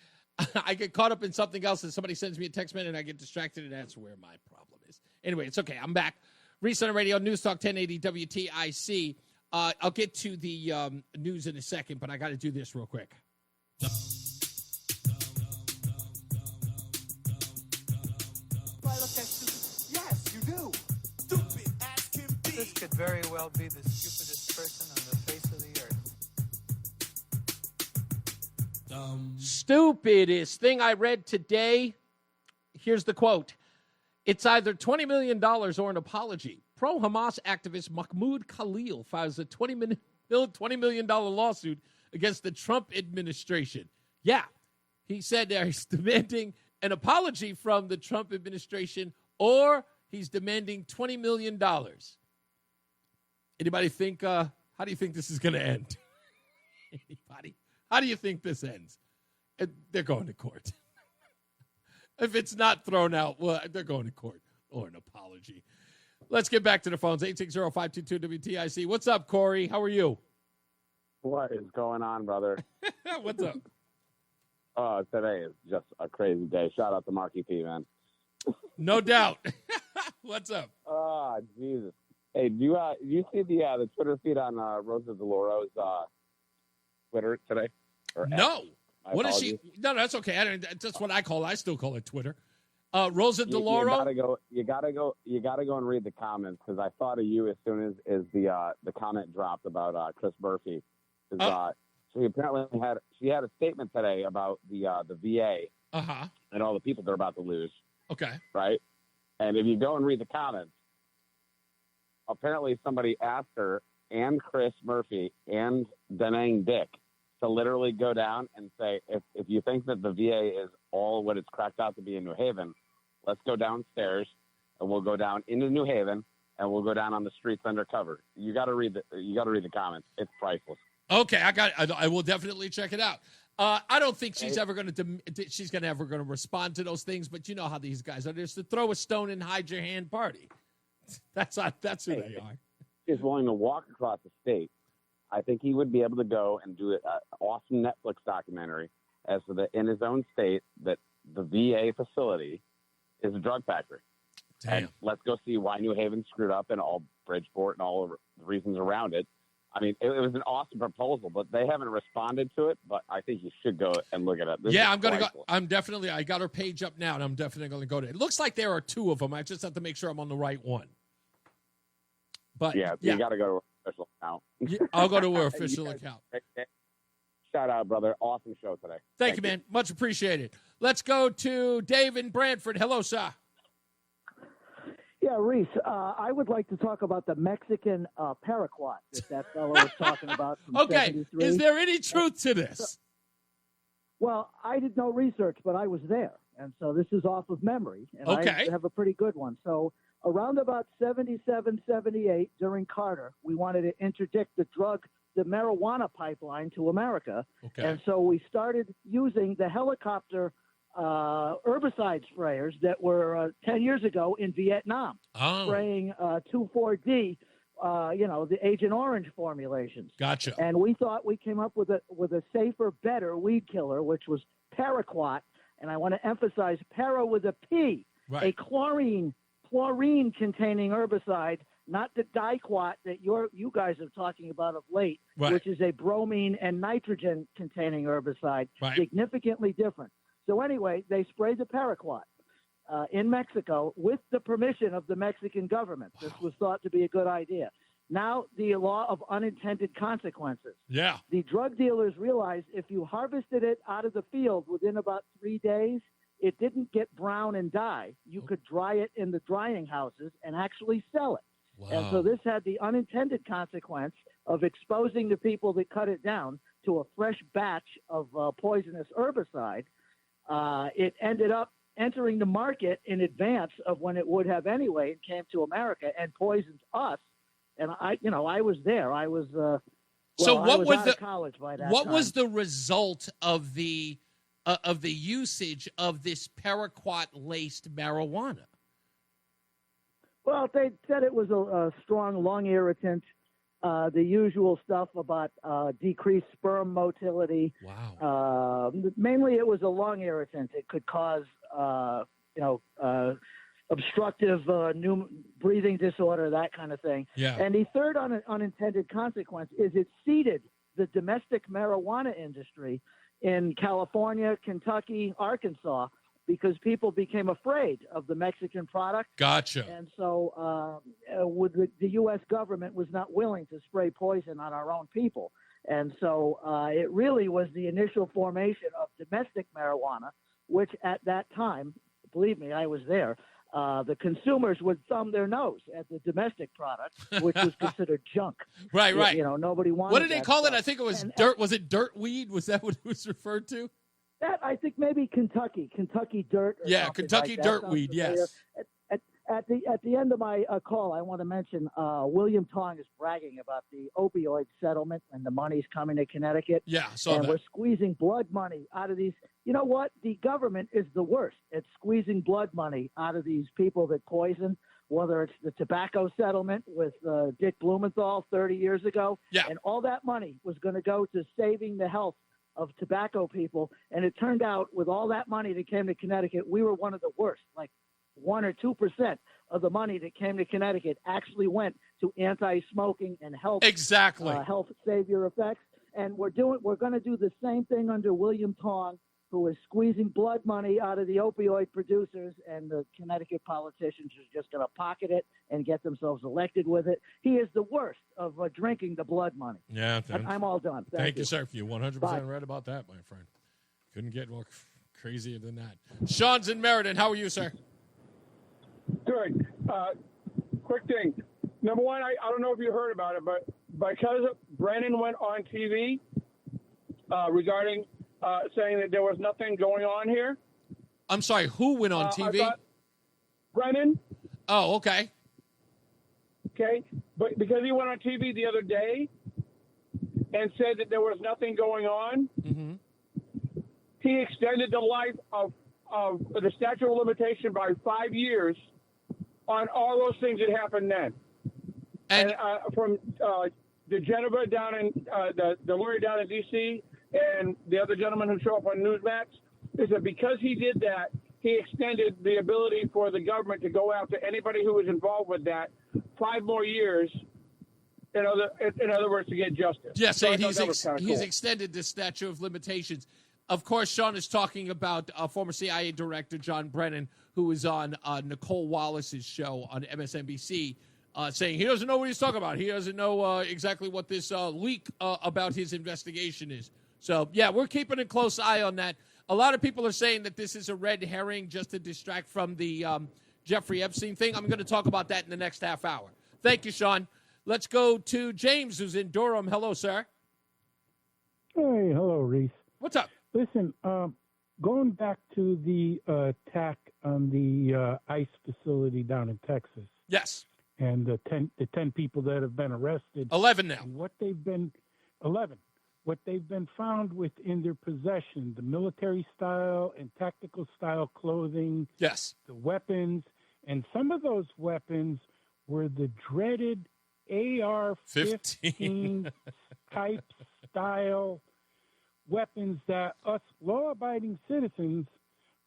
I get caught up in something else and somebody sends me a text message and I get distracted, and that's where my problem is. Anyway, it's okay. I'm back. Reese on the radio, News Talk 1080 WTIC. I'll get to the news in a second, but I got to do this real quick. Yes, you do. Stupid as can be. This could very well be the stupidest person on the face of the earth. Stupidest thing I read today. Here's the quote. It's either $20 million or an apology. Pro-Hamas activist Mahmoud Khalil files a $20 million lawsuit against the Trump administration. Yeah, he said he's demanding an apology from the Trump administration, or he's demanding $20 million. Anybody think, how do you think this is going to end? Anybody? How do you think this ends? They're going to court. If it's not thrown out, well, they're going to court or an apology. Let's get back to the phones. 860-522-WTIC. What's up, Corey? How are you? What is going on, brother? What's up? Today is just a crazy day. Shout out to Marky P, man. No doubt. What's up? Oh, Jesus. Hey, do you see the Twitter feed on Rosa DeLauro's Twitter today? No. What is she? No, that's okay. That's what I call it. I still call it Twitter. Rosa DeLauro. You gotta go and read the comments because I thought of you as soon as the comment dropped about Chris Murphy. She apparently had a statement today about the VA and all the people they're about to lose. Okay. Right. And if you go and read the comments, apparently somebody asked her and Chris Murphy and Danang Dick to literally go down and say, if you think that the VA is all what it's cracked out to be in New Haven, let's go downstairs and we'll go down into New Haven and we'll go down on the streets undercover. You got to read the comments. It's priceless. Okay, I will definitely check it out. I don't think she's ever going to respond to those things, but you know how these guys are. Just to throw a stone and hide your hand party. That's who they are. He's willing to walk across the state. I think he would be able to go and do an awesome Netflix documentary as to in his own state that the VA facility is a drug factory. Damn. And let's go see why New Haven screwed up and all Bridgeport and all the reasons around it. I mean, it was an awesome proposal, but they haven't responded to it. But I think you should go and look at it. I'm going to go. I got her page up now, and I'm definitely going to go to it. It looks like there are two of them. I just have to make sure I'm on the right one. But you got to go to her official account. I'll go to her official account. Shout out, brother. Awesome show today. Thank you, man. Much appreciated. Let's go to Dave in Brantford. Hello, sir. Yeah, Reese, I would like to talk about the Mexican paraquat that fellow was talking about from Okay, 73. is there any truth to this? Well, I did no research, but I was there, and so this is off of memory, and Okay. I have a pretty good one. So around about 77, 78, during Carter, we wanted to interdict the marijuana pipeline to America, Okay. and so we started using the helicopter herbicide sprayers that were 10 years ago in Vietnam, spraying 2,4-D, the Agent Orange formulations. Gotcha. And we thought we came up with a safer, better weed killer, which was paraquat. And I want to emphasize para with a P, a chlorine-containing herbicide, not the diquat that you guys are talking about of late, which is a bromine and nitrogen-containing herbicide, significantly different. So anyway, they sprayed the paraquat in Mexico with the permission of the Mexican government. This was thought to be a good idea. Now, the law of unintended consequences. Yeah. The drug dealers realized if you harvested it out of the field within about 3 days, it didn't get brown and die. You could dry it in the drying houses and actually sell it. Wow. And so this had the unintended consequence of exposing the people that cut it down to a fresh batch of poisonous herbicide. It ended up entering the market in advance of when it would have anyway. It came to America and poisoned us. And I was there. I was. So what was out of college by that what time. was the result of the usage of this paraquat laced marijuana? Well, they said it was a strong lung irritant. The usual stuff about decreased sperm motility. Wow. Mainly, it was a lung irritant. It could cause, obstructive breathing disorder, that kind of thing. Yeah. And the third unintended consequence is it seeded the domestic marijuana industry in California, Kentucky, Arkansas, because people became afraid of the Mexican product. Gotcha. And so the U.S. government was not willing to spray poison on our own people. And so it really was the initial formation of domestic marijuana, which at that time, believe me, I was there, the consumers would thumb their nose at the domestic product, which was considered junk. Right. Nobody wanted What did they that call stuff. it? I think it was dirt. Was it dirt weed? Was that what it was referred to? That I think maybe Kentucky dirt. Or Yeah, something Kentucky like that. dirt Sounds weed. familiar. Yes. At the end of my call, I want to mention William Tong is bragging about the opioid settlement and the money's coming to Connecticut. Yeah, saw and that. we're squeezing blood money out of these. You know what? The government is the worst at squeezing blood money out of these people that poison. Whether it's the tobacco settlement with Dick Blumenthal 30 years ago, and all that money was going to go to saving the health of tobacco people, and it turned out with all that money that came to Connecticut, we were one of the worst. Like 1 or 2% of the money that came to Connecticut actually went to anti-smoking and health exactly health savior effects. And we're going to do the same thing under William Tong, who is squeezing blood money out of the opioid producers, and the Connecticut politicians are just going to pocket it and get themselves elected with it. He is the worst of drinking the blood money. Yeah, I'm all done. Thank you, sir. You're 100% right about that, my friend. Couldn't get more crazier than that. Sean's in Meriden. How are you, sir? Good. Quick thing. Number one, I don't know if you heard about it, but because Brennan went on TV regarding saying that there was nothing going on here. I'm sorry, who went on TV? Brennan. Oh, okay. Okay. But because he went on TV the other day and said that there was nothing going on, he extended the life of the statute of limitation by 5 years on all those things that happened then. And from the Geneva down in the lawyer down in D.C. and the other gentleman who show up on Newsmax, is that because he did that, he extended the ability for the government to go after anybody who was involved with that 5 more years. In other words, to get justice. Yeah, so he's extended the statute of limitations. Of course, Sean is talking about former CIA director John Brennan, who was on Nicole Wallace's show on MSNBC, saying he doesn't know what he's talking about. He doesn't know exactly what this leak about his investigation is. So, yeah, we're keeping a close eye on that. A lot of people are saying that this is a red herring just to distract from the Jeffrey Epstein thing. I'm going to talk about that in the next half hour. Thank you, Sean. Let's go to James, who's in Durham. Hello, sir. Hey, hello, Reese. What's up? Listen, going back to the attack on the ICE facility down in Texas. Yes. And the 10 people that have been arrested. 11 now. What they've been found within their possession, the military style and tactical style clothing. Yes. The weapons, and some of those weapons were the dreaded AR-15 type style weapons that us law-abiding citizens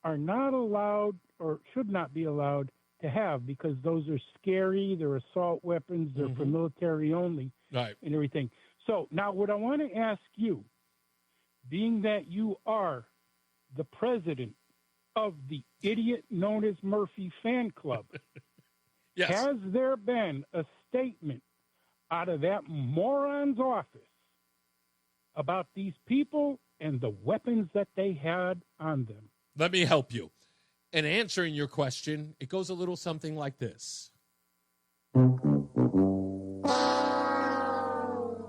are not allowed or should not be allowed to have, because those are scary. They're assault weapons. They're for military only, right, and everything. So now what I want to ask you, being that you are the president of the idiot known as Murphy fan club, yes, has there been a statement out of that moron's office about these people and the weapons that they had on them? Let me help you. In answering your question, it goes a little something like this.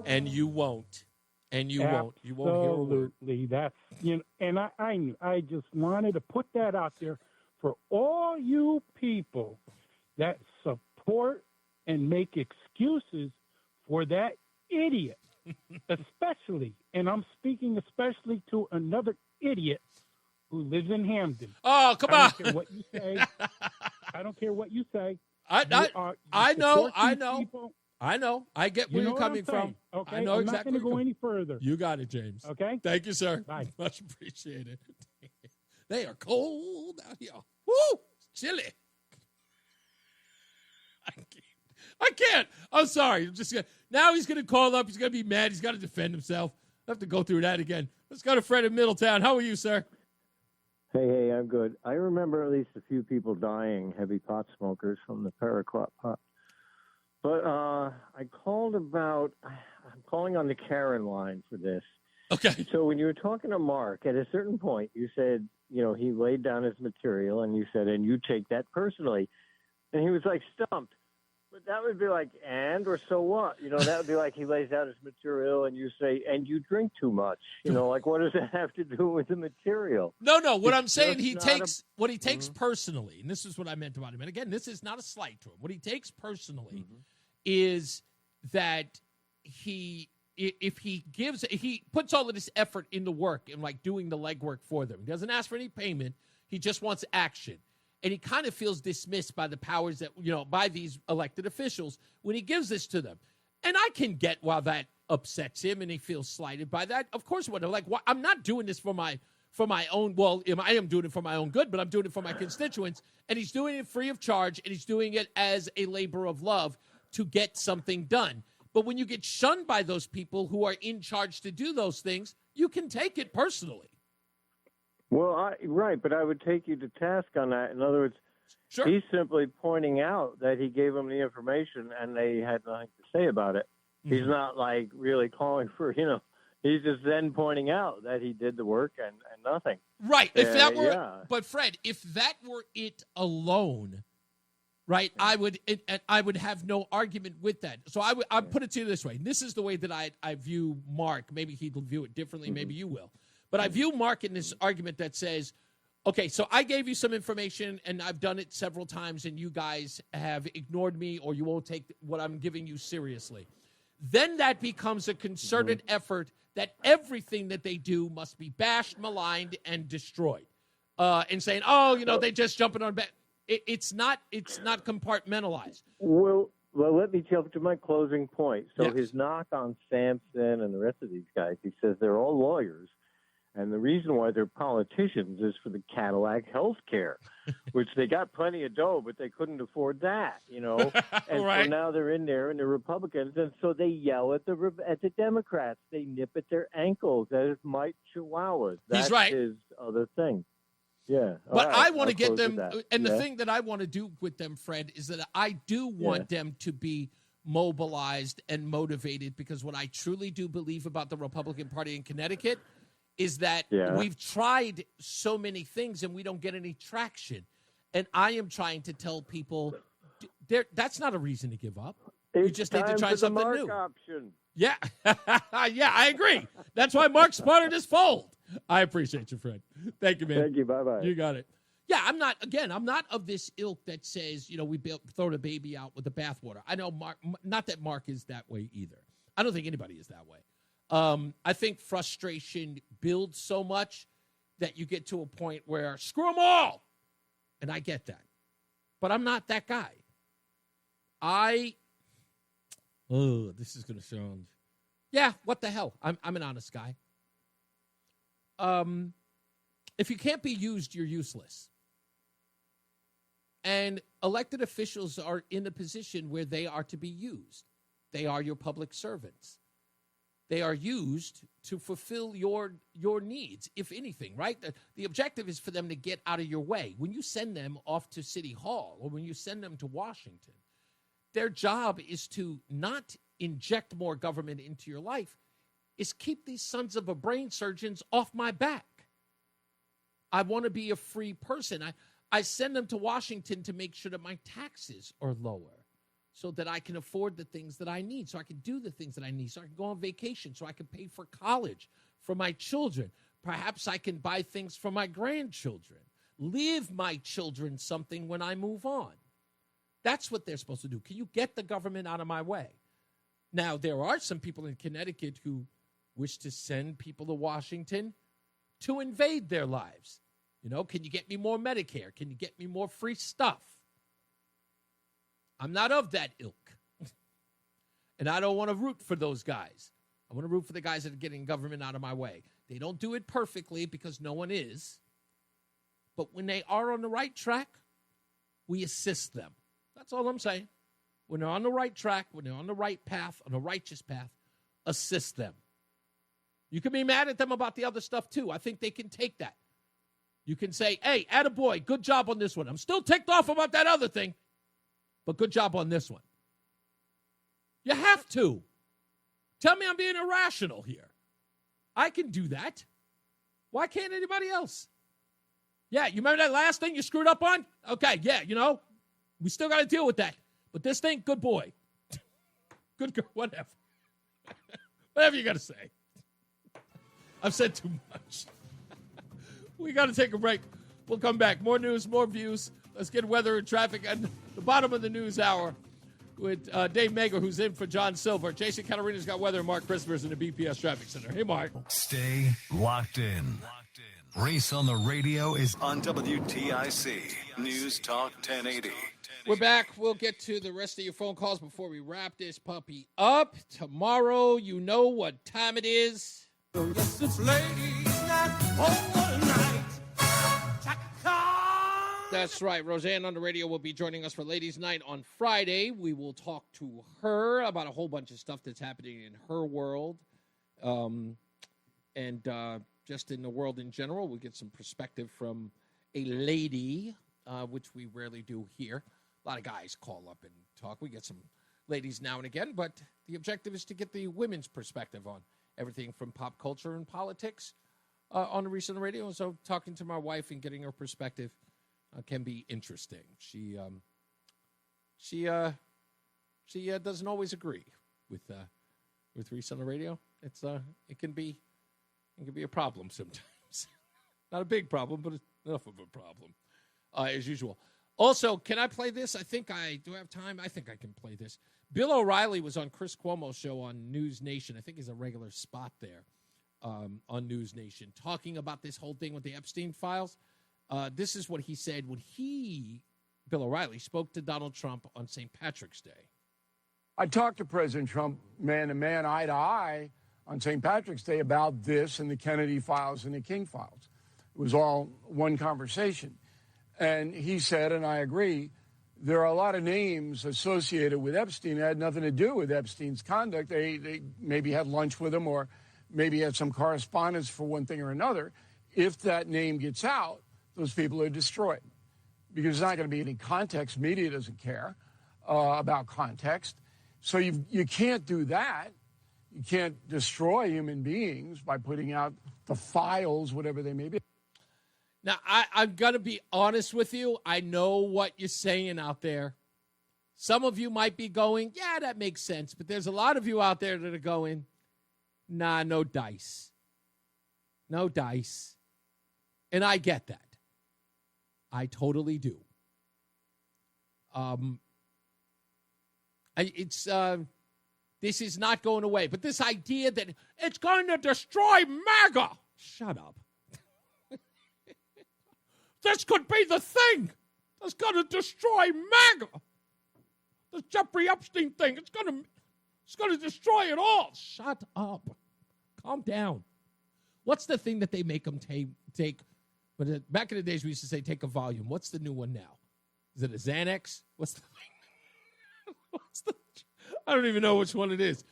And you won't. And you won't. You won't hear a word. Absolutely. That's, and I just wanted to put that out there for all you people that support and make excuses for that idiot. Especially, and I'm speaking especially to another idiot who lives in Hamden. Oh, come on. I don't care what you say. I don't care what you say. I know. I get where you're coming from. Okay? I know I'm exactly. not going to go any further. You got it, James. Okay? Thank you, sir. Bye. Much appreciated. They are cold out here. Woo! Chilly. I can't. I'm sorry. Now he's going to call up. He's going to be mad. He's got to defend himself. I have to go through that again. Let's go to Fred in Middletown. How are you, sir? Hey, I'm good. I remember at least a few people dying, heavy pot smokers, from the paraquat pot. But I'm calling on the Karen line for this. Okay. So when you were talking to Mark, at a certain point, you said, he laid down his material, and you said, and you take that personally. And he was like stumped. But that would be like, or so what? That would be like he lays out his material and you say, and you drink too much. Like, what does that have to do with the material? No. What I'm saying, what he takes personally, and this is what I meant about him. And again, this is not a slight to him. What he takes personally is that he puts all of this effort into work and like doing the legwork for them. He doesn't ask for any payment. He just wants action. And he kind of feels dismissed by the powers that, by these elected officials when he gives this to them. And I can get why that upsets him and he feels slighted by that. Of course, I'm not doing this for my own. Well, I am doing it for my own good, but I'm doing it for my constituents. And he's doing it free of charge, and he's doing it as a labor of love to get something done. But when you get shunned by those people who are in charge to do those things, you can take it personally. Well, right, but I would take you to task on that. In other words, sure. He's simply pointing out that he gave them the information and they had nothing to say about it. Mm-hmm. He's not like really calling for, he's just then pointing out that he did the work and nothing. Right. If that were, but Fred, if that were it alone, right, I would have no argument with that. So I put it to you this way. This is the way that I view Mark. Maybe he'll view it differently. Maybe you will. But I view Mark in this argument that says, okay, so I gave you some information, and I've done it several times, and you guys have ignored me, or you won't take what I'm giving you seriously. Then that becomes a concerted effort that everything that they do must be bashed, maligned, and destroyed. And saying, they just jumping on back. It's not compartmentalized. Well, let me jump to my closing point. So his knock on Sampson and the rest of these guys, he says they're all lawyers. And the reason why they're politicians is for the Cadillac health care, which they got plenty of dough, but they couldn't afford that, And right. So now they're in there, and they're Republicans, and so they yell at the Democrats. They nip at their ankles as might chihuahuas. That's He's right. his other thing. Yeah. But right, I want to I'll get them, and yeah. the thing that I want to do with them, Fred, is that I do want them to be mobilized and motivated, because what I truly do believe about the Republican Party in Connecticut is that we've tried so many things and we don't get any traction. And I am trying to tell people that's not a reason to give up. You just need to try something new. Option. Yeah. Yeah, I agree. That's why Mark's part of this fold. I appreciate you, Fred. Thank you, man. Thank you. Bye-bye. You got it. Yeah, I'm not of this ilk that says, we throw the baby out with the bathwater. I know Mark, not that Mark is that way either. I don't think anybody is that way. I think frustration builds so much that you get to a point where screw them all. And I get that. But I'm not that guy. This is going to sound, what the hell? I'm an honest guy. If you can't be used, you're useless. And elected officials are in a position where they are to be used. They are your public servants. They are used to fulfill your needs, if anything, right? The objective is for them to get out of your way. When you send them off to City Hall or when you send them to Washington, their job is to not inject more government into your life, is keep these sons of a brain surgeons off my back. I want to be a free person. I send them to Washington to make sure that my taxes are lower, so that I can afford the things that I need, so I can do the things that I need, so I can go on vacation, so I can pay for college for my children. Perhaps I can buy things for my grandchildren, leave my children something when I move on. That's what they're supposed to do. Can you get the government out of my way? Now, there are some people in Connecticut who wish to send people to Washington to invade their lives. Can you get me more Medicare? Can you get me more free stuff? I'm not of that ilk. And I don't want to root for those guys. I want to root for the guys that are getting government out of my way. They don't do it perfectly because no one is. But when they are on the right track, we assist them. That's all I'm saying. When they're on the right track, when they're on the right path, on the righteous path, assist them. You can be mad at them about the other stuff too. I think they can take that. You can say, hey, attaboy, good job on this one. I'm still ticked off about that other thing, but good job on this one. You have to. Tell me I'm being irrational here. I can do that. Why can't anybody else? Yeah, you remember that last thing you screwed up on? Okay, yeah, we still got to deal with that. But this thing, good boy. Good girl, whatever. Whatever you got to say. I've said too much. We got to take a break. We'll come back. More news, more views. Let's get weather and traffic at the bottom of the news hour with Dave Mager, who's in for John Silver. Jason Catarina's got weather, and Mark Christopher's in the BPS Traffic Center. Hey, Mark. Stay locked in. Reese on the radio is on WTIC News Talk 1080. We're back. We'll get to the rest of your phone calls before we wrap this puppy up. Tomorrow, you know what time it is. That's right. Roseanne on the radio will be joining us for Ladies' Night on Friday. We will talk to her about a whole bunch of stuff that's happening in her world. And just in the world in general. We'll get some perspective from a lady, which we rarely do here. A lot of guys call up and talk. We get some ladies now and again, but the objective is to get the women's perspective on everything from pop culture and politics on the Reese on the radio. So talking to my wife and getting her perspective can be interesting. She doesn't always agree with Reese on the radio. It can be a problem sometimes. Not a big problem, but enough of a problem, as usual. Also, can I play this? Do I have time? I think I can play this. Bill O'Reilly was on Chris Cuomo's show on News Nation. I think he's a regular spot there on News Nation, talking about this whole thing with the Epstein files. This is what he said when Bill O'Reilly, spoke to Donald Trump on St. Patrick's Day. I talked to President Trump man to man, eye to eye, on St. Patrick's Day about this and the Kennedy files and the King files. It was all one conversation. And he said, and I agree, there are a lot of names associated with Epstein that had nothing to do with Epstein's conduct. They maybe had lunch with him or maybe had some correspondence for one thing or another. If that name gets out, those people are destroyed because there's not going to be any context. Media doesn't care about context. So you can't do that. You can't destroy human beings by putting out the files, whatever they may be. Now, I'm going to be honest with you. I know what you're saying out there. Some of you might be going, yeah, that makes sense. But there's a lot of you out there that are going, nah, no dice. No dice. And I get that. I totally do. This is not going away. But this idea that it's going to destroy MAGA. Shut up. This could be the thing that's going to destroy MAGA. The Jeffrey Epstein thing. It's going to destroy it all. Shut up. Calm down. What's the thing that they make them take? But back in the days, we used to say take a volume. What's the new one now? Is it a Xanax? What's the thing? I don't even know which one it is.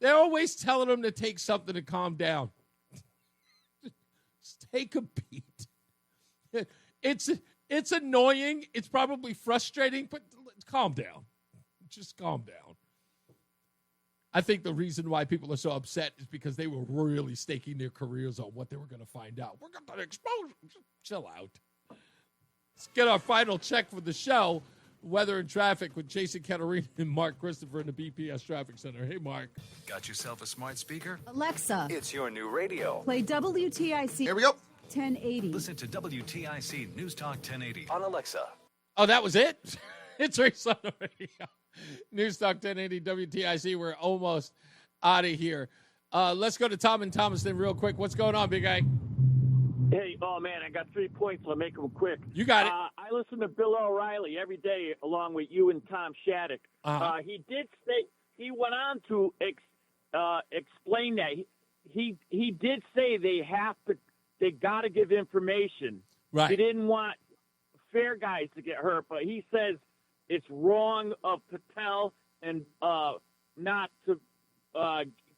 They're always telling them to take something to calm down. Just take a beat. It's annoying. It's probably frustrating, but calm down. Just calm down. I think the reason why people are so upset is because they were really staking their careers on what they were going to find out. We're going to expose. Chill out. Let's get our final check for the show. Weather and traffic with Jason Caterina and Mark Christopher in the BPS Traffic Center. Hey, Mark. Got yourself a smart speaker? Alexa. It's your new radio. Play WTIC. Here we go. 1080. Listen to WTIC NewsTalk 1080 on Alexa. Oh, that was it? It's Reese on the radio. NewsTalk 1080 WTIC. We're almost out of here. Let's go to Tom in Thomaston real quick. What's going on, big guy? Hey, oh, man, I got 3 points. I'll make them quick. You got it. I listen to Bill O'Reilly every day along with you and Tom Shattuck. He did say, he went on to explain that. He did say they got to give information. Right. He didn't want fair guys to get hurt, but he says it's wrong of Patel and not to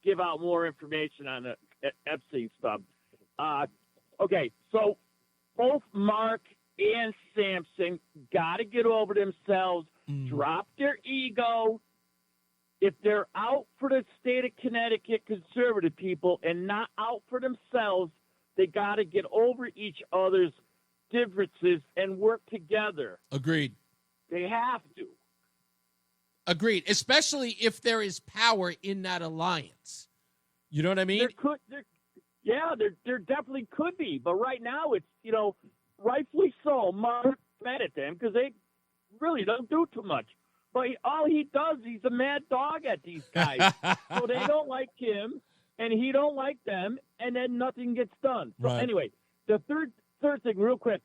give out more information on the Epstein stuff. Okay, so both Mark and Sampson got to get over themselves, drop their ego. If they're out for the state of Connecticut conservative people and not out for themselves, they got to get over each other's differences and work together. Agreed. They have to. Agreed, especially if there is power in that alliance. You know what I mean? There definitely could be. But right now it's, rightfully so. Mark mad at them because they really don't do too much. But all he does, he's a mad dog at these guys. So they don't like him, and he don't like them, and then nothing gets done. So anyway, the third thing, real quick.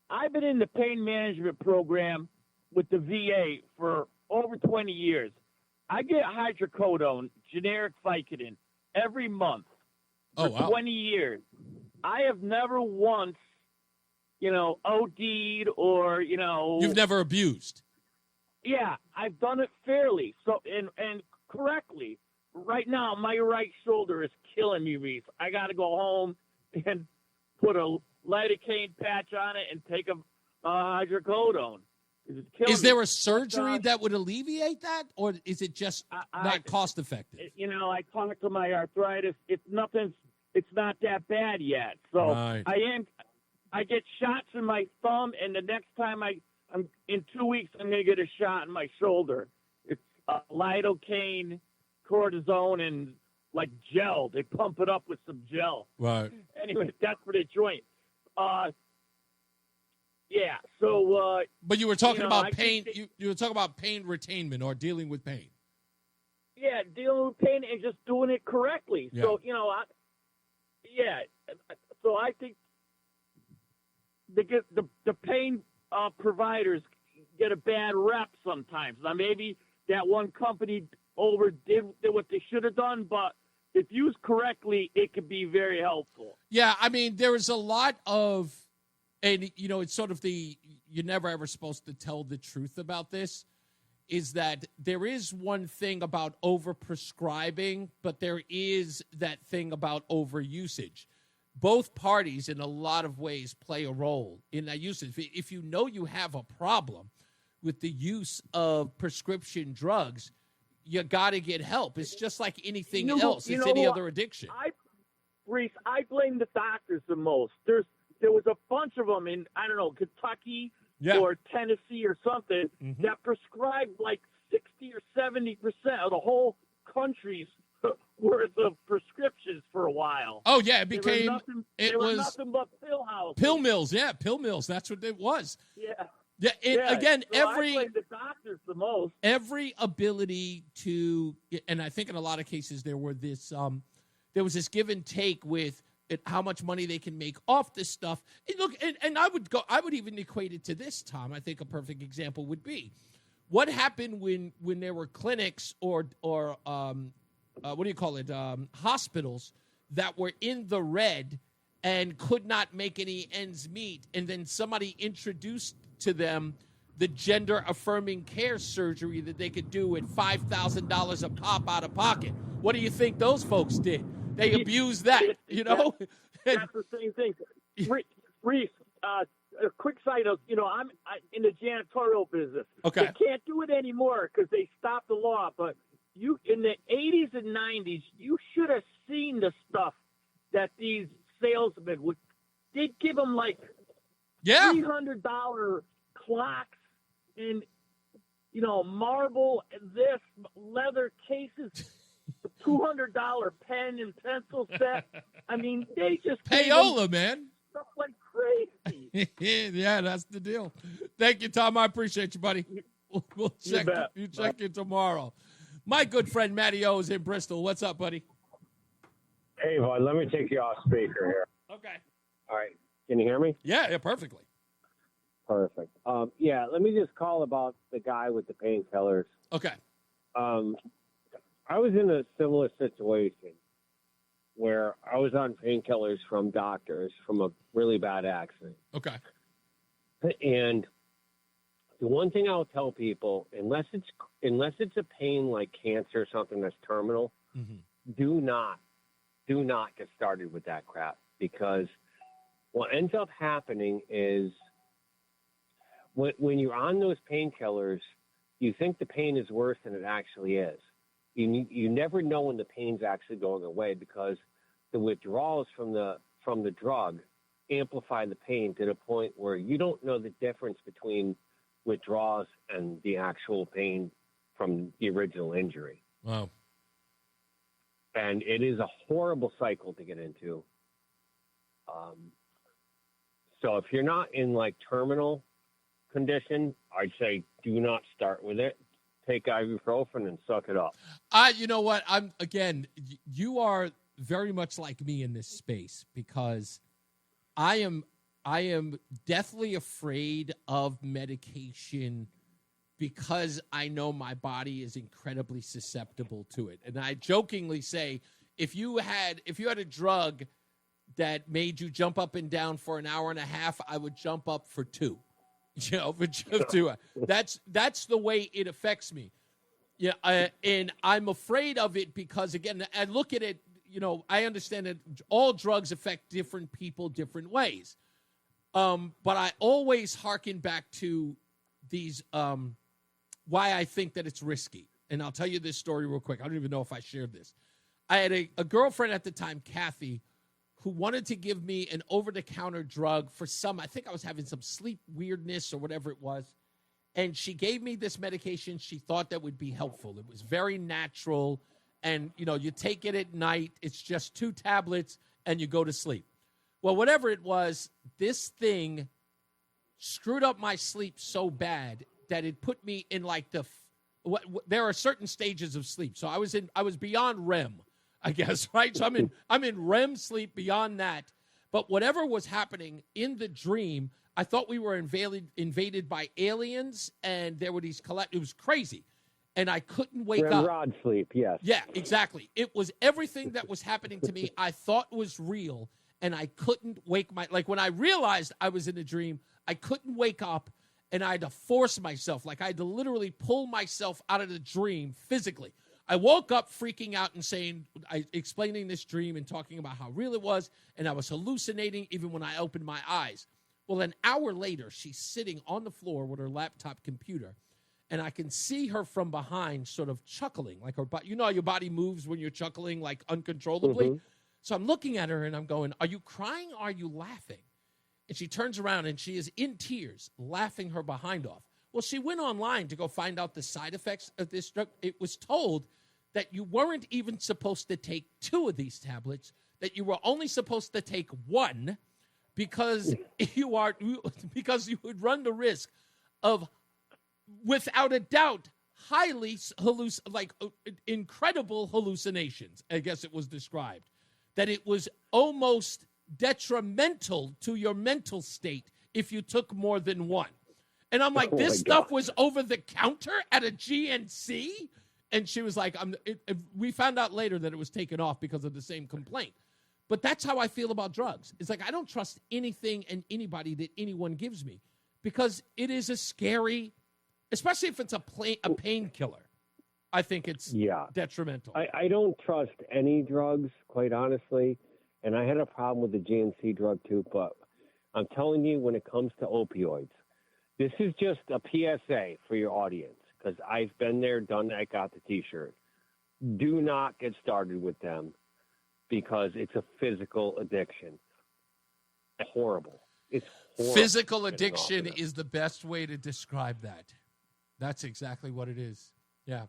I've been in the pain management program with the VA for over 20 years. I get hydrocodone, generic Vicodin, every month for 20 years. I have never once OD'd or, You've never abused. Yeah, I've done it fairly and correctly. Right now, my right shoulder is killing me, Reese. I got to go home and put a lidocaine patch on it and take a hydrocodone. Is there a surgery that would alleviate that, or is it just not cost effective? I talked to my arthritis. It's not that bad yet. So Right. I get shots in my thumb, and the next time I'm in 2 weeks, I'm going to get a shot in my shoulder. It's lidocaine, cortisone, and like gel. They pump it up with some gel. Right. Anyway, that's for the joint. Yeah. So. But you were talking about pain. You were talking about pain retainment or dealing with pain. Yeah, dealing with pain and just doing it correctly. Yeah. So So I think the pain providers get a bad rep sometimes. Now maybe that one company overdid what they should have done, but if used correctly, it could be very helpful. Yeah, I mean, there is a lot of, and it's sort of you're never ever supposed to tell the truth about this, is that there is one thing about overprescribing, but there is that thing about overusage. Both parties, in a lot of ways, play a role in that usage. If you know you have a problem with the use of prescription drugs, you got to get help. It's just like anything else. It's any other addiction. Reese, I blame the doctors the most. There was a bunch of them in, I don't know, Kentucky or Tennessee or something that prescribed like 60 or 70% of the whole country's worth of prescriptions for a while. Oh, yeah, it became, they were nothing but pill houses. Pill mills, yeah, pill mills. That's what it was. Yeah. Yeah, again, so I blame the doctors the most. Every ability to, and I think in a lot of cases there was this give and take with how much money they can make off this stuff. And look, and I would even equate it to this, Tom. I think a perfect example would be what happened when there were clinics or what do you call it, hospitals that were in the red and could not make any ends meet, and then somebody introduced to them the gender-affirming care surgery that they could do at $5,000 a pop out of pocket. What do you think those folks did? They abused that, That's the same thing. Reese, a quick side of, I'm in the janitorial business. Okay. They can't do it anymore because they stopped the law, but in the 80s and 90s, you should have seen the stuff that these salesmen would. They'd give them like $300 clocks and marble and this leather cases, $200 pen and pencil set. I mean, they just payola, man. Stuff like crazy. Yeah, that's the deal. Thank you, Tom. I appreciate you, buddy. We'll check you tomorrow. My good friend Matty O is in Bristol. What's up, buddy? Hey, Vaughn, let me take you off speaker here. Okay. All right. Can you hear me? Yeah, perfectly. Perfect. Let me just call about the guy with the painkillers. Okay. I was in a similar situation where I was on painkillers from doctors from a really bad accident. Okay. And the one thing I'll tell people, unless it's a pain like cancer or something that's terminal, do not get started with that crap, because what ends up happening is when you're on those painkillers, you think the pain is worse than it actually is. You never know when the pain's actually going away, because the withdrawals from the drug amplify the pain to the point where you don't know the difference between withdrawals and the actual pain from the original injury. Wow. And it is a horrible cycle to get into. So if you're not in like terminal condition, I'd say do not start with it. Take ibuprofen and suck it up. You know what? You are very much like me in this space, because I am deathly afraid of medication, because I know my body is incredibly susceptible to it. And I jokingly say, if you had a drug that made you jump up and down for an hour and a half, I would jump up for 2. For 2. That's the way it affects me. Yeah, and I'm afraid of it because, again, I look at it, I understand that all drugs affect different people different ways. But I always hearken back to these, why I think that it's risky. And I'll tell you this story real quick. I don't even know if I shared this. I had a girlfriend at the time, Kathy, who wanted to give me an over-the-counter drug for I think I was having some sleep weirdness or whatever it was. And she gave me this medication. She thought that would be helpful. It was very natural. And, you take it at night. It's just 2 tablets and you go to sleep. Well, whatever it was, this thing screwed up my sleep so bad that it put me in like there are certain stages of sleep. So I was beyond REM, I guess, right? So I'm in REM sleep beyond that. But whatever was happening in the dream, I thought we were invaded by aliens, and there were these it was crazy, and I couldn't wake up. Rod sleep, yes. Yeah, exactly. It was everything that was happening to me I thought was real, and I couldn't wake when I realized I was in a dream, I couldn't wake up, and I had to force myself. I had to literally pull myself out of the dream physically. I woke up freaking out and explaining this dream and talking about how real it was, and I was hallucinating even when I opened my eyes. Well, an hour later, she's sitting on the floor with her laptop computer, and I can see her from behind sort of chuckling, like her body. You know how your body moves when you're chuckling, like uncontrollably? Mm-hmm. So I'm looking at her, and I'm going, are you crying or are you laughing? And she turns around, and she is in tears, laughing her behind off. Well, she went online to go find out the side effects of this drug. It was told that you weren't even supposed to take 2 of these tablets, that you were only supposed to take 1, because you would run the risk of, without a doubt, incredible hallucinations. I guess it was described that it was almost detrimental to your mental state if you took more than 1. And I'm like, this stuff was over the counter at a GNC, and she was like, we found out later that it was taken off because of the same complaint. But that's how I feel about drugs. It's like I don't trust anything and anybody that anyone gives me because it is a scary, especially if it's a painkiller. I think it's detrimental. I don't trust any drugs, quite honestly. And I had a problem with the GNC drug too. But I'm telling you, when it comes to opioids, this is just a PSA for your audience because I've been there, done that, got the T-shirt. Do not get started with them. Because it's a physical addiction. Horrible. It's horrible. Physical addiction is the best way to describe that. That's exactly what it is. Yeah.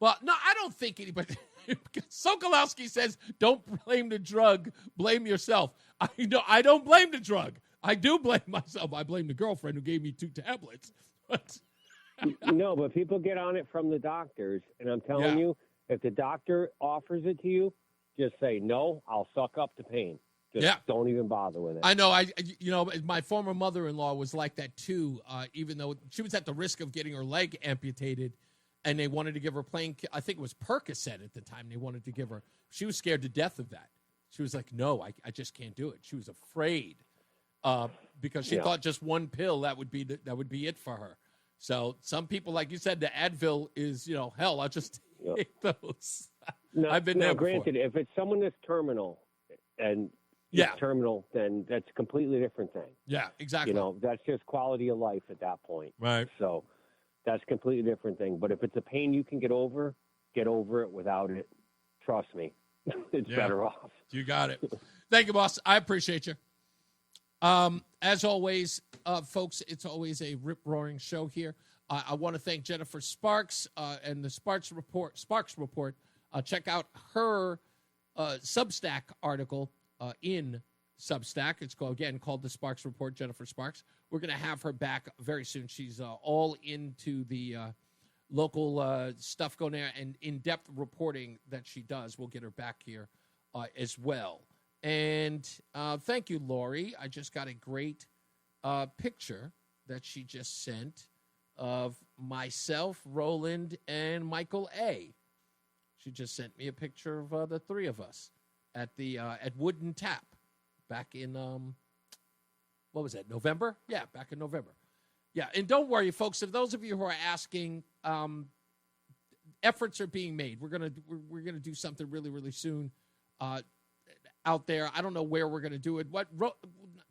Well, no, I don't think anybody. Sokolowski says, don't blame the drug, blame yourself. I don't blame the drug. I do blame myself. I blame the girlfriend who gave me 2 tablets. No, but people get on it from the doctors. And I'm telling you, if the doctor offers it to you, just say, no, I'll suck up the pain. Just don't even bother with it. I know. My former mother-in-law was like that, too, even though she was at the risk of getting her leg amputated, and they wanted to give her I think it was Percocet at the time they wanted to give her. She was scared to death of that. She was like, no, I just can't do it. She was afraid because she thought just 1 pill, that would be it for her. So some people, like you said, the Advil is, hell, I'll just take those. No, I've been there granted, before. If it's someone that's terminal and terminal, then that's a completely different thing. Yeah, exactly. That's just quality of life at that point. Right. So that's a completely different thing. But if it's a pain you can get over it without it. Trust me, it's better off. You got it. Thank you, boss. I appreciate you. As always, folks, it's always a rip-roaring show here. I want to thank Jennifer Sparks and the Sparks Report. Check out her Substack article in Substack. It's called the Sparks Report, Jennifer Sparks. We're going to have her back very soon. She's all into the local stuff going there and in-depth reporting that she does. We'll get her back here as well. And thank you, Lori. I just got a great picture that she just sent of myself, Roland, and Michael A. She just sent me a picture of the 3 of us at the at Wooden Tap. back in, what was that, November? Yeah, back in November. Yeah, and don't worry, folks. If those of you who are asking, efforts are being made. We're gonna do something really, really soon out there. I don't know where we're gonna do it.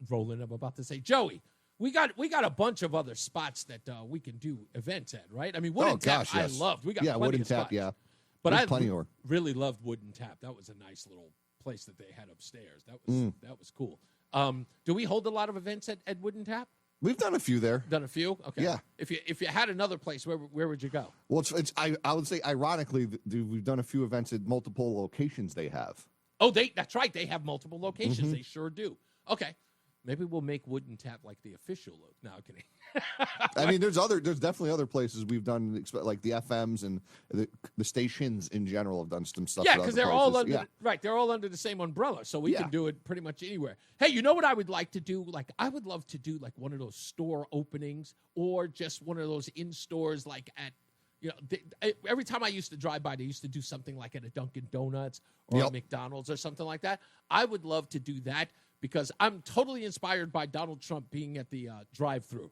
Roland, I'm about to say, Joey. We got a bunch of other spots that we can do events at, right? I mean, Wooden Tap, yes. I loved. We got plenty Wooden of Tap, spots. yeah. But I really loved Wooden Tap. That was a nice little place that they had upstairs. That was cool. Do we hold a lot of events at Wooden Tap? We've done a few there. Done a few? Okay. Yeah. If you had another place, where would you go? Well, I would say, ironically, we've done a few events at multiple locations they have. Oh, that's right. They have multiple locations. Mm-hmm. They sure do. Okay. Maybe we'll make Wooden Tap like the official look. No, I'm kidding. I mean, there's definitely other places we've done, like the FMs and the stations in general have done some stuff. Yeah, because they're all under they're all under the same umbrella, so we can do it pretty much anywhere. Hey, you know what I would like to do? Like, I would love to do like one of those store openings, or just one of those in stores, like at. Every time I used to drive by, they used to do something like at a Dunkin' Donuts or a McDonald's or something like that. I would love to do that because I'm totally inspired by Donald Trump being at the drive-thru.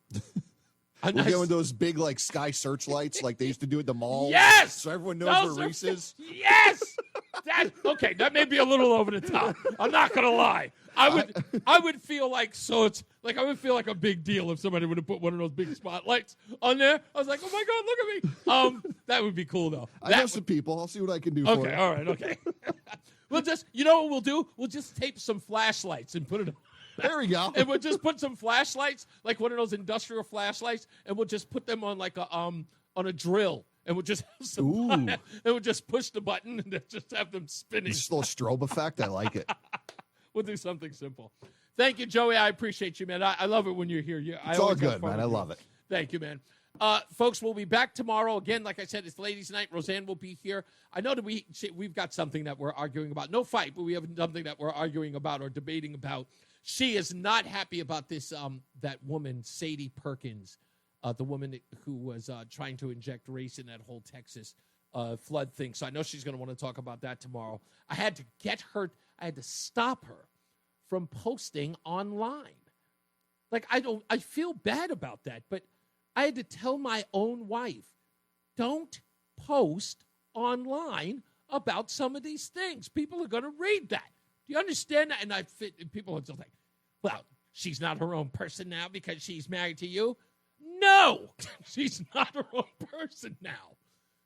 We're doing those big, like, sky searchlights like they used to do at the mall. Yes! So everyone knows where Reese is. Yes! That may be a little over the top. I'm not going to lie. I would feel like I would feel like a big deal if somebody would have put one of those big spotlights on there. I was like, oh my God, look at me. That would be cool though. I know some people. I'll see what I can do for you. Okay, all right, okay. We'll just, you know what we'll do? We'll just tape some flashlights and put it on. There we go. And we'll just put some flashlights, like one of those industrial flashlights, and we'll just put them on like on a drill. And we'll just have some, and we'll just push the button and just have them spinning. Just a little strobe effect. I like it. We'll do something simple. Thank you, Joey. I appreciate you, man. I love it when you're here. It's all good, man. I love it. Thank you, man. Folks, we'll be back tomorrow. Again, like I said, it's ladies' night. Roseanne will be here. I know that we've got something that we're arguing about. No fight, but we have something that we're arguing about or debating about. She is not happy about this, that woman, Sadie Perkins, the woman who was trying to inject race in that whole Texas flood thing. So I know she's going to want to talk about that tomorrow. I had to stop her from posting online. Like, I feel bad about that, but I had to tell my own wife, don't post online about some of these things. People are going to read that. Do you understand that? And people are just like, well, she's not her own person now because she's married to you. No, she's not her own person now.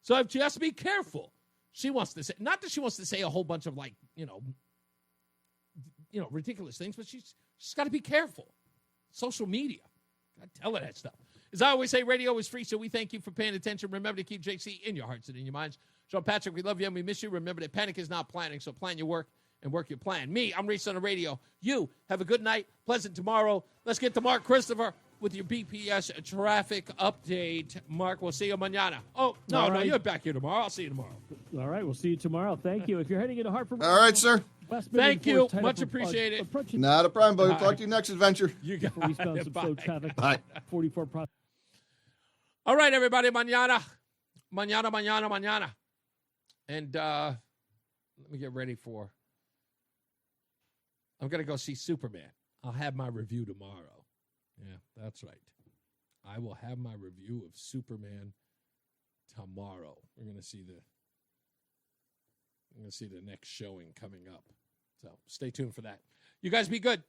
So she has to be careful. She wants to say, not that she wants to say a whole bunch of like, ridiculous things, but she's got to be careful. Social media. God, tell her that stuff. As I always say, radio is free, so we thank you for paying attention. Remember to keep JC in your hearts and in your minds. Sean Patrick, we love you and we miss you. Remember that panic is not planning, so plan your work and work your plan. Me, I'm Reese on the radio. You, have a good night, pleasant tomorrow. Let's get to Mark Christopher with your BPS traffic update. Mark, we'll see you mañana. Oh, no, you're back here tomorrow. I'll see you tomorrow. All right, we'll see you tomorrow. Thank you. If you're heading into Hartford. All right, sir. Thank you. Much appreciated. Not a problem, buddy. Talk to you next adventure. You got it. Bye. Traffic. Bye. 44. All right, everybody. Mañana. And let me get ready for. I'm going to go see Superman. I'll have my review tomorrow. Yeah, that's right. I will have my review of Superman tomorrow. We're going to see the next showing coming up. So stay tuned for that. You guys be good.